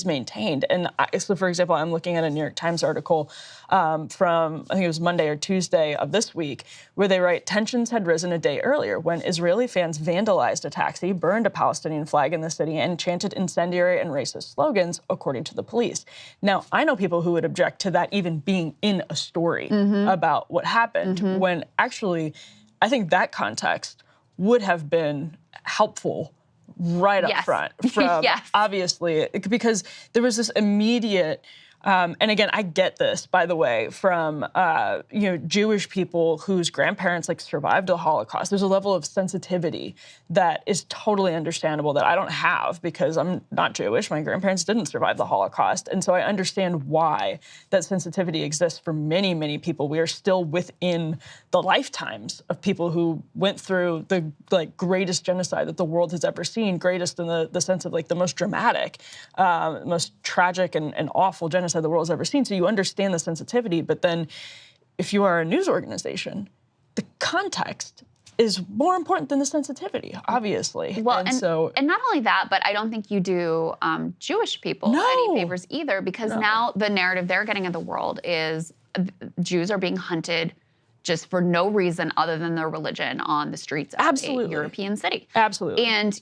maintained. And so, for example, I'm looking at a New York Times article from, I think it was Monday or Tuesday of this week, where they write, tensions had risen a day earlier when Israeli fans vandalized a taxi, burned a Palestinian flag in the city, and chanted incendiary and racist slogans, according to the police. Now, I know people who would object to that even being in a story about what happened, when actually I think that context would have been helpful right up front from obviously, because there was this immediate And again, I get this, by the way, from Jewish people whose grandparents survived the Holocaust. There's a level of sensitivity that is totally understandable that I don't have because I'm not Jewish. My grandparents didn't survive the Holocaust, and so I understand why that sensitivity exists for many, many people. We are still within the lifetimes of people who went through the greatest genocide that the world has ever seen, greatest in the sense of the most dramatic, most tragic and awful genocide the world has ever seen. So you understand the sensitivity, but then if you are a news organization, the context is more important than the sensitivity, obviously. Well, and not only that, but I don't think you do Jewish people any favors either, because now the narrative they're getting in the world is Jews are being hunted just for no reason other than their religion on the streets of a European city. Absolutely. And,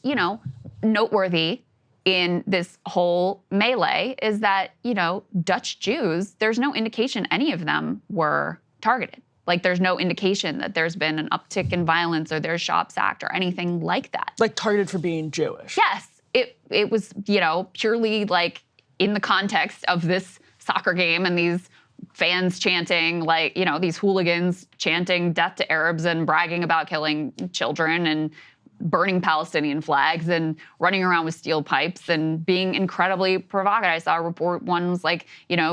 noteworthy in this whole melee is that, Dutch Jews, there's no indication any of them were targeted. There's no indication that there's been an uptick in violence or there's shops act or anything like that. Targeted for being Jewish. Yes. It was, purely in the context of this soccer game and these fans chanting, these hooligans chanting death to Arabs and bragging about killing children and burning Palestinian flags and running around with steel pipes and being incredibly provocative. I saw a report, one was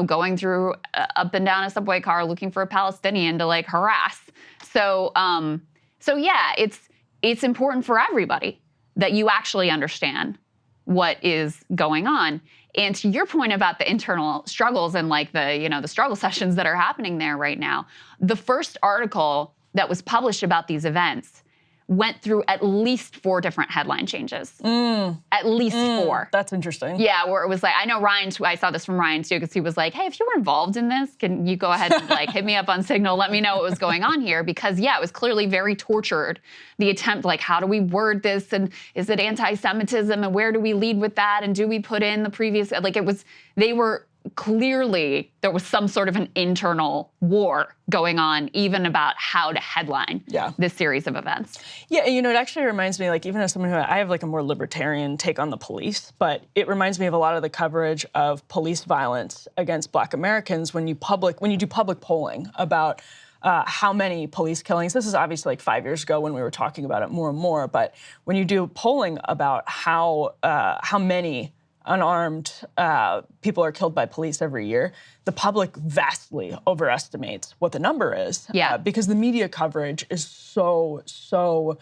going through up and down a subway car looking for a Palestinian to harass. So yeah, it's important for everybody that you actually understand what is going on. And to your point about the internal struggles and the struggle sessions that are happening there right now, the first article that was published about these events went through at least 4 different headline changes. At least 4. That's interesting. Yeah, where it was I know Ryan, I saw this from Ryan too, because he was hey, if you were involved in this, can you go ahead and hit me up on Signal, let me know what was going on here? Because yeah, it was clearly very tortured. The attempt, how do we word this? And is it anti-Semitism? And where do we lead with that? And do we put in the previous, they were clearly, there was some sort of an internal war going on, even about how to headline this series of events. Yeah, it actually reminds me, even as someone who, I have a more libertarian take on the police, but it reminds me of a lot of the coverage of police violence against Black Americans when you do public polling about how many police killings. This is obviously 5 years ago when we were talking about it more and more, but when you do polling about how many unarmed people are killed by police every year, the public vastly overestimates what the number is. Because the media coverage is so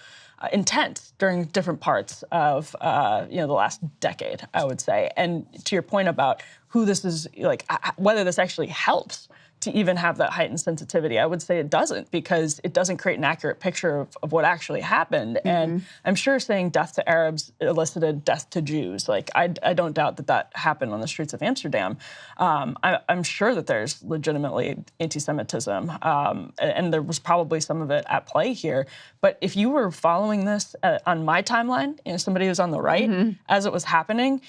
intense during different parts of the last decade, I would say. And to your point about who this is, whether this actually helps to even have that heightened sensitivity, I would say it doesn't, because it doesn't create an accurate picture of what actually happened. And I'm sure saying death to Arabs elicited death to Jews. I don't doubt that happened on the streets of Amsterdam. I'm sure that there's legitimately anti-Semitism, and there was probably some of it at play here. But if you were following this on my timeline, somebody who's on the right, as it was happening,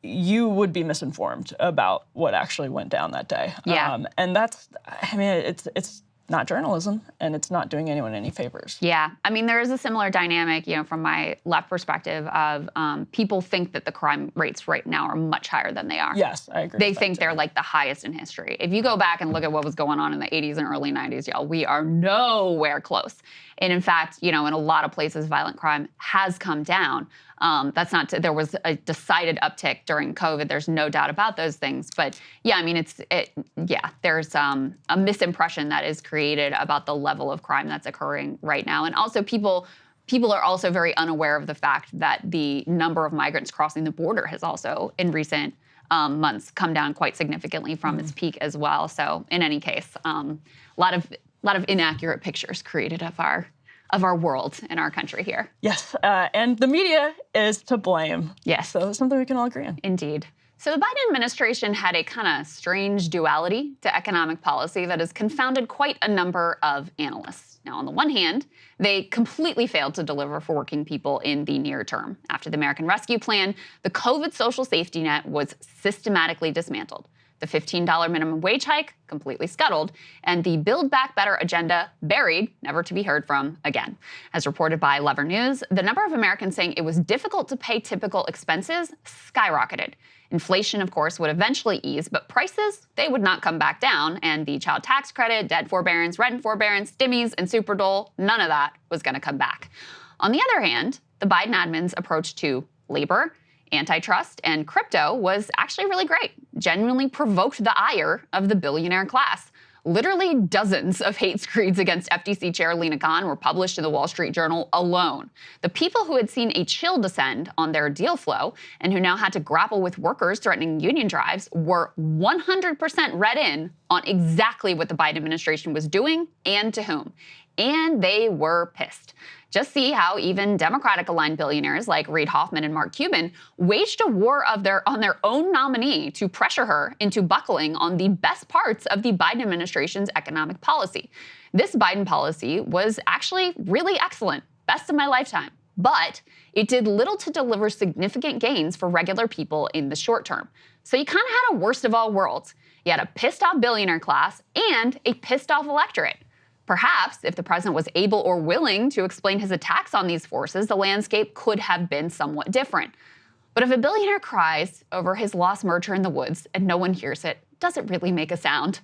you would be misinformed about what actually went down that day. And that's, it's not journalism, and it's not doing anyone any favors. Yeah, there is a similar dynamic, from my left perspective of people think that the crime rates right now are much higher than they are. Yes, I agree. They think they're the highest in history. If you go back and look at what was going on in the 80s and early 90s, y'all, we are nowhere close. And in fact, in a lot of places, violent crime has come down. That's not there was a decided uptick during COVID. There's no doubt about those things. But yeah, there's a misimpression that is created about the level of crime that's occurring right now. And also people are also very unaware of the fact that the number of migrants crossing the border has also, in recent months, come down quite significantly from its peak as well. So in any case, a lot of inaccurate pictures created of our world and our country here. Yes, and the media is to blame. Yes. So it's something we can all agree on. Indeed. So the Biden administration had a kind of strange duality to economic policy that has confounded quite a number of analysts. Now, on the one hand, they completely failed to deliver for working people in the near term. After the American Rescue Plan, the COVID social safety net was systematically dismantled. the $15 minimum wage hike completely scuttled, and the Build Back Better agenda buried, never to be heard from again. As reported by Lever News, the number of Americans saying it was difficult to pay typical expenses skyrocketed. Inflation, of course, would eventually ease, but prices, they would not come back down, and the child tax credit, debt forbearance, rent forbearance, stimmies, and super dole, none of that was going to come back. On the other hand, the Biden admin's approach to labor, antitrust, and crypto was actually really great. Genuinely provoked the ire of the billionaire class. Literally dozens of hate screeds against FTC Chair Lina Khan were published in the Wall Street Journal alone. The people who had seen a chill descend on their deal flow and who now had to grapple with workers threatening union drives were 100% read in on exactly what the Biden administration was doing and to whom. And they were pissed. Just see how even Democratic-aligned billionaires like Reid Hoffman and Mark Cuban waged a war on their own nominee to pressure her into buckling on the best parts of the Biden administration's economic policy. This Biden policy was actually really excellent, best of my lifetime. But it did little to deliver significant gains for regular people in the short term. So you kind of had a worst of all worlds. You had a pissed-off billionaire class and a pissed-off electorate. Perhaps, if the president was able or willing to explain his attacks on these forces, the landscape could have been somewhat different. But if a billionaire cries over his lost merger in the woods and no one hears it, does it really make a sound?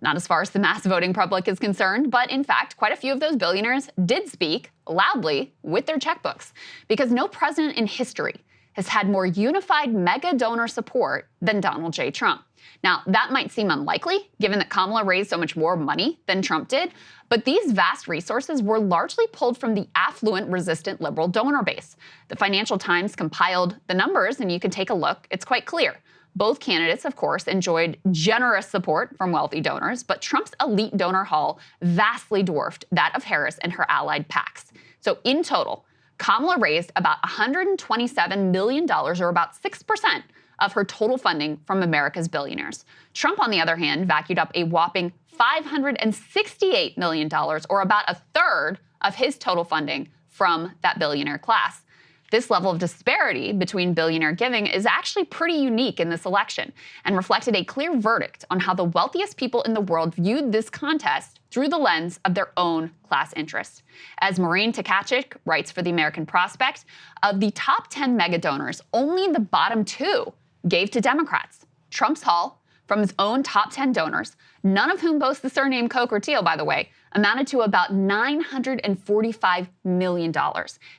Not as far as the mass voting public is concerned, but in fact, quite a few of those billionaires did speak loudly with their checkbooks, because no president in history has had more unified mega donor support than Donald J. Trump. Now, that might seem unlikely, given that Kamala raised so much more money than Trump did, but these vast resources were largely pulled from the affluent, resistant liberal donor base. The Financial Times compiled the numbers, and you can take a look. It's quite clear. Both candidates, of course, enjoyed generous support from wealthy donors, but Trump's elite donor haul vastly dwarfed that of Harris and her allied PACs. So in total, Kamala raised about $127 million, or about 6%, of her total funding from America's billionaires. Trump, on the other hand, vacuumed up a whopping $568 million, or about a third of his total funding from that billionaire class. This level of disparity between billionaire giving is actually pretty unique in this election and reflected a clear verdict on how the wealthiest people in the world viewed this contest through the lens of their own class interests. As Maureen Tkachuk writes for the American Prospect, of the top 10 mega donors, only the bottom 2 gave to Democrats. Trump's haul from his own top 10 donors, none of whom boast the surname Koch or Thiel, by the way, amounted to about $945 million.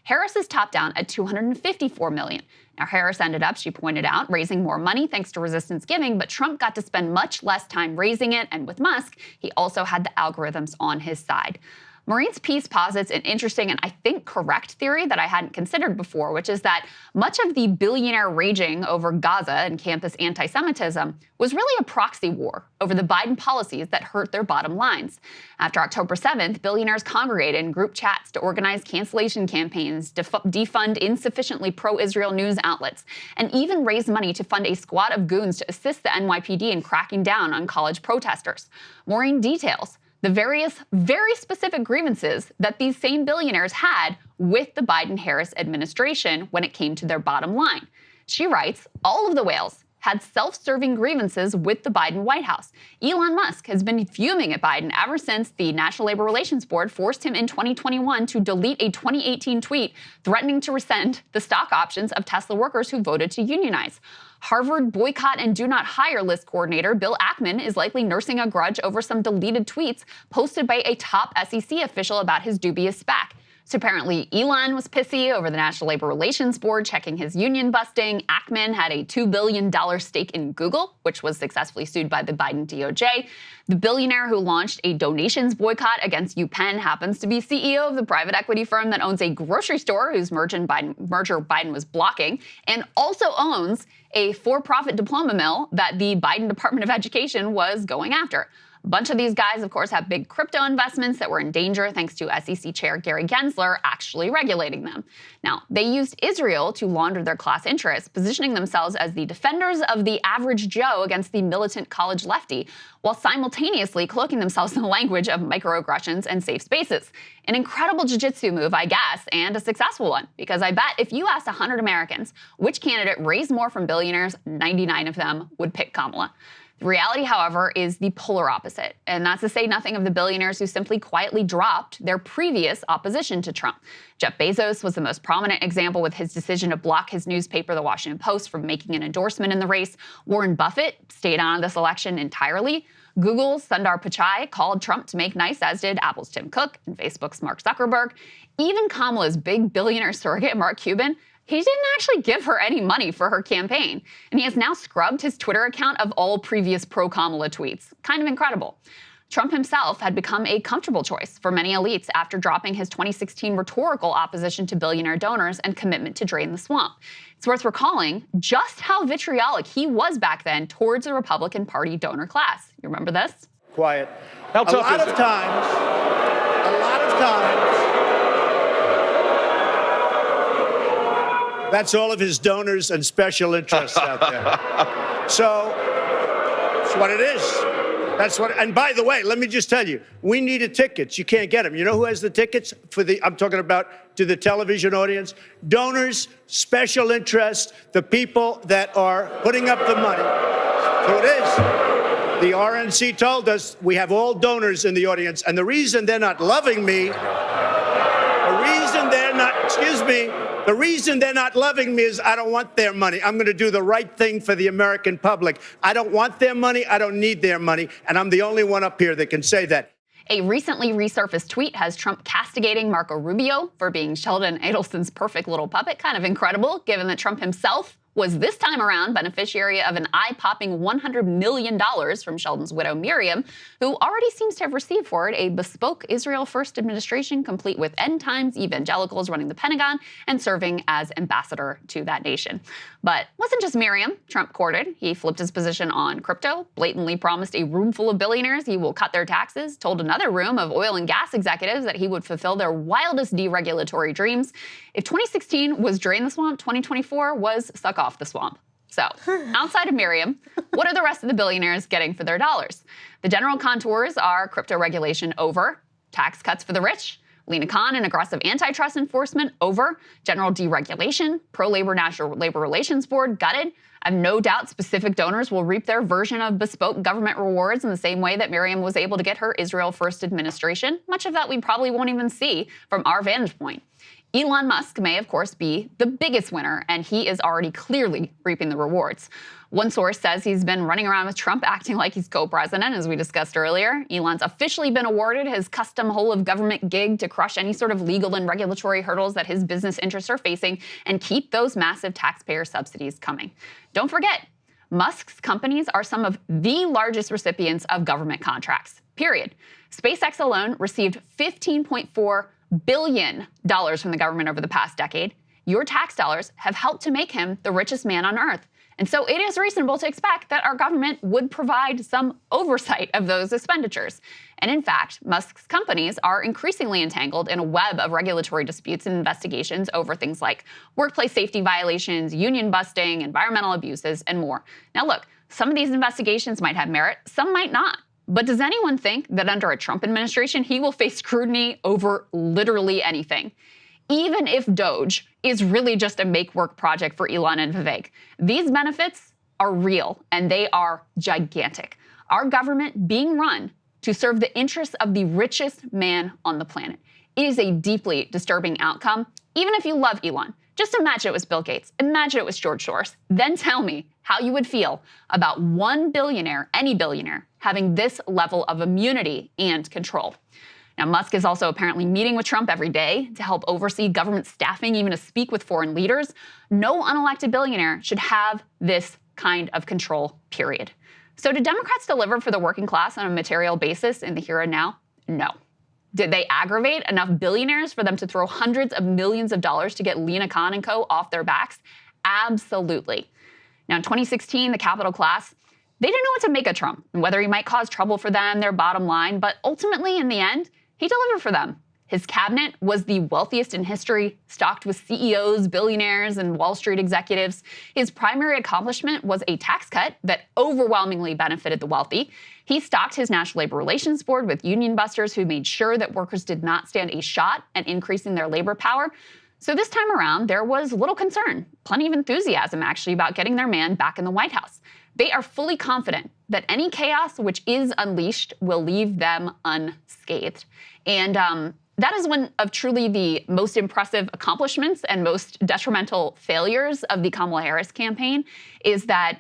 Harris's topped down at $254 million. Now, Harris ended up, she pointed out, raising more money thanks to resistance giving, but Trump got to spend much less time raising it, and with Musk, he also had the algorithms on his side. Maureen's piece posits an interesting and I think correct theory that I hadn't considered before, which is that much of the billionaire raging over Gaza and campus anti-Semitism was really a proxy war over the Biden policies that hurt their bottom lines. After October 7th, billionaires congregated in group chats to organize cancellation campaigns, defund insufficiently pro-Israel news outlets, and even raise money to fund a squad of goons to assist the NYPD in cracking down on college protesters. Maureen details the various, very specific grievances that these same billionaires had with the Biden-Harris administration when it came to their bottom line. She writes, all of the whales had self-serving grievances with the Biden White House. Elon Musk has been fuming at Biden ever since the National Labor Relations Board forced him in 2021 to delete a 2018 tweet threatening to rescind the stock options of Tesla workers who voted to unionize. Harvard boycott and do not hire list coordinator Bill Ackman is likely nursing a grudge over some deleted tweets posted by a top SEC official about his dubious SPAC. So apparently Elon was pissy over the National Labor Relations Board checking his union busting. Ackman had a $2 billion stake in Google, which was successfully sued by the Biden DOJ. The billionaire who launched a donations boycott against UPenn happens to be CEO of the private equity firm that owns a grocery store whose merger Biden was blocking, and also owns a for-profit diploma mill that the Biden Department of Education was going after. A bunch of these guys, of course, have big crypto investments that were in danger thanks to SEC Chair Gary Gensler actually regulating them. Now, they used Israel to launder their class interests, positioning themselves as the defenders of the average Joe against the militant college lefty, while simultaneously cloaking themselves in the language of microaggressions and safe spaces. An incredible jiu-jitsu move, I guess, and a successful one, because I bet if you asked 100 Americans which candidate raised more from billionaires, 99 of them would pick Kamala. The reality, however, is the polar opposite. And that's to say nothing of the billionaires who simply quietly dropped their previous opposition to Trump. Jeff Bezos was the most prominent example with his decision to block his newspaper, The Washington Post, from making an endorsement in the race. Warren Buffett stayed out of this election entirely. Google's Sundar Pichai called Trump to make nice, as did Apple's Tim Cook and Facebook's Mark Zuckerberg. Even Kamala's big billionaire surrogate, Mark Cuban, he didn't actually give her any money for her campaign. And he has now scrubbed his Twitter account of all previous pro-Kamala tweets. Kind of incredible. Trump himself had become a comfortable choice for many elites after dropping his 2016 rhetorical opposition to billionaire donors and commitment to drain the swamp. It's worth recalling just how vitriolic he was back then towards the Republican Party donor class. You remember this? Quiet. How tough a lot is of it? times, that's all of his donors and special interests out there. So that's what it is. That's what. And by the way, let me just tell you, we needed tickets. You can't get them. You know who has the tickets for the? I'm talking about to the television audience. Donors, special interests, the people that are putting up the money. So it is. The RNC told us we have all donors in the audience, and the reason they're not loving me, the reason they're not loving me is I don't want their money. I'm going to do the right thing for the American public. I don't want their money. I don't need their money. And I'm the only one up here that can say that. A recently resurfaced tweet has Trump castigating Marco Rubio for being Sheldon Adelson's perfect little puppet. Kind of incredible, given that Trump himself was this time around beneficiary of an eye-popping $100 million from Sheldon's widow, Miriam, who already seems to have received for it a bespoke Israel First administration complete with end times evangelicals running the Pentagon and serving as ambassador to that nation. But it wasn't just Miriam Trump courted. He flipped his position on crypto, blatantly promised a room full of billionaires he will cut their taxes, told another room of oil and gas executives that he would fulfill their wildest deregulatory dreams. If 2016 was drain the swamp, 2024 was suck off the swamp. So, outside of Miriam, what are the rest of the billionaires getting for their dollars? The general contours are crypto regulation over, tax cuts for the rich, Lena Khan and aggressive antitrust enforcement over, general deregulation, pro-labor National Labor Relations Board gutted. I have no doubt specific donors will reap their version of bespoke government rewards in the same way that Miriam was able to get her Israel First administration. Much of that we probably won't even see from our vantage point. Elon Musk may, of course, be the biggest winner, and he is already clearly reaping the rewards. One source says he's been running around with Trump acting like he's co-president, as we discussed earlier. Elon's officially been awarded his custom whole-of-government gig to crush any sort of legal and regulatory hurdles that his business interests are facing and keep those massive taxpayer subsidies coming. Don't forget, Musk's companies are some of the largest recipients of government contracts, period. SpaceX alone received $15.4 billion from the government over the past decade. Your tax dollars have helped to make him the richest man on earth. And so it is reasonable to expect that our government would provide some oversight of those expenditures. And in fact, Musk's companies are increasingly entangled in a web of regulatory disputes and investigations over things like workplace safety violations, union busting, environmental abuses, and more. Now look, some of these investigations might have merit, some might not. But does anyone think that under a Trump administration, he will face scrutiny over literally anything? Even if Doge is really just a make-work project for Elon and Vivek, these benefits are real and they are gigantic. Our government being run to serve the interests of the richest man on the planet. It is a deeply disturbing outcome, even if you love Elon. Just imagine it was Bill Gates. Imagine it was George Soros. Then tell me how you would feel about one billionaire, any billionaire, having this level of immunity and control. Now, Musk is also apparently meeting with Trump every day to help oversee government staffing, even to speak with foreign leaders. No unelected billionaire should have this kind of control, period. So do Democrats deliver for the working class on a material basis in the here and now? No. Did they aggravate enough billionaires for them to throw hundreds of millions of dollars to get Lena Khan and co. off their backs? Absolutely. Now, in 2016, the capital class, they didn't know what to make of Trump and whether he might cause trouble for them, their bottom line. But ultimately, in the end, he delivered for them. His cabinet was the wealthiest in history, stocked with CEOs, billionaires, and Wall Street executives. His primary accomplishment was a tax cut that overwhelmingly benefited the wealthy. He stocked his National Labor Relations Board with union busters who made sure that workers did not stand a shot at increasing their labor power. So this time around, there was little concern, plenty of enthusiasm actually about getting their man back in the White House. They are fully confident that any chaos which is unleashed will leave them unscathed. And that is one of truly the most impressive accomplishments and most detrimental failures of the Kamala Harris campaign is that,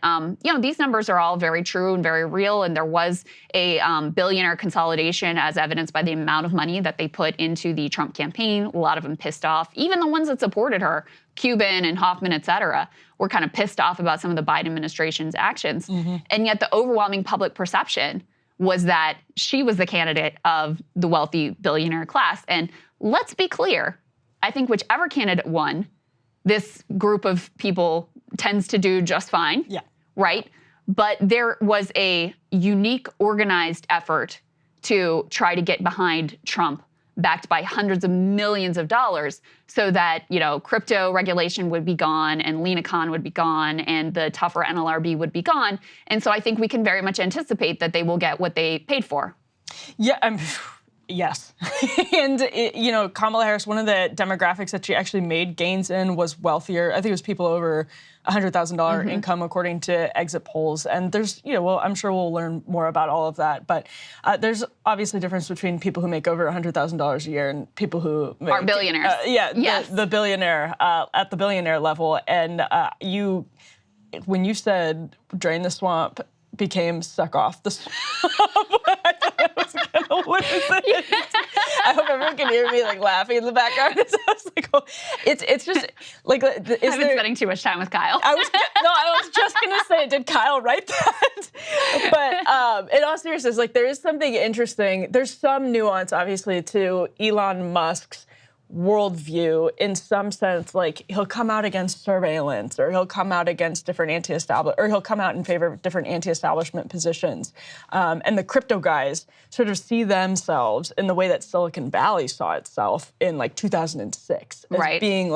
these numbers are all very true and very real. And there was a billionaire consolidation as evidenced by the amount of money that they put into the Trump campaign. A lot of them pissed off. Even the ones that supported her, Cuban and Hoffman, et cetera, were kind of pissed off about some of the Biden administration's actions. And yet the overwhelming public perception was that she was the candidate of the wealthy billionaire class. And let's be clear, I think whichever candidate won, this group of people tends to do just fine, right? But there was a unique, organized effort to try to get behind Trump, backed by hundreds of millions of dollars, so that, crypto regulation would be gone and Lena Khan would be gone and the tougher NLRB would be gone. And so I think we can very much anticipate that they will get what they paid for. Yeah, yes. And, Kamala Harris, one of the demographics that she actually made gains in was wealthier. I think it was people over $100,000 income, according to exit polls. And there's, I'm sure we'll learn more about all of that. But there's obviously a difference between people who make over $100,000 a year and people who are billionaires. The billionaire at the billionaire level. And when you said drain the swamp became suck off the swamp, I thought I was gonna lose it. I hope everyone can hear me laughing in the background. I was like, oh, it's just like, I've been spending too much time with Kyle. I was just gonna say, did Kyle write that? But in all seriousness, there is something interesting. There's some nuance, obviously, to Elon Musk's worldview in some sense. He'll come out against surveillance, or he'll come out against different or he'll come out in favor of different anti-establishment positions. And the crypto guys sort of see themselves in the way that Silicon Valley saw itself in 2006 as being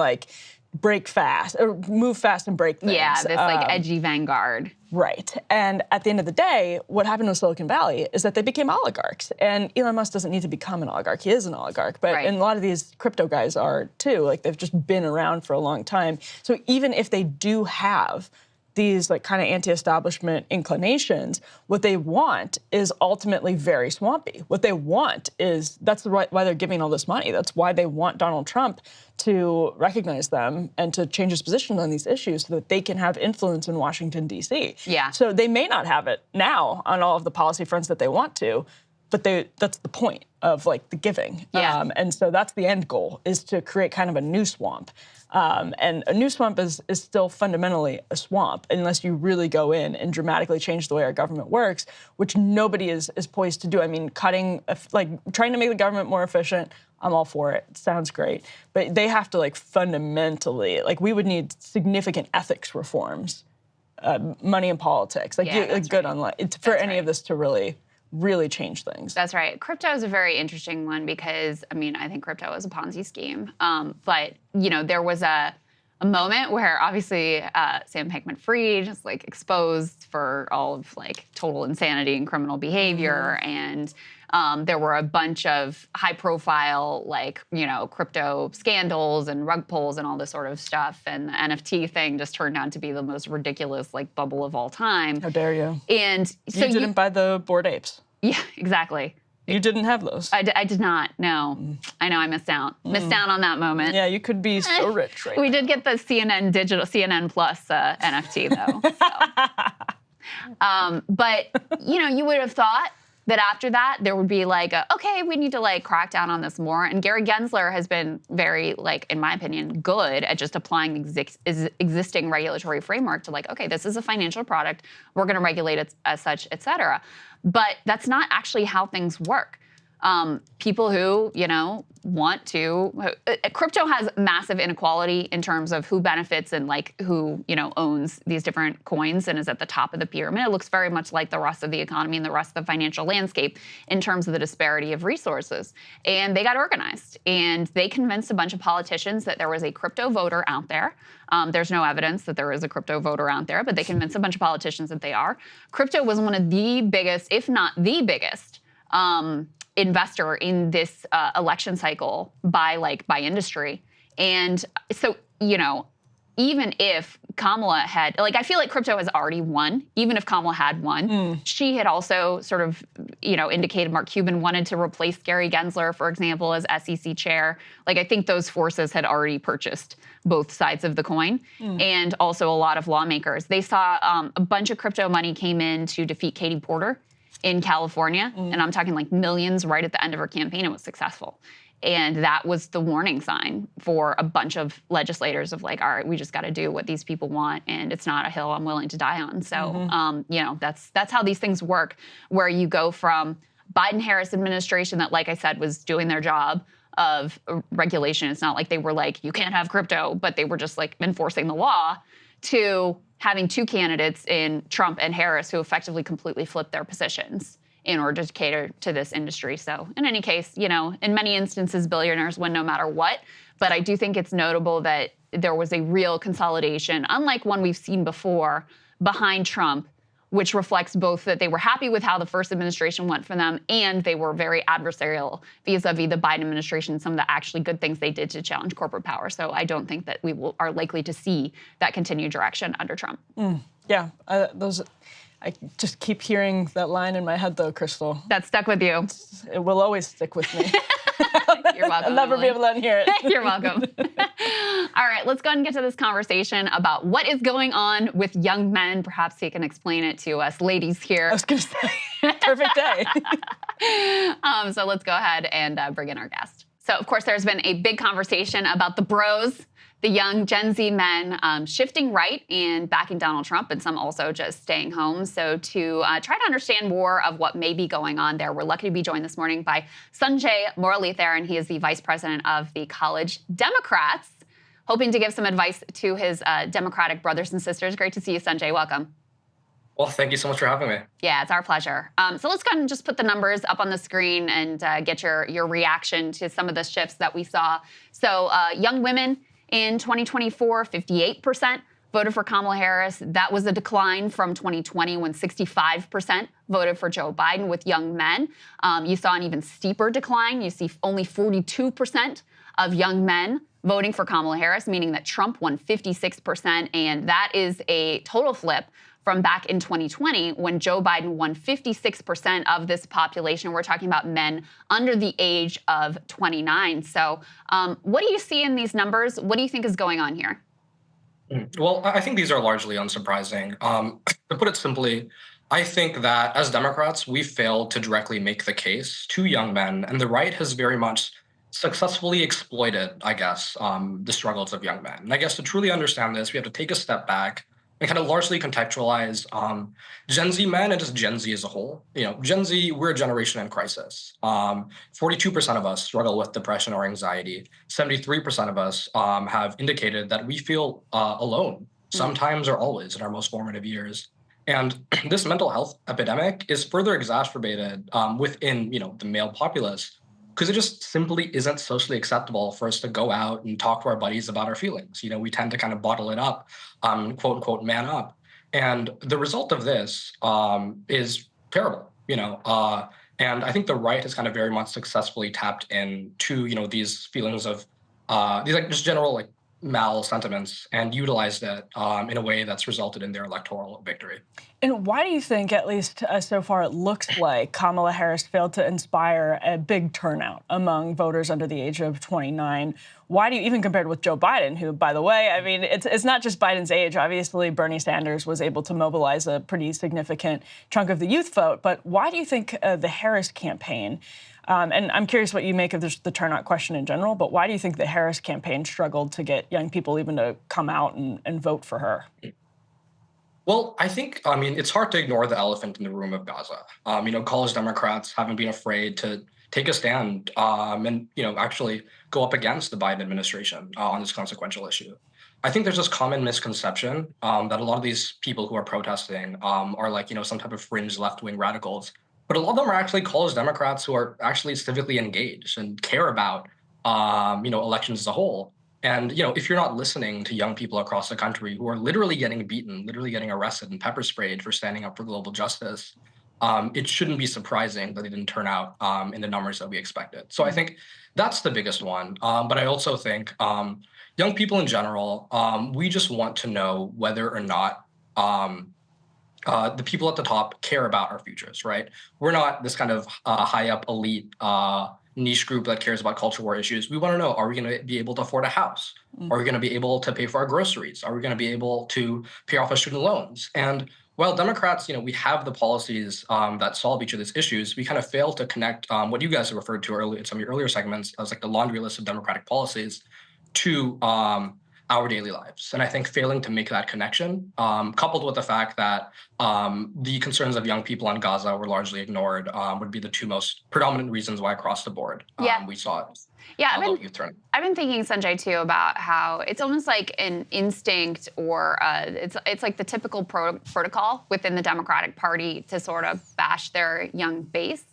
break fast, or move fast and break things. Yeah, this edgy vanguard. Right. And at the end of the day, what happened with Silicon Valley is that they became oligarchs. And Elon Musk doesn't need to become an oligarch. He is an oligarch. But and a lot of these crypto guys are too. They've just been around for a long time. So even if they do have these kind of anti-establishment inclinations, what they want is ultimately very swampy. What they want is, that's why they're giving all this money. That's why they want Donald Trump to recognize them and to change his position on these issues so that they can have influence in Washington, D.C. Yeah. So they may not have it now on all of the policy fronts that they want to, but that's the point of the giving. Yeah. And so that's the end goal, is to create kind of a new swamp. And a new swamp is still fundamentally a swamp unless you really go in and dramatically change the way our government works, which nobody is poised to do. I mean, trying to make the government more efficient, I'm all for it. It sounds great. But they have to fundamentally, we would need significant ethics reforms, money in politics, good online, for any of this to really change things. That's right. Crypto is a very interesting one because, I think crypto is a Ponzi scheme. But, there was a moment where obviously Sam Bankman-Fried is exposed for all of total insanity and criminal behavior. And there were a bunch of high profile, crypto scandals and rug pulls and all this sort of stuff. And the NFT thing just turned out to be the most ridiculous bubble of all time. How dare you? And so you didn't buy the Bored Apes. Yeah, exactly. You didn't have those. I did not, no. I know, I missed out. Missed out on that moment. Yeah, you could be so rich right We now. did get the CNN Plus NFT, though. So. But, you would have thought that after that, there would be okay, we need to crack down on this more. And Gary Gensler has been very, in my opinion, good at just applying the existing regulatory framework to okay, this is a financial product, we're gonna regulate it as such, et cetera. But that's not actually how things work. People who, want to, crypto has massive inequality in terms of who benefits and who, owns these different coins and is at the top of the pyramid. It looks very much like the rest of the economy and the rest of the financial landscape in terms of the disparity of resources. And they got organized and they convinced a bunch of politicians that there was a crypto voter out there. There's no evidence that there is a crypto voter out there, but they convinced a bunch of politicians that they are. Crypto was one of the biggest, if not the biggest, investor in this election cycle by industry. And so, you know, even if Kamala had, like, I feel like crypto has already won. Even if Kamala had won, she had also sort of, you know, indicated Mark Cuban wanted to replace Gary Gensler, for example, as SEC chair. Like, I think those forces had already purchased both sides of the coin, and also a lot of lawmakers. They saw a bunch of crypto money came in to defeat Katie Porter in California, and I'm talking like millions right at the end of her campaign. It was successful. And that was the warning sign for a bunch of legislators of like, all right, we just got to do what these people want, and it's not a hill I'm willing to die on. So, you know, that's how these things work, where you go from Biden-Harris administration that, like I said, was doing their job of regulation. It's not like they were like, you can't have crypto, but they were just like enforcing the law, to having two candidates in Trump and Harris who effectively completely flipped their positions in order to cater to this industry. So in any case, you know, in many instances, billionaires win no matter what. But I do think it's notable that there was a real consolidation, unlike one we've seen before, behind Trump, which reflects both that they were happy with how the first administration went for them, and they were very adversarial vis-a-vis the Biden administration, some of the actually good things they did to challenge corporate power. So I don't think that we are likely to see that continued direction under Trump. Yeah, I just keep hearing that line in my head, though, Krystal. That stuck with you. It will always stick with me. You're welcome. I'll never Emily. be able to unhear it. You're welcome. All right, let's go ahead and get to this conversation about what is going on with young men. Perhaps he can explain it to us ladies here. I was going to say, perfect day. So let's go ahead and bring in our guest. So, of course, there's been a big conversation about the bros, the young Gen Z men shifting right and backing Donald Trump, and some also just staying home. So to try to understand more of what may be going on there, we're lucky to be joined this morning by Sanjay Muralidharan. He is the vice president of the College Democrats, hoping to give some advice to his Democratic brothers and sisters. Great to see you, Sanjay. Welcome. Well, thank you so much for having me. Yeah, it's our pleasure. So let's go ahead and just put the numbers up on the screen and get your reaction to some of the shifts that we saw. So young women in 2024, 58% voted for Kamala Harris. That was a decline from 2020 when 65% voted for Joe Biden. With young men, you saw an even steeper decline. You see only 42% of young men voting for Kamala Harris, meaning that Trump won 56%. And that is a total flip from back in 2020 when Joe Biden won 56% of this population. We're talking about men under the age of 29. So what do you see in these numbers? What do you think is going on here? Well, I think these are largely unsurprising. To put it simply, I think that as Democrats, we failed to directly make the case to young men, and the right has very much successfully exploited, I guess, the struggles of young men. And I guess to truly understand this, we have to take a step back and kind of largely contextualize Gen Z men and just Gen Z as a whole. You know, Gen Z, we're a generation in crisis. 42% of us struggle with depression or anxiety. 73% of us have indicated that we feel alone, sometimes or always in our most formative years. And this mental health epidemic is further exacerbated within, you know, the male populace, because it just simply isn't socially acceptable for us to go out and talk to our buddies about our feelings. You know, we tend to kind of bottle it up, quote unquote, man up. And the result of this is terrible, you know, and I think the right has kind of very much successfully tapped into, you know, these feelings of these like just general like mal sentiments and utilized it in a way that's resulted in their electoral victory. And why do you think, at least so far, it looks like Kamala Harris failed to inspire a big turnout among voters under the age of 29? Why do you, even compared with Joe Biden, who, by the way, I mean, it's not just Biden's age. Obviously, Bernie Sanders was able to mobilize a pretty significant chunk of the youth vote. But why do you think the Harris campaign, and I'm curious what you make of the turnout question in general, but why do you think the Harris campaign struggled to get young people even to come out and vote for her? Well, I think, I mean, it's hard to ignore the elephant in the room of Gaza. You know, college Democrats haven't been afraid to take a stand and, you know, actually go up against the Biden administration on this consequential issue. I think there's this common misconception that a lot of these people who are protesting are like, you know, some type of fringe left-wing radicals. But a lot of them are actually college Democrats who are actually civically engaged and care about, you know, elections as a whole. And, you know, if you're not listening to young people across the country who are literally getting beaten, literally getting arrested and pepper sprayed for standing up for global justice, it shouldn't be surprising that they didn't turn out in the numbers that we expected. So I think that's the biggest one. But I also think young people in general, we just want to know whether or not the people at the top care about our futures, right? We're not this kind of high up elite niche group that cares about culture war issues. We want to know, are we going to be able to afford a house? Are we going to be able to pay for our groceries? Are we going to be able to pay off our student loans? And while Democrats, we have the policies that solve each of these issues, we kind of fail to connect what you guys have referred to earlier in some of your earlier segments as like the laundry list of Democratic policies to our daily lives. And I think failing to make that connection, coupled with the fact that the concerns of young people in Gaza were largely ignored, would be the two most predominant reasons why across the board we saw it. Yeah, I've been thinking, Sanjay, too, about how it's almost like an instinct or it's like the typical protocol within the Democratic Party to sort of bash their young base.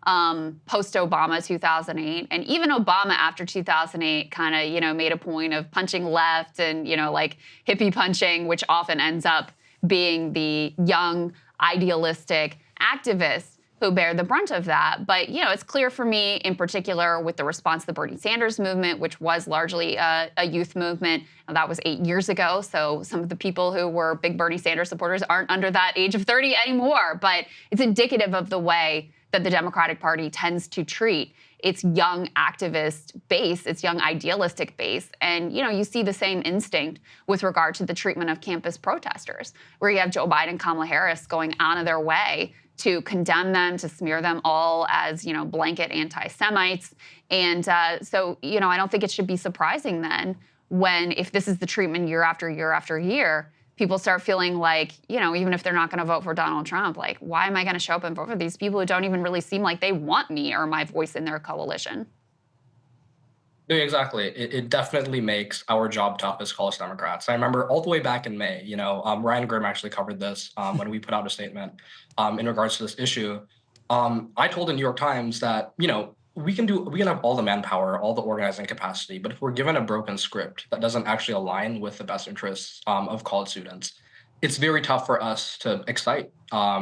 Post-Obama 2008, and even Obama after 2008 kind of, made a point of punching left and, like hippie punching, which often ends up being the young, idealistic activists who bear the brunt of that. But, it's clear for me in particular with the response to the Bernie Sanders movement, which was largely a youth movement. And that was 8 years ago. So some of the people who were big Bernie Sanders supporters aren't under that age of 30 anymore. But it's indicative of the way that the Democratic Party tends to treat its young activist base, its young idealistic base. And, you see the same instinct with regard to the treatment of campus protesters, where you have Joe Biden and Kamala Harris going out of their way to condemn them, to smear them all as, blanket anti-Semites. And so, I don't think it should be surprising then when, if this is the treatment year after year after year, people start feeling like, even if they're not going to vote for Donald Trump, like, why am I going to show up and vote for these people who don't even really seem like they want me or my voice in their coalition? Yeah, exactly. It definitely makes our job tough as college Democrats. I remember all the way back in May, Ryan Grimm actually covered this when we put out a statement in regards to this issue. I told the New York Times that, we can have all the manpower, all the organizing capacity, but if we're given a broken script that doesn't actually align with the best interests of college students, it's very tough for us to excite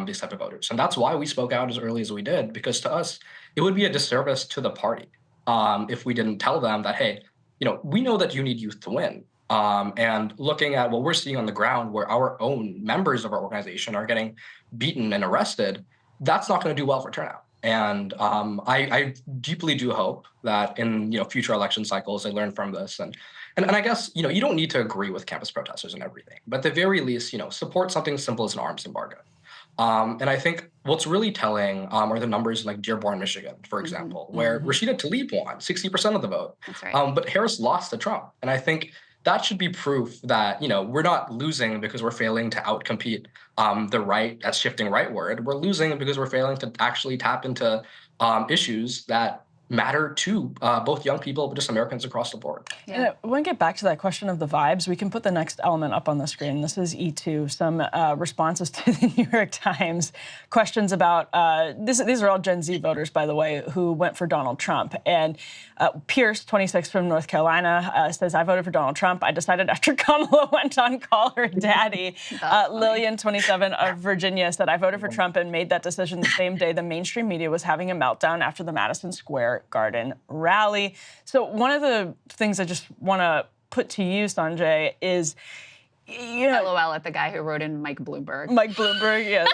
these type of voters. And that's why we spoke out as early as we did, because to us, it would be a disservice to the party if we didn't tell them that, hey, we know that you need youth to win. And looking at what we're seeing on the ground, where our own members of our organization are getting beaten and arrested, that's not going to do well for turnout. And I deeply do hope that in future election cycles they learn from this. And I guess you don't need to agree with campus protesters and everything, but at the very least support something as simple as an arms embargo. And I think what's really telling are the numbers in like Dearborn, Michigan, for example, where Rashida Tlaib won 60% of the vote, That's right. But Harris lost to Trump. And I think that should be proof that, we're not losing because we're failing to outcompete the right, that's shifting rightward. We're losing because we're failing to actually tap into issues that matter to both young people, but just Americans across the board. Yeah. I want to get back to that question of the vibes. We can put the next element up on the screen. This is E2, some responses to the New York Times, questions about, these are all Gen Z voters, by the way, who went for Donald Trump. And Pierce, 26 from North Carolina, says, I voted for Donald Trump. I decided after Kamala went on Call Her Daddy. Lillian, 27 of Virginia, said, I voted for Trump and made that decision the same day the mainstream media was having a meltdown after the Madison Square Garden rally. So one of the things I just want to put to you, Sanjay, is LOL at the guy who wrote in Mike Bloomberg. Mike Bloomberg, yeah,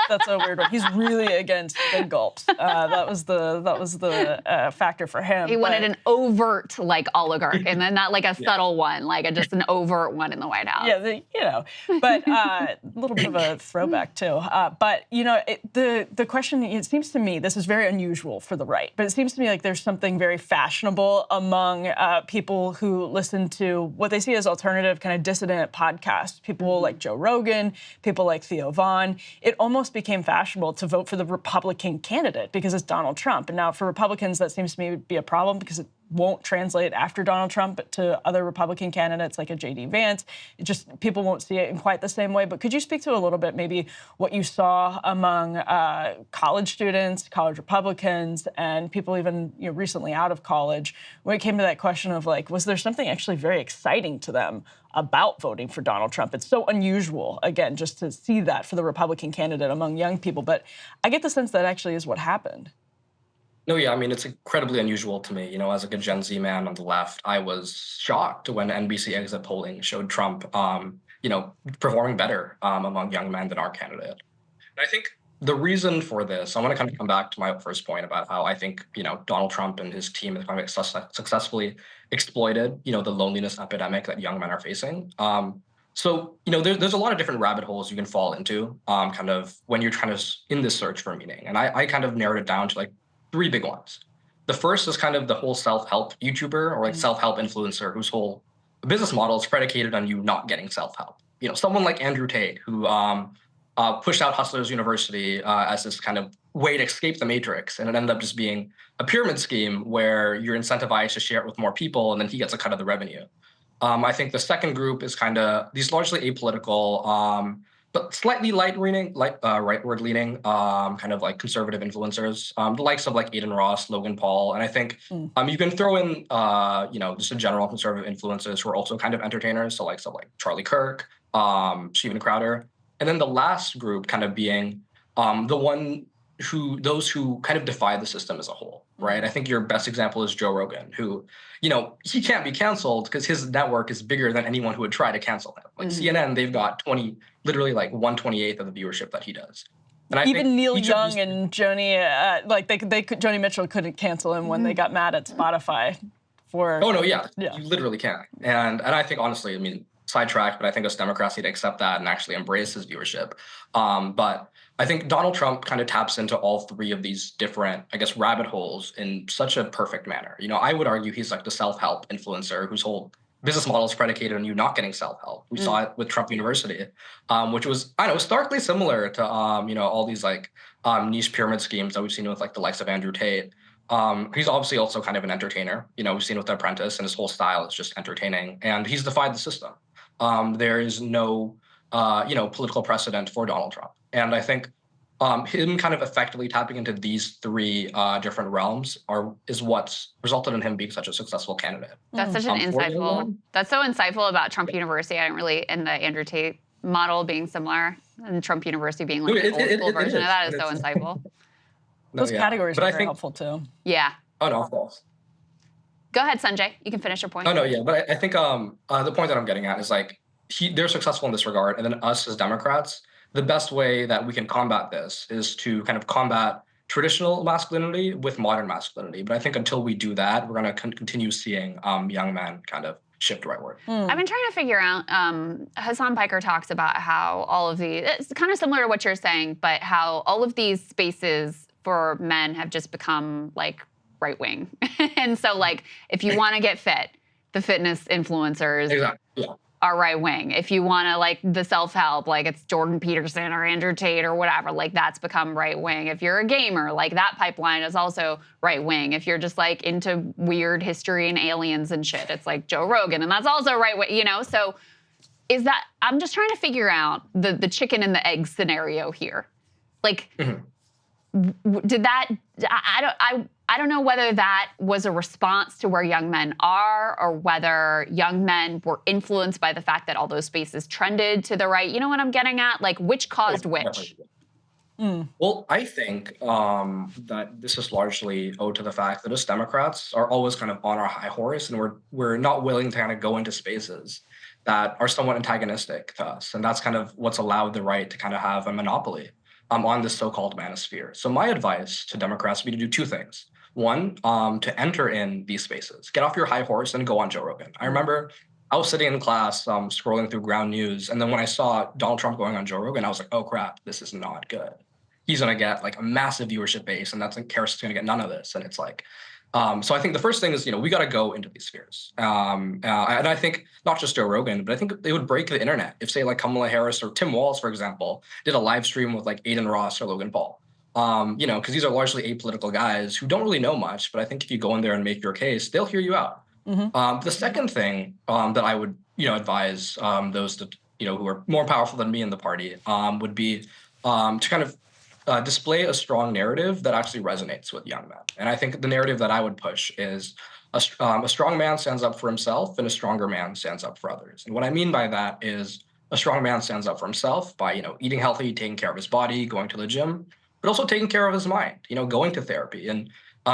that's a weird one. He's really against big gulps. That was the factor for him. He wanted an overt oligarch, and then not like a subtle one, just an overt one in the White House. Yeah, but a little bit of a throwback too. But the question, it seems to me, this is very unusual for the right, but it seems to me like there's something very fashionable among people who listen to what they see as alternative, kind of dissident podcasts. People like Joe Rogan, people like Theo Vaughn. It almost became fashionable to vote for the Republican candidate because it's Donald Trump. And now for Republicans, that seems to me to be a problem because it won't translate after Donald Trump to other Republican candidates like a J.D. Vance. It just, people won't see it in quite the same way. But could you speak to a little bit maybe what you saw among college students, college Republicans, and people even recently out of college when it came to that question of like, was there something actually very exciting to them about voting for Donald Trump? It's so unusual, again, just to see that for the Republican candidate among young people. But I get the sense that actually is what happened. No, yeah, I mean, it's incredibly unusual to me. As like a Gen Z man on the left, I was shocked when NBC exit polling showed Trump, performing better among young men than our candidate. And I think the reason for this, I want to kind of come back to my first point about how I think, Donald Trump and his team have kind of successfully exploited, the loneliness epidemic that young men are facing. So, there's a lot of different rabbit holes you can fall into kind of when you're trying to in this search for meaning. And I kind of narrowed it down to like 3 big ones. The first is kind of the whole self-help YouTuber or like self-help influencer whose whole business model is predicated on you not getting self-help. Someone like Andrew Tate, who pushed out Hustlers University as this kind of way to escape the matrix, and it ended up just being a pyramid scheme where you're incentivized to share it with more people, and then he gets a cut of the revenue. I think the second group is kind of these largely apolitical, but slightly rightward leaning, kind of like conservative influencers, the likes of like Aiden Ross, Logan Paul, and I think you can throw in just a general conservative influencers who are also kind of entertainers, so likes of like Charlie Kirk, Steven Crowder, and then the last group kind of being those who kind of defy the system as a whole, right? I think your best example is Joe Rogan, who, he can't be canceled because his network is bigger than anyone who would try to cancel him. Like CNN, they've got literally like 1/28 of the viewership that he does. And I even think Neil Young and Joni, Joni Mitchell couldn't cancel him when they got mad at Spotify for. Oh no, yeah, you literally can't. And I think honestly, I mean, sidetracked, but I think us Democrats need to accept that and actually embrace his viewership. But I think Donald Trump kind of taps into all 3 of these different, I guess, rabbit holes in such a perfect manner. I would argue he's like the self-help influencer whose whole business model is predicated on you not getting self-help. We saw it with Trump University, which was, starkly similar to, all these like niche pyramid schemes that we've seen with like the likes of Andrew Tate. He's obviously also kind of an entertainer. We've seen with The Apprentice, and his whole style is just entertaining, and he's defied the system. There is no, political precedent for Donald Trump. And I think him kind of effectively tapping into these 3 different realms is what's resulted in him being such a successful candidate. That's such an that's so insightful about Trump University. I didn't really, in the Andrew Tate model being similar, and Trump University being like an old school version of that is so insightful. Those categories are very helpful too. Yeah. Oh, no, of course. Go ahead, Sanjay. You can finish your point. Oh, no, yeah. But I think the point that I'm getting at is like they're successful in this regard. And then us as Democrats, the best way that we can combat this is to kind of combat traditional masculinity with modern masculinity. But I think until we do that, we're going to continue seeing young men kind of shift rightward. I've been trying to figure out, Hassan Piker talks about how all of it's kind of similar to what you're saying, but how all of these spaces for men have just become like right wing. And so like, if you want to get fit, the fitness influencers are right wing. If you want to like the self-help, like it's Jordan Peterson or Andrew Tate or whatever, like that's become right wing. If you're a gamer, like that pipeline is also right wing. If you're just like into weird history and aliens and shit, it's like Joe Rogan, and that's also right wing, So is that, I'm just trying to figure out the chicken and the egg scenario here. Like, did that, I don't know whether that was a response to where young men are, or whether young men were influenced by the fact that all those spaces trended to the right. You know what I'm getting at? Like, which caused which? Well, I think that this is largely owed to the fact that us Democrats are always kind of on our high horse, and we're not willing to kind of go into spaces that are somewhat antagonistic to us. And that's kind of what's allowed the right to kind of have a monopoly on this so-called manosphere. So my advice to Democrats would be to do 2 things. One, to enter in these spaces. Get off your high horse and go on Joe Rogan. I remember I was sitting in class scrolling through Ground News, and then when I saw Donald Trump going on Joe Rogan, I was like, oh crap, this is not good. He's going to get like a massive viewership base, and Karras going to get none of this. And it's like, so I think the first thing is, we got to go into these spheres. And I think not just Joe Rogan, but I think they would break the internet if, say, like Kamala Harris or Tim Walz, for example, did a live stream with like Aiden Ross or Logan Paul. Because these are largely apolitical guys who don't really know much. But I think if you go in there and make your case, they'll hear you out. The second thing that I would, advise those that, who are more powerful than me in the party would be to kind of display a strong narrative that actually resonates with young men. And I think the narrative that I would push is a strong man stands up for himself and a stronger man stands up for others. And what I mean by that is a strong man stands up for himself by, eating healthy, taking care of his body, going to the gym, but also taking care of his mind, going to therapy and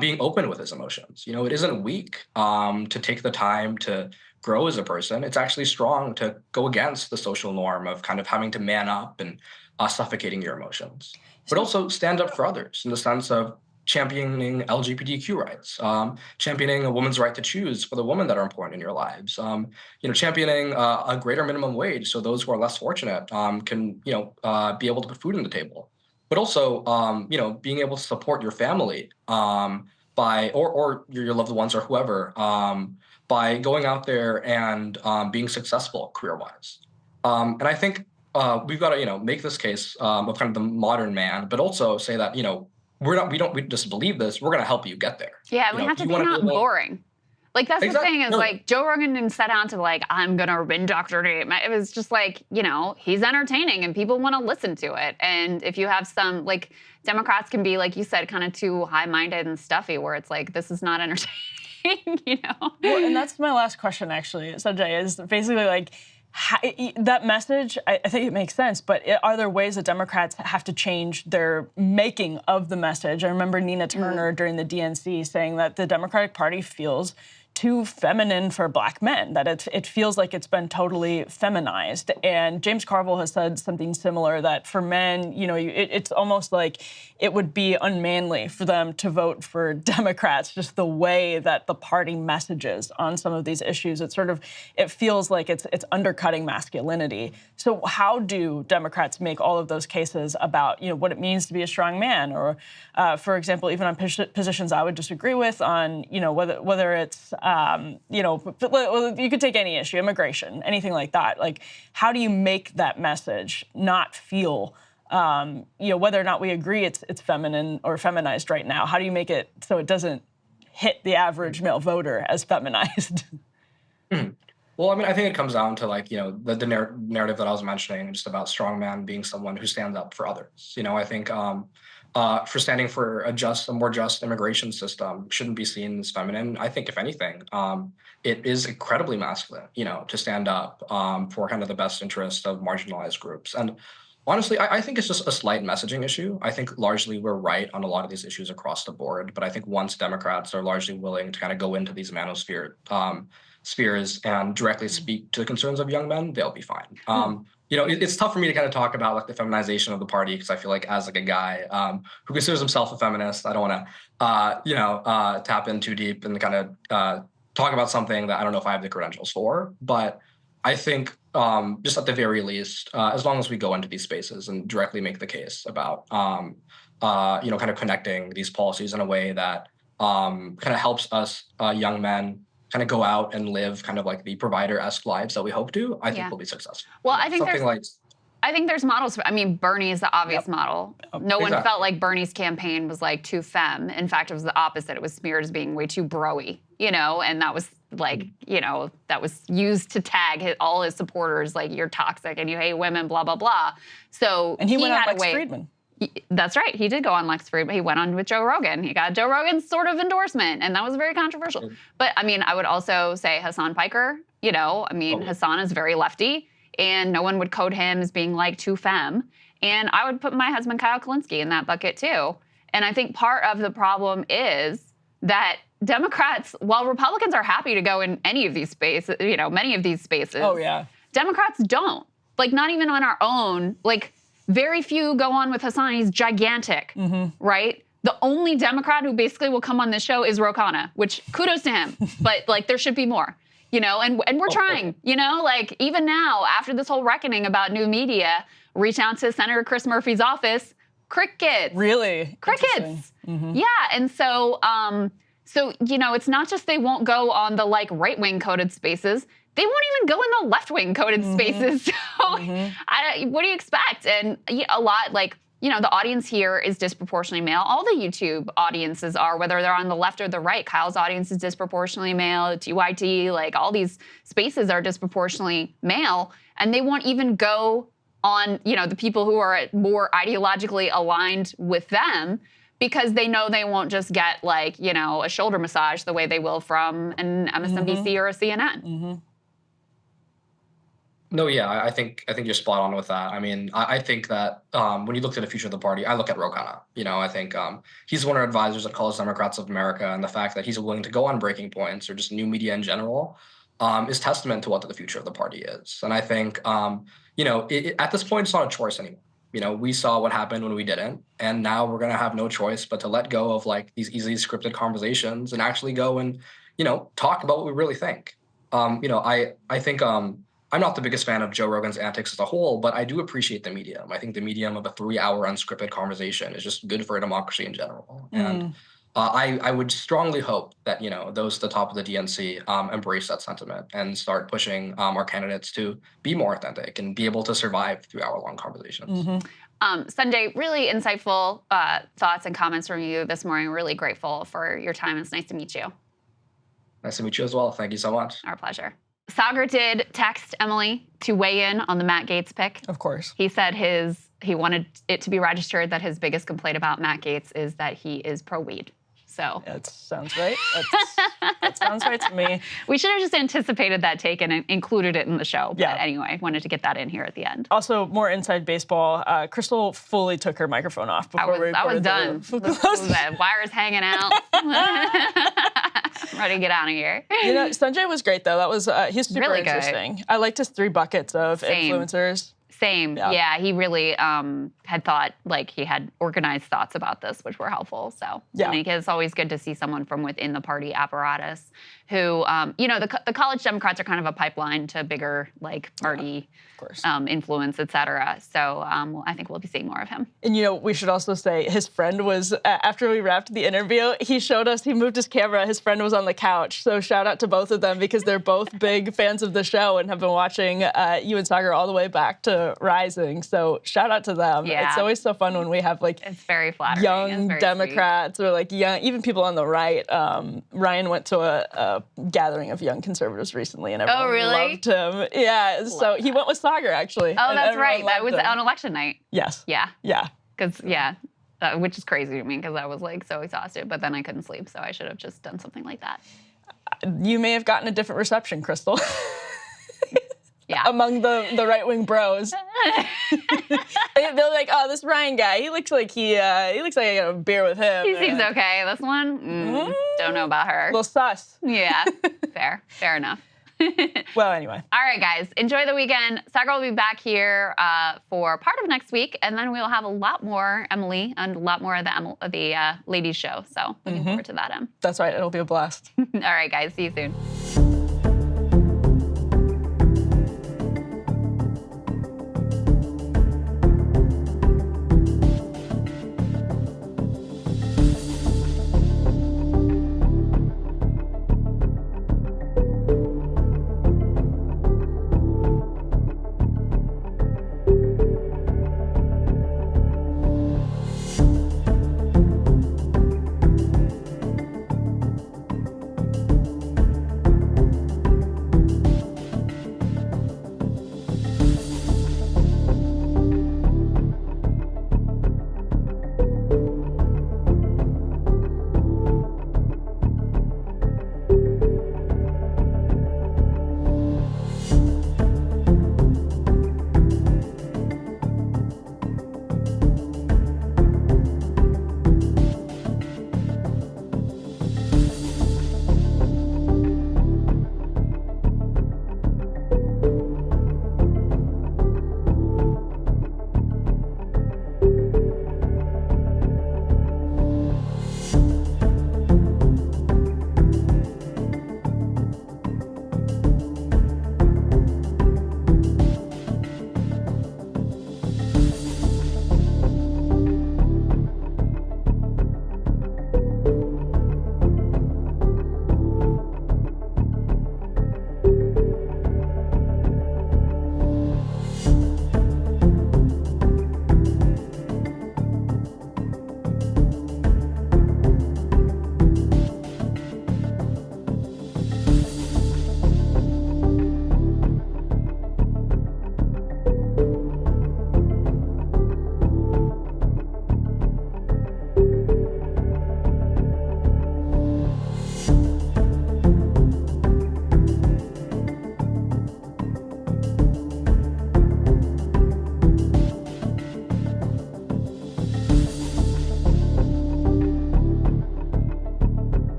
being open with his emotions. It isn't weak to take the time to grow as a person. It's actually strong to go against the social norm of kind of having to man up and suffocating your emotions. But also stand up for others in the sense of championing LGBTQ rights, championing a woman's right to choose for the women that are important in your lives, championing a greater minimum wage so those who are less fortunate can, be able to put food on the table. But also, being able to support your family by or your loved ones or whoever by going out there and being successful career-wise. And I think we've got to, make this case of kind of the modern man, but also say that, we don't just believe this. We're going to help you get there. Yeah, we have to be not boring. Like, that's the thing is, like, Joe Rogan didn't set out to, like, I'm going to indoctrinate. It was just like, he's entertaining and people want to listen to it. And if you have some, like, Democrats can be, like you said, kind of too high-minded and stuffy where it's like, this is not entertaining, Well, and that's my last question, actually, Sanjay, is basically, like, that message, I think it makes sense, but are there ways that Democrats have to change their making of the message? I remember Nina Turner during the DNC saying that the Democratic Party feels too feminine for black men, that it feels like it's been totally feminized. And James Carville has said something similar, that for men, it's almost like it would be unmanly for them to vote for Democrats, just the way that the party messages on some of these issues. It feels like it's undercutting masculinity. So how do Democrats make all of those cases about, what it means to be a strong man? Or, for example, even on positions I would disagree with on, whether it's, you could take any issue, immigration, anything like that. Like, how do you make that message not feel, whether or not we agree it's feminine or feminized right now? How do you make it so it doesn't hit the average male voter as feminized? Well, I think it comes down to, like, the narrative that I was mentioning, just about strongman being someone who stands up for others. I think for standing for a more just immigration system shouldn't be seen as feminine. I think, if anything, it is incredibly masculine, to stand up for kind of the best interest of marginalized groups. And honestly, I think it's just a slight messaging issue. I think largely we're right on a lot of these issues across the board. But I think once Democrats are largely willing to kind of go into these manosphere spheres and directly speak to the concerns of young men, they'll be fine. It's tough for me to kind of talk about, like, the feminization of the party, because I feel like, as, like, a guy who considers himself a feminist, I don't want to, tap in too deep and kind of talk about something that I don't know if I have the credentials for. But I think just at the very least, as long as we go into these spaces and directly make the case about, kind of connecting these policies in a way that kind of helps us young men kind of go out and live kind of like the provider-esque lives that we hope to, I think we'll be successful. Well, I think there's models. Bernie is the obvious model. No one felt like Bernie's campaign was, like, too femme. In fact, it was the opposite. It was smeared as being way too bro-y, and that was, like, that was used to tag all his supporters, like, you're toxic and you hate women, blah, blah, blah. So and he went on Lex Friedman. That's right. He did go on Lex Friedman. He went on with Joe Rogan. He got Joe Rogan's sort of endorsement, and that was very controversial. But, I would also say Hassan Piker, Hassan is very lefty, and no one would code him as being, like, too femme. And I would put my husband, Kyle Kulinski, in that bucket, too. And I think part of the problem is that Democrats, while Republicans are happy to go in any of these spaces, many of these spaces. Oh, yeah. Democrats don't. Like, not even on our own. Like, very few go on with Hassan. He's gigantic, right? The only Democrat who basically will come on this show is Ro Khanna, which kudos to him. But, like, there should be more, and we're trying, like, even now, after this whole reckoning about new media, reach out to Senator Chris Murphy's office, crickets. Really? Crickets. Yeah, and so, it's not just they won't go on the, like, right-wing coded spaces. They won't even go in the left-wing coded spaces. So what do you expect? And a lot, like, the audience here is disproportionately male. All the YouTube audiences are, whether they're on the left or the right. Kyle's audience is disproportionately male. TYT, like all these spaces are disproportionately male, and they won't even go on, the people who are more ideologically aligned with them, because they know they won't just get like, a shoulder massage the way they will from an MSNBC or a CNN. No, yeah, I think you're spot on with that. I mean, I think that when you look to the future of the party, I look at Ro Khanna. I think he's one of our advisors at College Democrats of America, and the fact that he's willing to go on breaking points or just new media in general is testament to what the future of the party is. And I think, at this point, it's not a choice anymore. We saw what happened when we didn't, and now we're gonna have no choice but to let go of like these easily scripted conversations and actually go and talk about what we really think. I think. I'm not the biggest fan of Joe Rogan's antics as a whole, but I do appreciate the medium. I think the medium of a 3-hour unscripted conversation is just good for a democracy in general. And I would strongly hope that, those at the top of the DNC embrace that sentiment and start pushing our candidates to be more authentic and be able to survive 3-hour-long conversations. Sanjay, really insightful thoughts and comments from you this morning. Really grateful for your time. It's nice to meet you. Nice to meet you as well. Thank you so much. Our pleasure. Saagar did text Emily to weigh in on the Matt Gaetz pick. Of course. He said he wanted it to be registered that his biggest complaint about Matt Gaetz is that he is pro-weed. So that sounds right. That sounds right to me. We should have just anticipated that take and included it in the show. But yeah. Anyway, wanted to get that in here at the end. Also, more inside baseball. Krystal fully took her microphone off before we I was done. The wires hanging out. Ready to get out of here. Sanjay was great though. That was he's super really interesting. I liked his 3 buckets of influencers. Same. Yeah, he really had thought, like he had organized thoughts about this, which were helpful. So yeah. I think it's always good to see someone from within the party apparatus who, the college Democrats are kind of a pipeline to bigger like party influence, et cetera. So I think we'll be seeing more of him. And we should also say his friend was, after we wrapped the interview, he moved his camera, his friend was on the couch. So shout out to both of them because they're both big fans of the show and have been watching you and Saagar all the way back to Rising. So shout out to them. Yeah. It's always so fun when we have like it's very flattering. Young Democrats or like young, even people on the right. Ryan went to a gathering of young conservatives recently and everyone loved him. Yeah, so he went with Saagar actually. Oh, that's right. That was on election night. Yes. Yeah. Yeah. Because, which is crazy to me because I was like so exhausted, but then I couldn't sleep, so I should have just done something like that. You may have gotten a different reception, Krystal. Yeah. Among the right-wing bros. They're like, oh, this Ryan guy, he looks like he looks like I got a beer with him. He seems okay. This one, don't know about her. A little sus. Yeah, fair enough. Well, anyway. All right, guys, enjoy the weekend. Saagar will be back here for part of next week, and then we'll have a lot more Emily and a lot more of the ladies show. So looking forward to that, Em. That's right. It'll be a blast. All right, guys. See you soon.